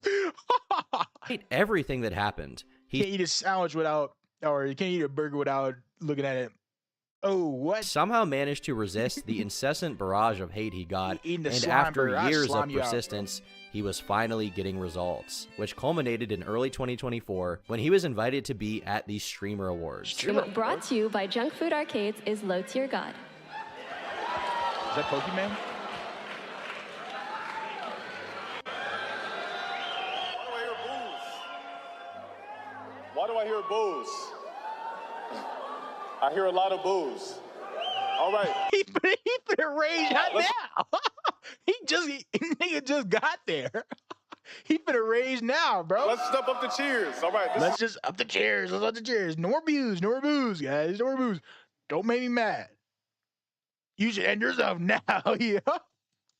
Despite everything that happened, he can't eat a sandwich without, or you can't eat a burger without looking at it. Oh, what? Somehow managed to resist the incessant barrage of hate he got, and after years of persistence, he was finally getting results, which culminated in early 2024 when he was invited to be at the Streamer Awards. Brought to you by Junk Food Arcades is LowTierGod. Is that Pokemon? Why do I hear boos? I hear a lot of boos. All right. He finna rage out now. Nigga just got there. He finna rage now, bro. Let's step up the cheers. All right. Let's just up the cheers. Let's up the cheers. No more booze. No more booze, guys. No more booze. Don't make me mad. You should end yourself now. Yeah.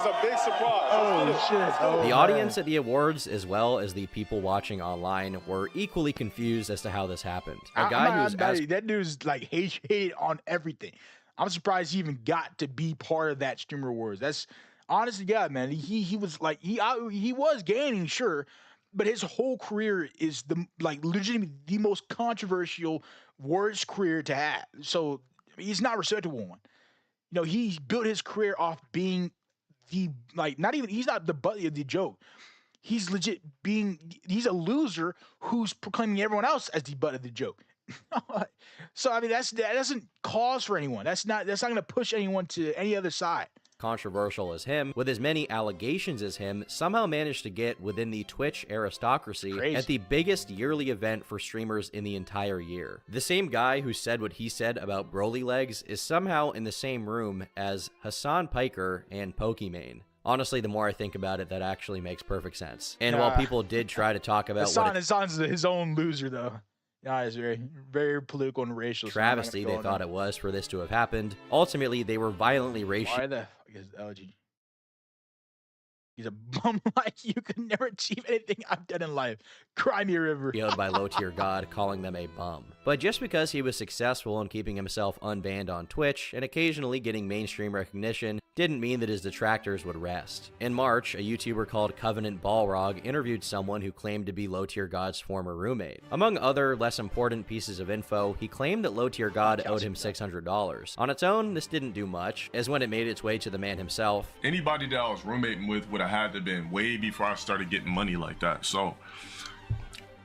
It's a big surprise. Oh, shit. Oh, the audience at the awards, as well as the people watching online, were equally confused as to how this happened. That dude's like hated on everything. I'm surprised he even got to be part of that Streamer Awards. That's honestly, God, man. He was like he was gaining, sure, but his whole career is legitimately the most controversial, worst career to have. So he's not a respectable one. You know, he built his career off being he's not the butt of the joke. He's legit he's a loser who's proclaiming everyone else as the butt of the joke. So I mean that doesn't cause for anyone. That's not gonna push anyone to any other side. Controversial as him, with as many allegations as him, somehow managed to get within the Twitch aristocracy at the biggest yearly event for streamers in the entire year. The same guy who said what he said about Broly Legs is somehow in the same room as Hassan Piker and Pokimane. Honestly, the more I think about it, that actually makes perfect sense. And while people did try to talk about Hassan's his own loser, though. Yeah, it's very, very political and racial. Travesty they thought it was for this to have happened. Ultimately, they were violently racial. Why the fuck is LG? He's a bum like you could never achieve anything I've done in life. Cry me a river. By LowTierGod, calling them a bum. But just because he was successful in keeping himself unbanned on Twitch and occasionally getting mainstream recognition didn't mean that his detractors would rest. In March, a YouTuber called Covenant Balrog interviewed someone who claimed to be LowTierGod's former roommate. Among other, less important pieces of info, he claimed that LowTierGod owed him $600. On its own, this didn't do much, as when it made its way to the man himself, anybody that I was roommating with would have had to been way before I started getting money like that. So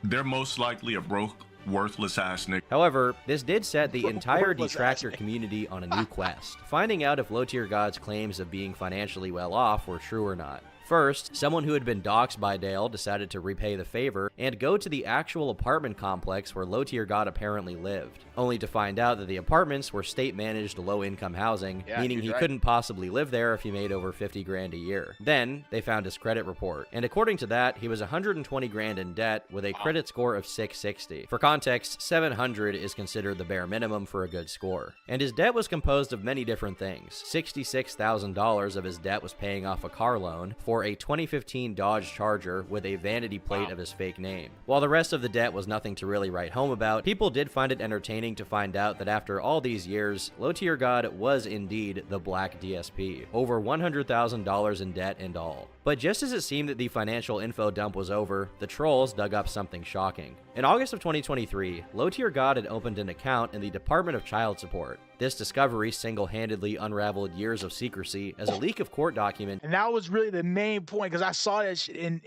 they're most likely a broke, worthless ass nigga. However, this did set the entire detractor community on a new quest, finding out if LowTierGod's claims of being financially well off were true or not. First, someone who had been doxxed by Dale decided to repay the favor and go to the actual apartment complex where LowTierGod apparently lived, only to find out that the apartments were state-managed low-income housing, meaning he couldn't possibly live there if he made over 50 grand a year. Then, they found his credit report, and according to that, he was 120 grand in debt with a credit score of 660. For context, 700 is considered the bare minimum for a good score. And his debt was composed of many different things. $66,000 of his debt was paying off a car loan, for a 2015 Dodge Charger with a vanity plate of his fake name. While the rest of the debt was nothing to really write home about, people did find it entertaining to find out that after all these years, LowTierGod was indeed the Black DSP, over $100,000 in debt and all. But just as it seemed that the financial info dump was over, the trolls dug up something shocking. In August of 2023, LowTierGod had opened an account in the Department of Child Support. This discovery single-handedly unraveled years of secrecy as a leak of court documents. And that was really the main point, because I saw that shit in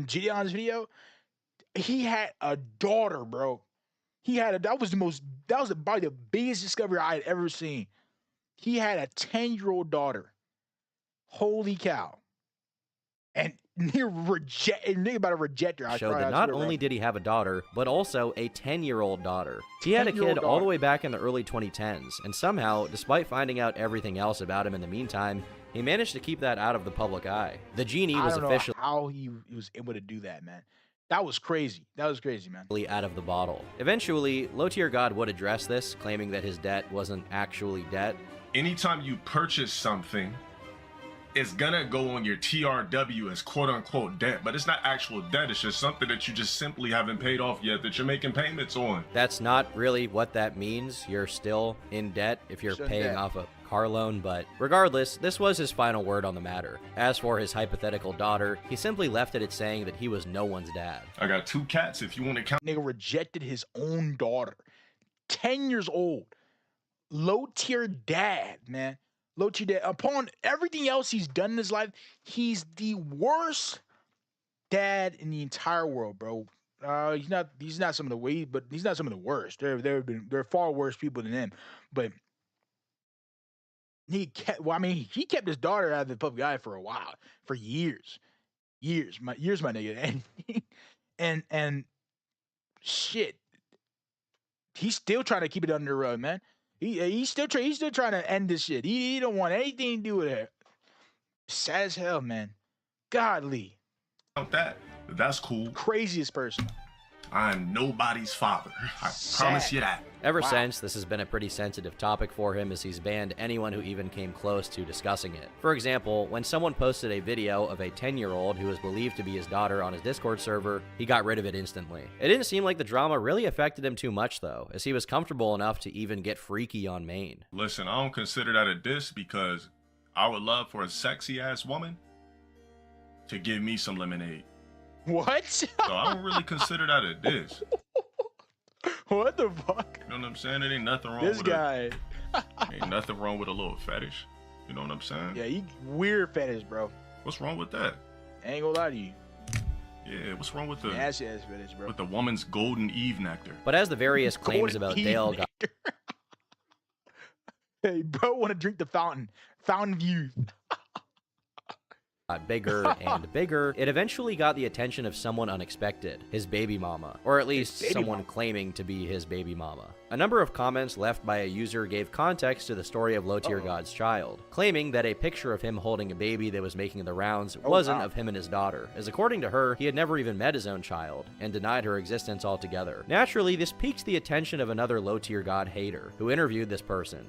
Gideon's video. He had a daughter, bro. That was probably the biggest discovery I had ever seen. He had a 10-year-old daughter. Holy cow. And nigga about to reject her. Showed that not only did he have a daughter, but also a 10-year-old daughter. He had a kid all the way back in the early 2010s, and somehow, despite finding out everything else about him in the meantime, he managed to keep that out of the public eye. The genie was officially... how he was able to do that, man. That was crazy. That was crazy, man. Out of the bottle. Eventually, LowTierGod would address this, claiming that his debt wasn't actually debt. Anytime you purchase something, it's gonna go on your TRW as quote unquote debt, but it's not actual debt. It's just something that you just simply haven't paid off yet that you're making payments on. That's not really what that means. You're still in debt if you're Still in paying debt. off a car loan, but regardless, this was his final word on the matter. As for his hypothetical daughter, he simply left it at saying that he was no one's dad. I got 2 cats if you want to count. Nigga rejected his own daughter. 10 years old. LowTierDad, man. LowTierDad. Upon everything else he's done in his life, he's the worst dad in the entire world, bro. He's not some of the way, but he's not some of the worst. There are far worse people than him. But he kept his daughter out of the public eye for a while, for years, my nigga, and shit, he's still trying to keep it under the rug, man. He's still trying to end this shit. He don't want anything to do with it. Sad as hell, man. Godly. That's cool. Craziest person. I'm nobody's father. I promise you that. Ever since, this has been a pretty sensitive topic for him, as he's banned anyone who even came close to discussing it. For example, when someone posted a video of a 10-year-old who was believed to be his daughter on his Discord server, he got rid of it instantly. It didn't seem like the drama really affected him too much though, as he was comfortable enough to even get freaky on main. Listen, I don't consider that a diss because I would love for a sexy ass woman to give me some lemonade. What? So I don't really consider that a diss. What the fuck? You know what I'm saying? It ain't nothing wrong This with guy. Ain't nothing wrong with a little fetish. You know what I'm saying? Yeah, he weird fetish, bro. What's wrong with that? I ain't gonna lie to you. Yeah, what's wrong with the Nasty ass fetish, bro. with the woman's golden Eve nectar? But as the various claims about Dale got Hey, bro, want to drink the fountain of youth. bigger and bigger, it eventually got the attention of someone unexpected, his baby mama, or at least someone claiming to be his baby mama. A number of comments left by a user gave context to the story of LowTierGod's child, claiming that a picture of him holding a baby that was making the rounds wasn't of him and his daughter, as according to her, he had never even met his own child, and denied her existence altogether. Naturally, this piqued the attention of another LowTierGod hater, who interviewed this person.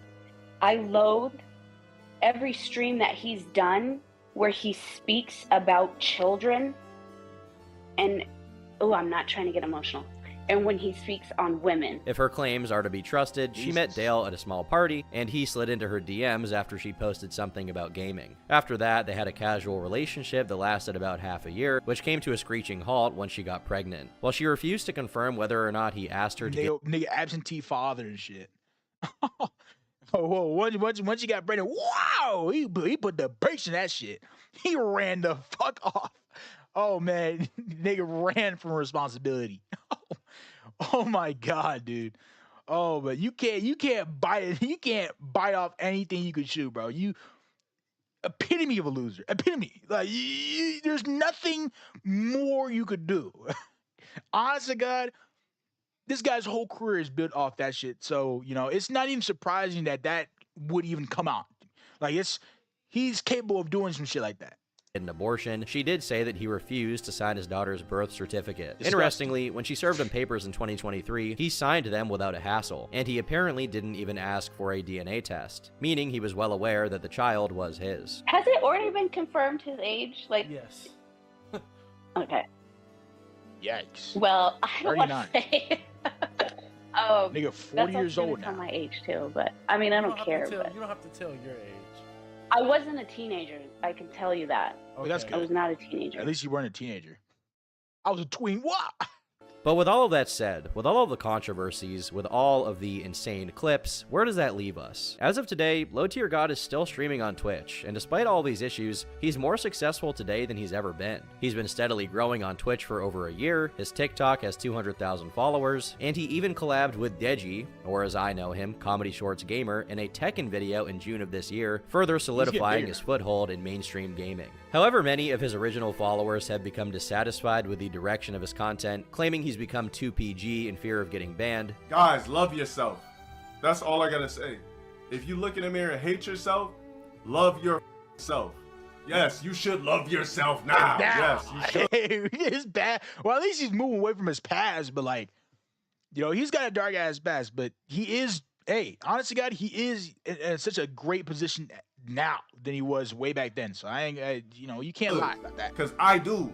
I loathe every stream that he's done where he speaks about children and, oh, I'm not trying to get emotional, and when he speaks on women. If her claims are to be trusted, she met Dale at a small party, and he slid into her DMs after she posted something about gaming. After that, they had a casual relationship that lasted about half a year, which came to a screeching halt when she got pregnant. While she refused to confirm whether or not he asked her to Nigga, absentee father and shit. Once you got pregnant, wow, he put the brakes in that shit. He ran the fuck off. Oh man, nigga ran from responsibility. Oh my god, dude. Oh, but you can't bite off anything you could chew, bro. You epitome of a loser. Epitome. Like there's nothing more you could do. Honest to God. This guy's whole career is built off that shit. So, you know, it's not even surprising that would even come out. Like, he's capable of doing some shit like that. An abortion, she did say that he refused to sign his daughter's birth certificate. Disgusting. Interestingly, when she served him papers in 2023, he signed them without a hassle, and he apparently didn't even ask for a DNA test, meaning he was well aware that the child was his. Has it already been confirmed his age? Like, yes. Okay. Yikes. Well, I don't want to say. Nigga, 40 years old now. now. My age too, but I mean, I don't care. But You don't have to tell your age. I wasn't a teenager. I can tell you that. Oh, that's good. I was not a teenager. At least you weren't a teenager. I was a tween. What? But with all of that said, with all of the controversies, with all of the insane clips, where does that leave us? As of today, LowTierGod is still streaming on Twitch, and despite all these issues, he's more successful today than he's ever been. He's been steadily growing on Twitch for over a year, his TikTok has 200,000 followers, and he even collabed with Deji, or as I know him, Comedy Shorts Gamer, in a Tekken video in June of this year, further solidifying his foothold in mainstream gaming. However, many of his original followers have become dissatisfied with the direction of his content, claiming he's become too PG in fear of getting banned. Guys, love yourself. That's all I gotta say. If you look in the mirror and hate yourself, love yourself. Yes, you should love yourself now. Yes, you should. Hey, it's bad. Well, at least he's moving away from his past, but like, you know, he's got a dark ass past, but he is, hey, honestly, God, he is in such a great position now than he was way back then. So you know, you can't lie about that. Because I do.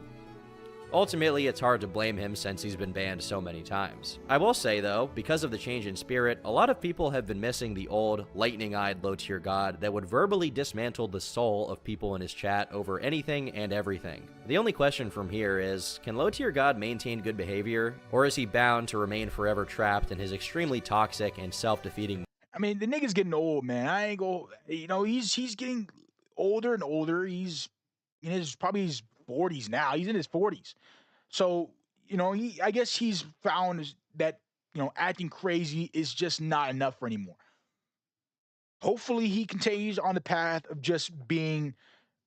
Ultimately, it's hard to blame him since he's been banned so many times. I will say, though, because of the change in spirit, a lot of people have been missing the old, lightning-eyed LowTierGod that would verbally dismantle the soul of people in his chat over anything and everything. The only question from here is, can LowTierGod maintain good behavior, or is he bound to remain forever trapped in his extremely toxic and self-defeating? I mean, the nigga's getting old, man. I ain't go, you know, he's getting older and older. He's in his 40s now. He's in his 40s. So, you know, I guess he's found that, you know, acting crazy is just not enough for anymore. Hopefully he continues on the path of just being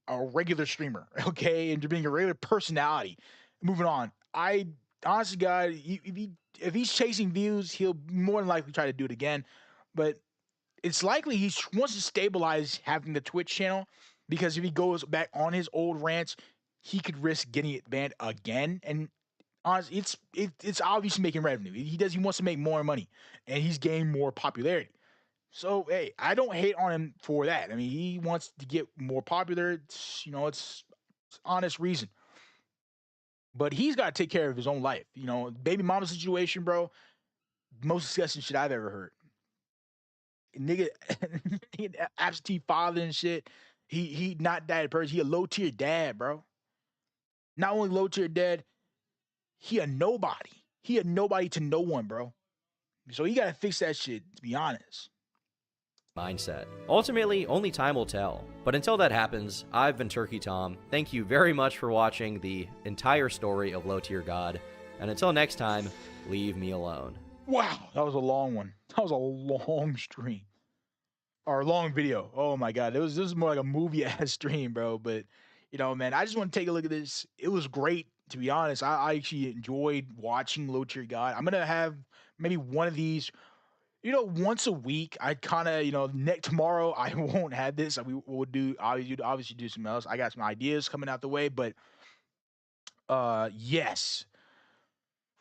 a regular streamer, okay, and just being a regular personality. Moving on. I honestly, God, if he's chasing views, he'll more than likely try to do it again. But it's likely he wants to stabilize having the Twitch channel, because if he goes back on his old rants, he could risk getting it banned again. And honestly, it's obviously making revenue. He wants to make more money, and he's gaining more popularity. So hey, I don't hate on him for that. I mean, he wants to get more popular. It's, you know, it's honest reason. But he's got to take care of his own life. You know, baby mama situation, bro. Most disgusting shit I've ever heard. Nigga, absentee father and shit. He not that person. He a low tier dad, bro. Not only low tier dad, he a nobody. He a nobody to no one, bro. So you gotta fix that shit, to be honest. Mindset. Ultimately, only time will tell. But until that happens, I've been Turkey Tom. Thank you very much for watching the entire story of LowTierGod. And until next time, leave me alone. Wow, that was a long one. That was a long stream. Or a long video. Oh my god. This was more like a movie ass stream, bro. But you know, man, I just want to take a look at this. It was great, to be honest. I actually enjoyed watching LowTierGod. I'm gonna have maybe one of these, you know, once a week. I kind of, you know, tomorrow I won't have this. We'll do obviously do something else. I got some ideas coming out the way, but yes.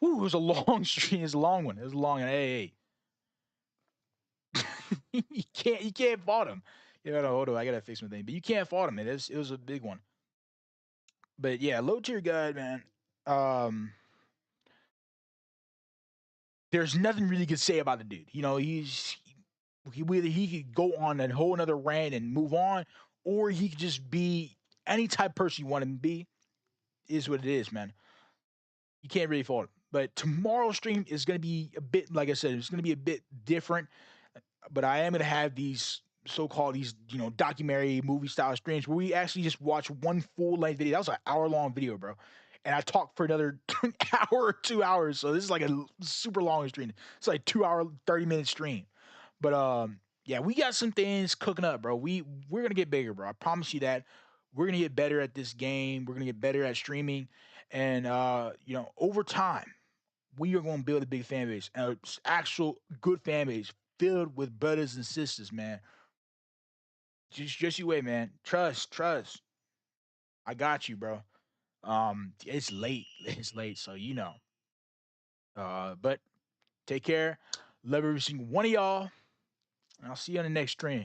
Whew, it was a long stream. It was a long one. It was a long one. Hey. you can't fault him. You know, hold on, I gotta fix my thing. But you can't fault him, man. It was a big one. But yeah, LowTierGod, man. There's nothing really to say about the dude. You know, he could go on a whole another rant and move on, or he could just be any type of person you want him to be. Is what it is, man. You can't really fault him. But tomorrow's stream is gonna be a bit, like I said, it's gonna be a bit different. But I am gonna have these so-called you know, documentary movie style streams where we actually just watch one full-length video. That was an hour-long video, bro. And I talked for another hour or 2 hours. So this is like a super long stream. It's like 2 hour, 30-minute stream. But yeah, we got some things cooking up, bro. We're gonna get bigger, bro. I promise you that. We're gonna get better at this game. We're gonna get better at streaming. And you know, over time, we are gonna build a big fan base, an actual good fan base filled with brothers and sisters, man. Just you wait, man. Trust. I got you, bro. It's late. It's late, so you know. But take care. Love every single one of y'all. And I'll see you on the next stream.